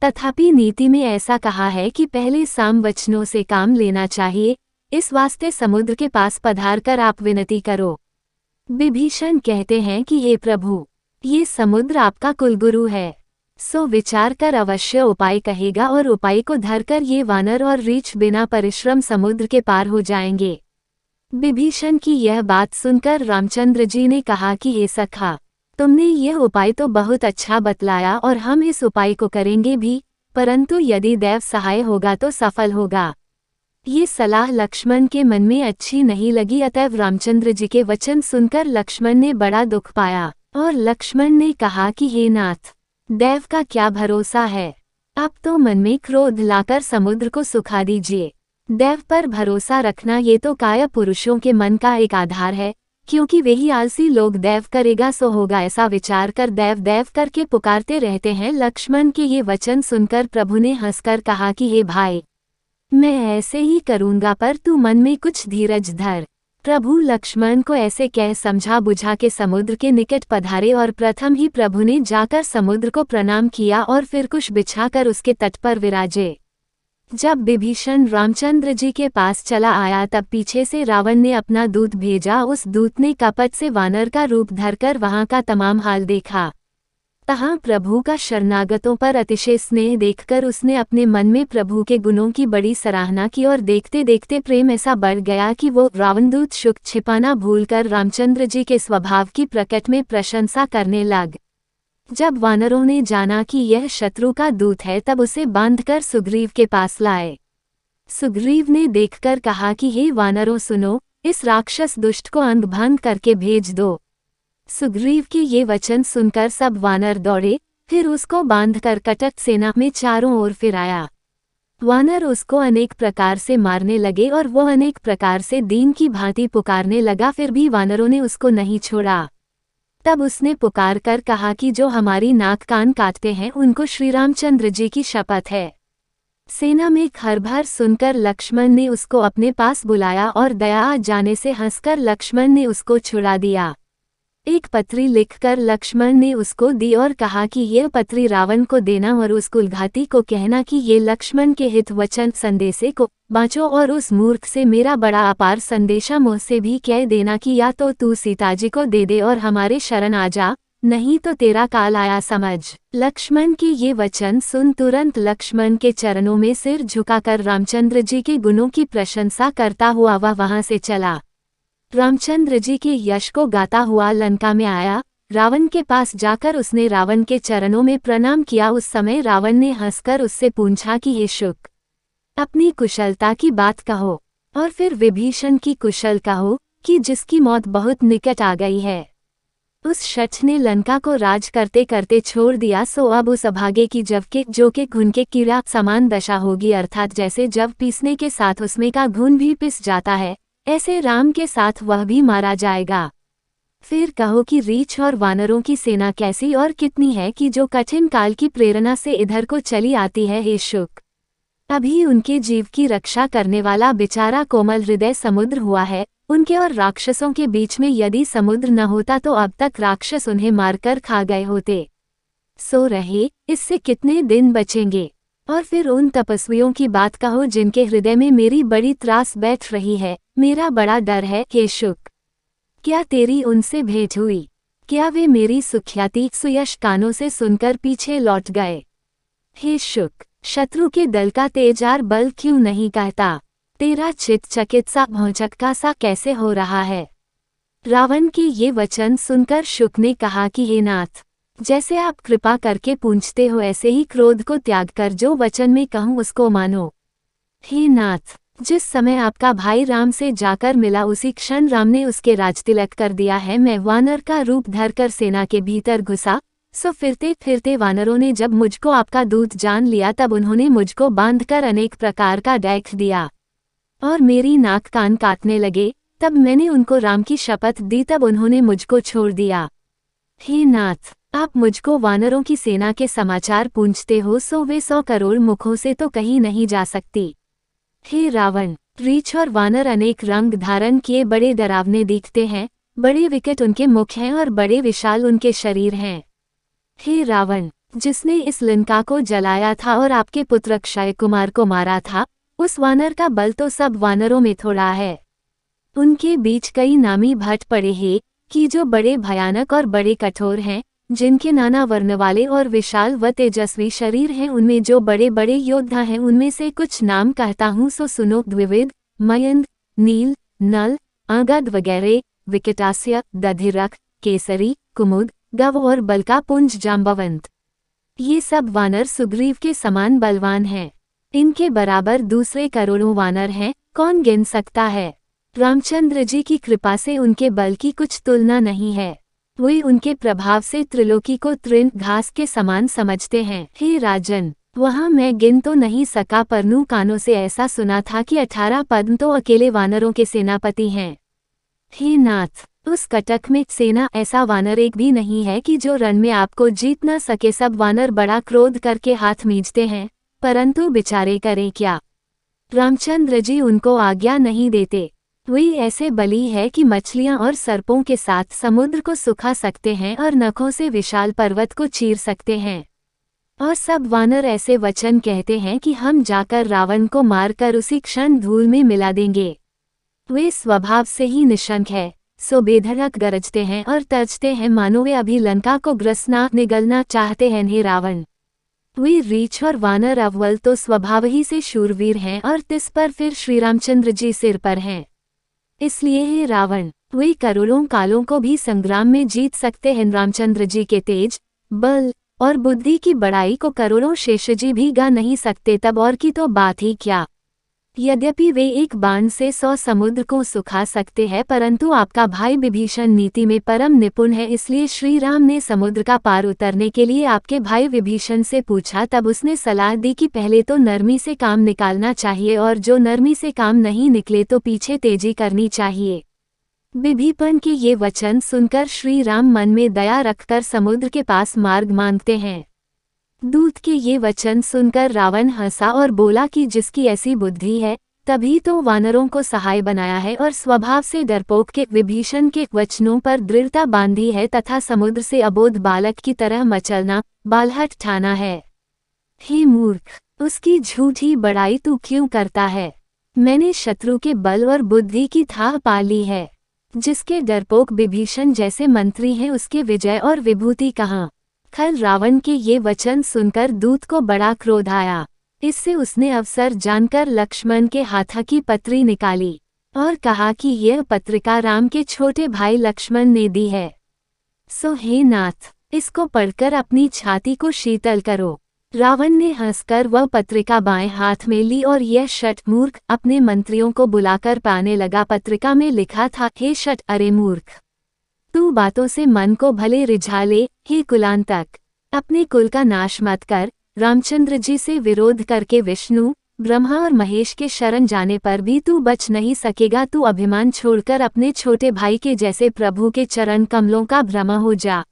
तथापि नीति में ऐसा कहा है कि पहले साम वचनों से काम लेना चाहिए, इस वास्ते समुद्र के पास पधार कर आप विनती करो। विभीषण कहते हैं कि हे प्रभु, ये समुद्र आपका कुलगुरु है, सो विचार कर अवश्य उपाय कहेगा और उपाय को धरकर ये वानर और रीछ बिना परिश्रम समुद्र के पार हो जाएंगे। विभीषण की यह बात सुनकर रामचंद्र जी ने कहा कि हे सखा, तुमने यह उपाय तो बहुत अच्छा बतलाया और हम इस उपाय को करेंगे भी, परंतु यदि दैव सहाय होगा तो सफल होगा। ये सलाह लक्ष्मण के मन में अच्छी नहीं लगी, अतएव रामचंद्र जी के वचन सुनकर लक्ष्मण ने बड़ा दुख पाया और लक्ष्मण ने कहा कि हे नाथ, दैव का क्या भरोसा है, आप तो मन में क्रोध लाकर समुद्र को सुखा दीजिए। दैव पर भरोसा रखना ये तो काया पुरुषों के मन का एक आधार है, क्योंकि वही आलसी लोग दैव करेगा सो होगा ऐसा विचार कर दैव दैव करके पुकारते रहते हैं। लक्ष्मण के ये वचन सुनकर प्रभु ने हंसकर कहा कि हे भाई, मैं ऐसे ही करूंगा, पर तू मन में कुछ धीरज धर। प्रभु लक्ष्मण को ऐसे कह समझा बुझा के समुद्र के निकट पधारे और प्रथम ही प्रभु ने जाकर समुद्र को प्रणाम किया और फिर कुश बिछाकर उसके तट पर विराजे। जब विभीषण रामचंद्र जी के पास चला आया तब पीछे से रावण ने अपना दूत भेजा। उस दूत ने कपट से वानर का रूप धरकर वहां का तमाम हाल देखा। तहाँ प्रभु का शरणागतों पर अतिशय स्नेह देखकर उसने अपने मन में प्रभु के गुणों की बड़ी सराहना की और देखते देखते प्रेम ऐसा बढ़ गया कि वो रावणदूत शुक छिपाना भूलकर रामचंद्र जी के स्वभाव की प्रकट में प्रशंसा करने लग। जब वानरों ने जाना कि यह शत्रु का दूत है तब उसे बांधकर सुग्रीव के पास लाए। सुग्रीव ने देखकर कहा कि हे वानरों सुनो, इस राक्षस दुष्ट को अंग भंग करके भेज दो। सुग्रीव के ये वचन सुनकर सब वानर दौड़े, फिर उसको बांधकर कटक सेना में चारों ओर फिराया। वानर उसको अनेक प्रकार से मारने लगे और वो अनेक प्रकार से दीन की भांति पुकारने लगा, फिर भी वानरों ने उसको नहीं छोड़ा। तब उसने पुकार कर कहा कि जो हमारी नाक कान काटते हैं उनको श्री रामचंद्र जी की शपथ है। सेना में खरभर सुनकर लक्ष्मण ने उसको अपने पास बुलाया और दया आ जाने से हंसकर लक्ष्मण ने उसको छुड़ा दिया। एक पत्री लिखकर लक्ष्मण ने उसको दी और कहा कि यह पत्री रावण को देना और उस कुलघाती को कहना कि ये लक्ष्मण के हित वचन संदेशे को बाँचो और उस मूर्ख से मेरा बड़ा अपार संदेशा मुझसे भी कह देना कि या तो तू सीताजी को दे दे और हमारे शरण आ जा, नहीं तो तेरा काल आया समझ। लक्ष्मण के ये वचन सुन तुरंत लक्ष्मण के चरणों में सिर झुकाकर रामचंद्र जी के गुणों की प्रशंसा करता हुआ वह वहां से चला। रामचंद्र जी के यश को गाता हुआ लंका में आया। रावण के पास जाकर उसने रावण के चरणों में प्रणाम किया। उस समय रावण ने हंसकर उससे पूछा कि हे शुक, अपनी कुशलता की बात कहो और फिर विभीषण की कुशल कहो कि जिसकी मौत बहुत निकट आ गई है। उस शठ ने लंका को राज करते करते छोड़ दिया, सो अब उस अभागे की जव के जो के घुन के कीड़ा समान दशा होगी, अर्थात जैसे जव पीसने के साथ उसमें का घुन भी पिस जाता है, ऐसे राम के साथ वह भी मारा जाएगा। फिर कहो कि रीछ और वानरों की सेना कैसी और कितनी है कि जो कठिन काल की प्रेरणा से इधर को चली आती है। हे शुक, अभी उनके जीव की रक्षा करने वाला बेचारा कोमल हृदय समुद्र हुआ है। उनके और राक्षसों के बीच में यदि समुद्र न होता तो अब तक राक्षस उन्हें मारकर खा गए होते। सो रहे, इससे कितने दिन बचेंगे। और फिर उन तपस्वियों की बात कहो जिनके हृदय में मेरी बड़ी त्रास बैठ रही है, मेरा बड़ा डर है। हे शुक, क्या तेरी उनसे भेंट हुई? क्या वे मेरी सुख्याति सुयश कानों से सुनकर पीछे लौट गए? हे शुक, शत्रु के दल का तेजार बल क्यों नहीं कहता? तेरा चित चकित सा भौचक्का सा कैसे हो रहा है? रावण के ये वचन सुनकर शुक ने कहा कि हे नाथ, जैसे आप कृपा करके पूछते हो ऐसे ही क्रोध को त्याग कर जो वचन में कहूँ उसको मानो। हे नाथ, जिस समय आपका भाई राम से जाकर मिला उसी क्षण राम ने उसके राजतिलक कर दिया है। मैं वानर का रूप धरकर सेना के भीतर घुसा, सो फिरते फिरते वानरों ने जब मुझको आपका दूत जान लिया तब उन्होंने मुझको बांधकर अनेक प्रकार का डैख दिया और मेरी नाक कान काटने लगे। तब मैंने उनको राम की शपथ दी, तब उन्होंने मुझको छोड़ दिया। हे नाथ, आप मुझको वानरों की सेना के समाचार पूछते हो, सो वे 100 करोड़ मुखों से तो कहीं नहीं जा सकती। हे रावण, रीछ और वानर अनेक रंग धारण किए बड़े डरावने दिखते हैं, बड़े विकट उनके मुख हैं और बड़े विशाल उनके शरीर हैं। हे रावण, जिसने इस लंका को जलाया था और आपके पुत्र अक्षय कुमार को मारा था, उस वानर का बल तो सब वानरों में थोड़ा है। उनके बीच कई नामी भट्ट पड़े हैं कि जो बड़े भयानक और बड़े कठोर हैं, जिनके नाना वर्ण वाले और विशाल व तेजस्वी शरीर हैं। उनमें जो बड़े बड़े योद्धा हैं उनमें से कुछ नाम कहता हूँ, सो सुनो। द्विविद, मयंद, नील, नल, अंगद वगैरह, विकटास्य, दधिरख, केसरी, कुमुद, गव और बलकापुंज जाम्बवंत। ये सब वानर सुग्रीव के समान बलवान हैं। इनके बराबर दूसरे करोड़ों वानर हैं, कौन गिन सकता है। रामचंद्र जी की कृपा से उनके बल की कुछ तुलना नहीं है। वे उनके प्रभाव से त्रिलोकी को तृण घास के समान समझते हैं। हे राजन, वहाँ मैं गिन तो नहीं सका, परंतु कानों से ऐसा सुना था कि 18 पद्म तो अकेले वानरों के सेनापति हैं। हे नाथ, उस कटक में सेना ऐसा वानर एक भी नहीं है कि जो रण में आपको जीत न सके। सब वानर बड़ा क्रोध करके हाथ मींचते हैं, परंतु बेचारे करें क्या। रामचंद्र जी उनको आज्ञा नहीं देते। वे ऐसे बली है कि मछलियां और सर्पों के साथ समुद्र को सुखा सकते हैं और नखों से विशाल पर्वत को चीर सकते हैं। और सब वानर ऐसे वचन कहते हैं कि हम जाकर रावण को मारकर उसी क्षण धूल में मिला देंगे। वे स्वभाव से ही निशंक है, सो बेधड़क गरजते हैं और तर्जते हैं मानो वे अभी लंका को ग्रसना निगलना चाहते हैं। हे रावण, वे रीछ और वानर अव्वल तो स्वभाव ही से शूरवीर हैं और तिस पर फिर श्री रामचंद्र जी सिर पर हैं। इसलिए हे रावण, वे करोड़ों कालों को भी संग्राम में जीत सकते हैं। रामचंद्र जी के तेज, बल और बुद्धि की बड़ाई को करोड़ों शेषजी भी गा नहीं सकते, तब और की तो बात ही क्या। यद्यपि वे एक बाण से 100 समुद्र को सुखा सकते हैं, परंतु आपका भाई विभीषण नीति में परम निपुण है। इसलिए श्री राम ने समुद्र का पार उतरने के लिए आपके भाई विभीषण से पूछा। तब उसने सलाह दी कि पहले तो नरमी से काम निकालना चाहिए और जो नरमी से काम नहीं निकले तो पीछे तेजी करनी चाहिए। विभीषण के ये वचन सुनकर श्री राम मन में दया रखकर समुद्र के पास मार्ग मांगते हैं। दूत के ये वचन सुनकर रावण हंसा और बोला कि जिसकी ऐसी बुद्धि है, तभी तो वानरों को सहाय बनाया है और स्वभाव से डरपोक के विभीषण के वचनों पर दृढ़ता बांधी है तथा समुद्र से अबोध बालक की तरह मचलना, बालहट ठाना है। हे मूर्ख, उसकी झूठी बड़ाई तू क्यों करता है? मैंने शत्रु के बल और बुद्धि की थाह पा ली है। जिसके डरपोक विभीषण जैसे मंत्री हैं, उसके विजय और विभूति कहाँ? खल रावण के ये वचन सुनकर दूत को बड़ा क्रोध आया। इससे उसने अवसर जानकर लक्ष्मण के हाथ की पत्री निकाली और कहा कि यह पत्रिका राम के छोटे भाई लक्ष्मण ने दी है। सो हे नाथ, इसको पढ़कर अपनी छाती को शीतल करो। रावण ने हंसकर वह पत्रिका बाएं हाथ में ली और यह शठ मूर्ख अपने मंत्रियों को बुलाकर पाने लगा। पत्रिका में लिखा था, हे शठ, अरे मूर्ख, तू बातों से मन को भले रिझा ले। हे कुलांतक, अपने कुल का नाश मत कर। रामचंद्र जी से विरोध करके विष्णु, ब्रह्मा और महेश के शरण जाने पर भी तू बच नहीं सकेगा। तू अभिमान छोड़कर अपने छोटे भाई के जैसे प्रभु के चरण कमलों का भ्रम हो जा,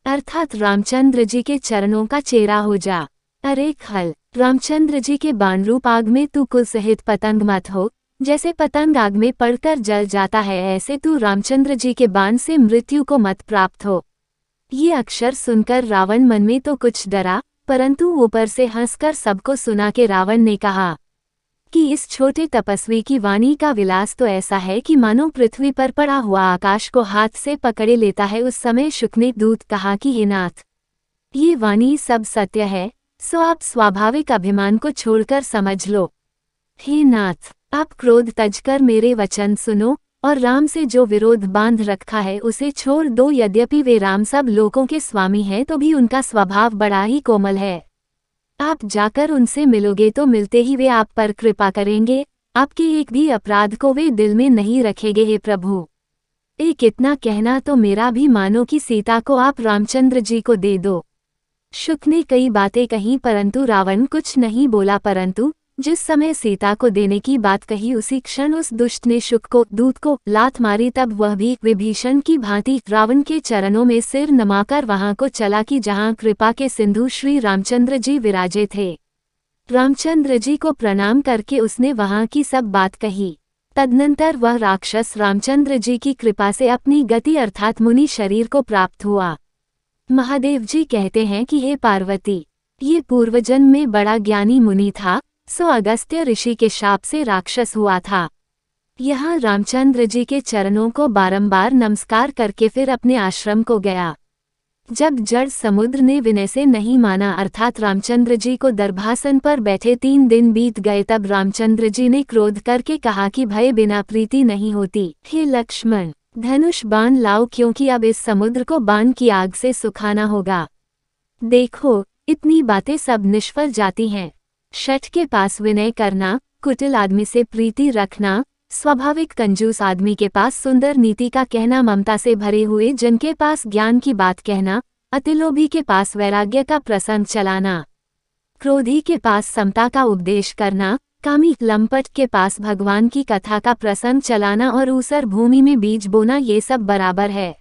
अर्थात रामचंद्र जी के चरणों का चेहरा हो जा। अरे खल, रामचंद्र जी के बाण रूप आग में तू कुल सहित पतंग मत हो। जैसे पतंग आग में पड़कर जल जाता है, ऐसे तू रामचंद्र जी के बाण से मृत्यु को मत प्राप्त हो। ये अक्षर सुनकर रावण मन में तो कुछ डरा, परंतु ऊपर से हंसकर सबको सुना के रावण ने कहा कि इस छोटे तपस्वी की वाणी का विलास तो ऐसा है कि मानो पृथ्वी पर पड़ा हुआ आकाश को हाथ से पकड़े लेता है। उस समय शुक ने दूत कहा कि हे नाथ, ये वाणी सब सत्य है, सो आप स्वाभाविक अभिमान को छोड़कर समझ लो। हे नाथ, आप क्रोध तजकर मेरे वचन सुनो और राम से जो विरोध बांध रखा है उसे छोड़ दो। यद्यपि वे राम सब लोगों के स्वामी हैं, तो भी उनका स्वभाव बड़ा ही कोमल है। आप जाकर उनसे मिलोगे तो मिलते ही वे आप पर कृपा करेंगे। आपके एक भी अपराध को वे दिल में नहीं रखेंगे। हे प्रभु, एक इतना कहना तो मेरा भी मानो कि सीता को आप रामचंद्र जी को दे दो। शुक ने कई बातें कहीं, परंतु रावण कुछ नहीं बोला। परंतु जिस समय सीता को देने की बात कही, उसी क्षण उस दुष्ट ने शुक को, दूत को लात मारी। तब वह भी विभीषण की भांति रावण के चरणों में सिर नमाकर वहां को चला कि जहां कृपा के सिंधु श्री रामचंद्र जी विराजे थे। रामचंद्र जी को प्रणाम करके उसने वहां की सब बात कही। तदनंतर वह राक्षस रामचंद्र जी की कृपा से अपनी गति अर्थात मुनि शरीर को प्राप्त हुआ। महादेव जी कहते हैं कि हे पार्वती, ये पूर्वजन्म में बड़ा ज्ञानी मुनि था, सो अगस्त्य ऋषि के शाप से राक्षस हुआ था। यहाँ रामचंद्र जी के चरणों को बारंबार नमस्कार करके फिर अपने आश्रम को गया। जब जड़ समुद्र ने विनय से नहीं माना, अर्थात रामचंद्र जी को दर्भासन पर बैठे 3 दिन बीत गए, तब रामचंद्र जी ने क्रोध करके कहा कि भय बिना प्रीति नहीं होती। हे लक्ष्मण, धनुष बाण लाओ, क्योंकि अब इस समुद्र को बाण की आग से सुखाना होगा। देखो, इतनी बातें सब निष्फल जाती हैं। शठ के पास विनय करना, कुटिल आदमी से प्रीति रखना, स्वाभाविक कंजूस आदमी के पास सुंदर नीति का कहना, ममता से भरे हुए जन के पास ज्ञान की बात कहना, अतिलोभी के पास वैराग्य का प्रसंग चलाना, क्रोधी के पास समता का उपदेश करना, कामी लंपट के पास भगवान की कथा का प्रसंग चलाना और ऊसर भूमि में बीज बोना, ये सब बराबर है।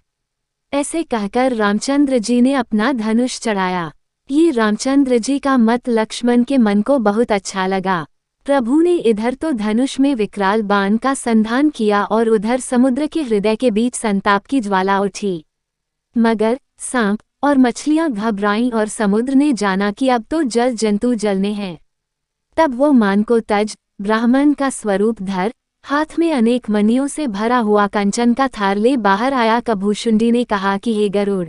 ऐसे कहकर रामचंद्र जी ने अपना धनुष चढ़ाया। ये रामचंद्र जी का मत लक्ष्मण के मन को बहुत अच्छा लगा। प्रभु ने इधर तो धनुष में विकराल बाण का संधान किया और उधर समुद्र के हृदय के बीच संताप की ज्वाला उठी। मगर सांप और मछलियां घबराईं और समुद्र ने जाना कि अब तो जल जंतु जलने हैं। तब वो मान को तज ब्राह्मण का स्वरूप धर हाथ में अनेक मणियों से भरा हुआ कंचन का थार ले बाहर आया। कभूषुंडी ने कहा कि हे गरुड़,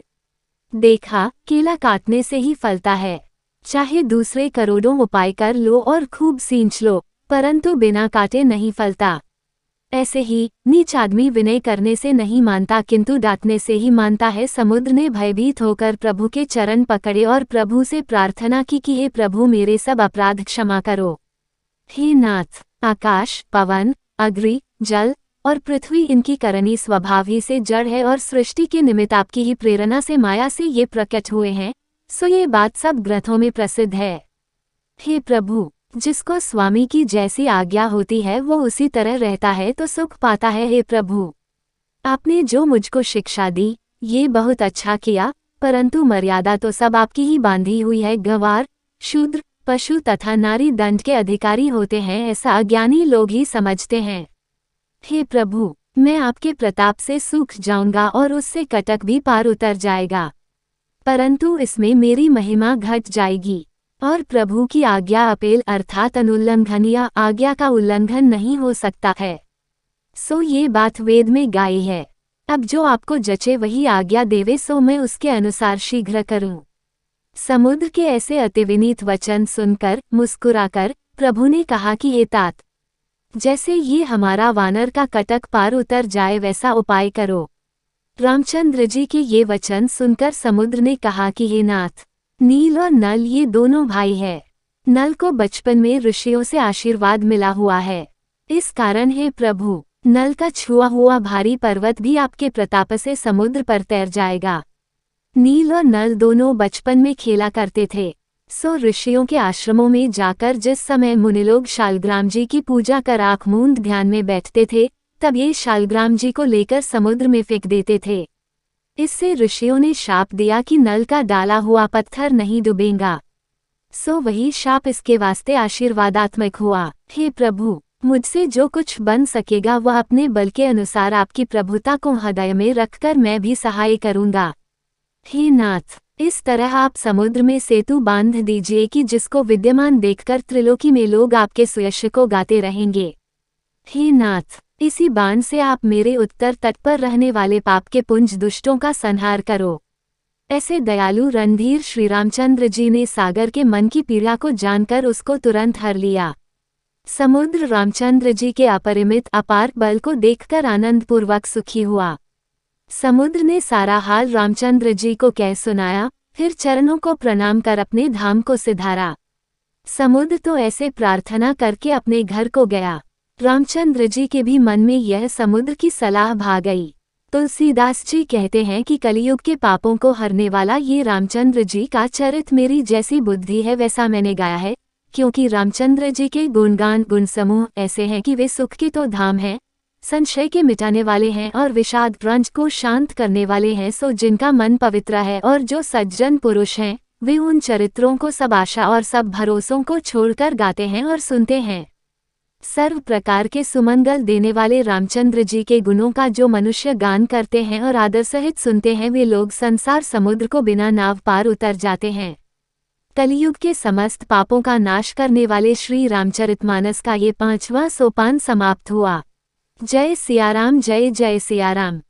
देखा, केला काटने से ही फलता है। चाहे दूसरे करोड़ों उपाय कर लो और खूब सींच लो, परंतु बिना काटे नहीं फलता। ऐसे ही नीच आदमी विनय करने से नहीं मानता किंतु डांटने से ही मानता है। समुद्र ने भयभीत होकर प्रभु के चरण पकड़े और प्रभु से प्रार्थना की कि हे प्रभु, मेरे सब अपराध क्षमा करो। हे नाथ, आकाश, पवन, अग्नि, जल और पृथ्वी इनकी करनी स्वभाव ही से जड़ है और सृष्टि के निमित्त आपकी ही प्रेरणा से माया से ये प्रकट हुए हैं, सो ये बात सब ग्रंथों में प्रसिद्ध है। हे प्रभु, जिसको स्वामी की जैसी आज्ञा होती है वो उसी तरह रहता है तो सुख पाता है। हे प्रभु, आपने जो मुझको शिक्षा दी ये बहुत अच्छा किया, परंतु मर्यादा तो सब आपकी ही बांधी हुई है। गंवार, शूद्र, पशु तथा नारी दंड के अधिकारी होते हैं, ऐसा अज्ञानी लोग ही समझते हैं। हे प्रभु, मैं आपके प्रताप से सूख जाऊंगा और उससे कटक भी पार उतर जाएगा, परंतु इसमें मेरी महिमा घट जाएगी। और प्रभु की आज्ञा अपेल अर्थात अनुल्लंघनीय आज्ञा का उल्लंघन नहीं हो सकता है। सो ये बात वेद में गाई है। अब जो आपको जचे वही आज्ञा देवे, सो मैं उसके अनुसार शीघ्र करूं। समुद्र के ऐसे अतिविनीत वचन सुनकर मुस्कुराकर प्रभु ने कहा कि हे तात, जैसे ये हमारा वानर का कटक पार उतर जाए वैसा उपाय करो। रामचंद्र जी के ये वचन सुनकर समुद्र ने कहा कि हे नाथ, नील और नल ये दोनों भाई है। नल को बचपन में ऋषियों से आशीर्वाद मिला हुआ है, इस कारण हे प्रभु, नल का छुआ हुआ भारी पर्वत भी आपके प्रताप से समुद्र पर तैर जाएगा। नील और नल दोनों बचपन में खेला करते थे। सो ऋषियों के आश्रमों में जाकर जिस समय मुनिलोग शालग्राम जी की पूजा कर आँख मूंद ध्यान में बैठते थे, तब ये शालग्राम जी को लेकर समुद्र में फेंक देते थे। इससे ऋषियों ने शाप दिया कि नल का डाला हुआ पत्थर नहीं डूबेगा। सो वही शाप इसके वास्ते आशीर्वादात्मक हुआ। हे प्रभु, मुझसे जो कुछ बन सकेगा वह अपने बल के अनुसार आपकी प्रभुता को हृदय में रखकर मैं भी सहाय करूंगा। हे नाथ, इस तरह आप समुद्र में सेतु बांध दीजिए कि जिसको विद्यमान देखकर त्रिलोकी में लोग आपके सुयश को गाते रहेंगे। हे नाथ, इसी बाण से आप मेरे उत्तर तट पर रहने वाले पाप के पुंज दुष्टों का संहार करो। ऐसे दयालु रणधीर श्री रामचंद्र जी ने सागर के मन की पीड़ा को जानकर उसको तुरंत हर लिया। समुद्र रामचंद्र जी के अपरिमित अपार बल को देखकर आनंदपूर्वक सुखी हुआ। समुद्र ने सारा हाल रामचंद्र जी को कह सुनाया, फिर चरणों को प्रणाम कर अपने धाम को सिधारा। समुद्र तो ऐसे प्रार्थना करके अपने घर को गया। रामचंद्र जी के भी मन में यह समुद्र की सलाह भा गई। तुलसीदास जी कहते हैं कि कलयुग के पापों को हरने वाला ये रामचंद्र जी का चरित मेरी जैसी बुद्धि है वैसा मैंने गाया है, क्योंकि रामचंद्र जी के गुणगान गुण समूह ऐसे हैं कि वे सुख के तो धाम हैं, संशय के मिटाने वाले हैं और विषाद रंज को शांत करने वाले हैं। सो जिनका मन पवित्र है और जो सज्जन पुरुष हैं, वे उन चरित्रों को सब आशा और सब भरोसों को छोड़कर गाते हैं और सुनते हैं। सर्व प्रकार के सुमंगल देने वाले रामचंद्र जी के गुणों का जो मनुष्य गान करते हैं और आदर सहित सुनते हैं, वे लोग संसार समुद्र को बिना नाव पार उतर जाते हैं। कलियुग के समस्त पापों का नाश करने वाले श्री रामचरितमानस का ये 5वां सोपान समाप्त हुआ। जय सियाराम, जय जय सियाराम।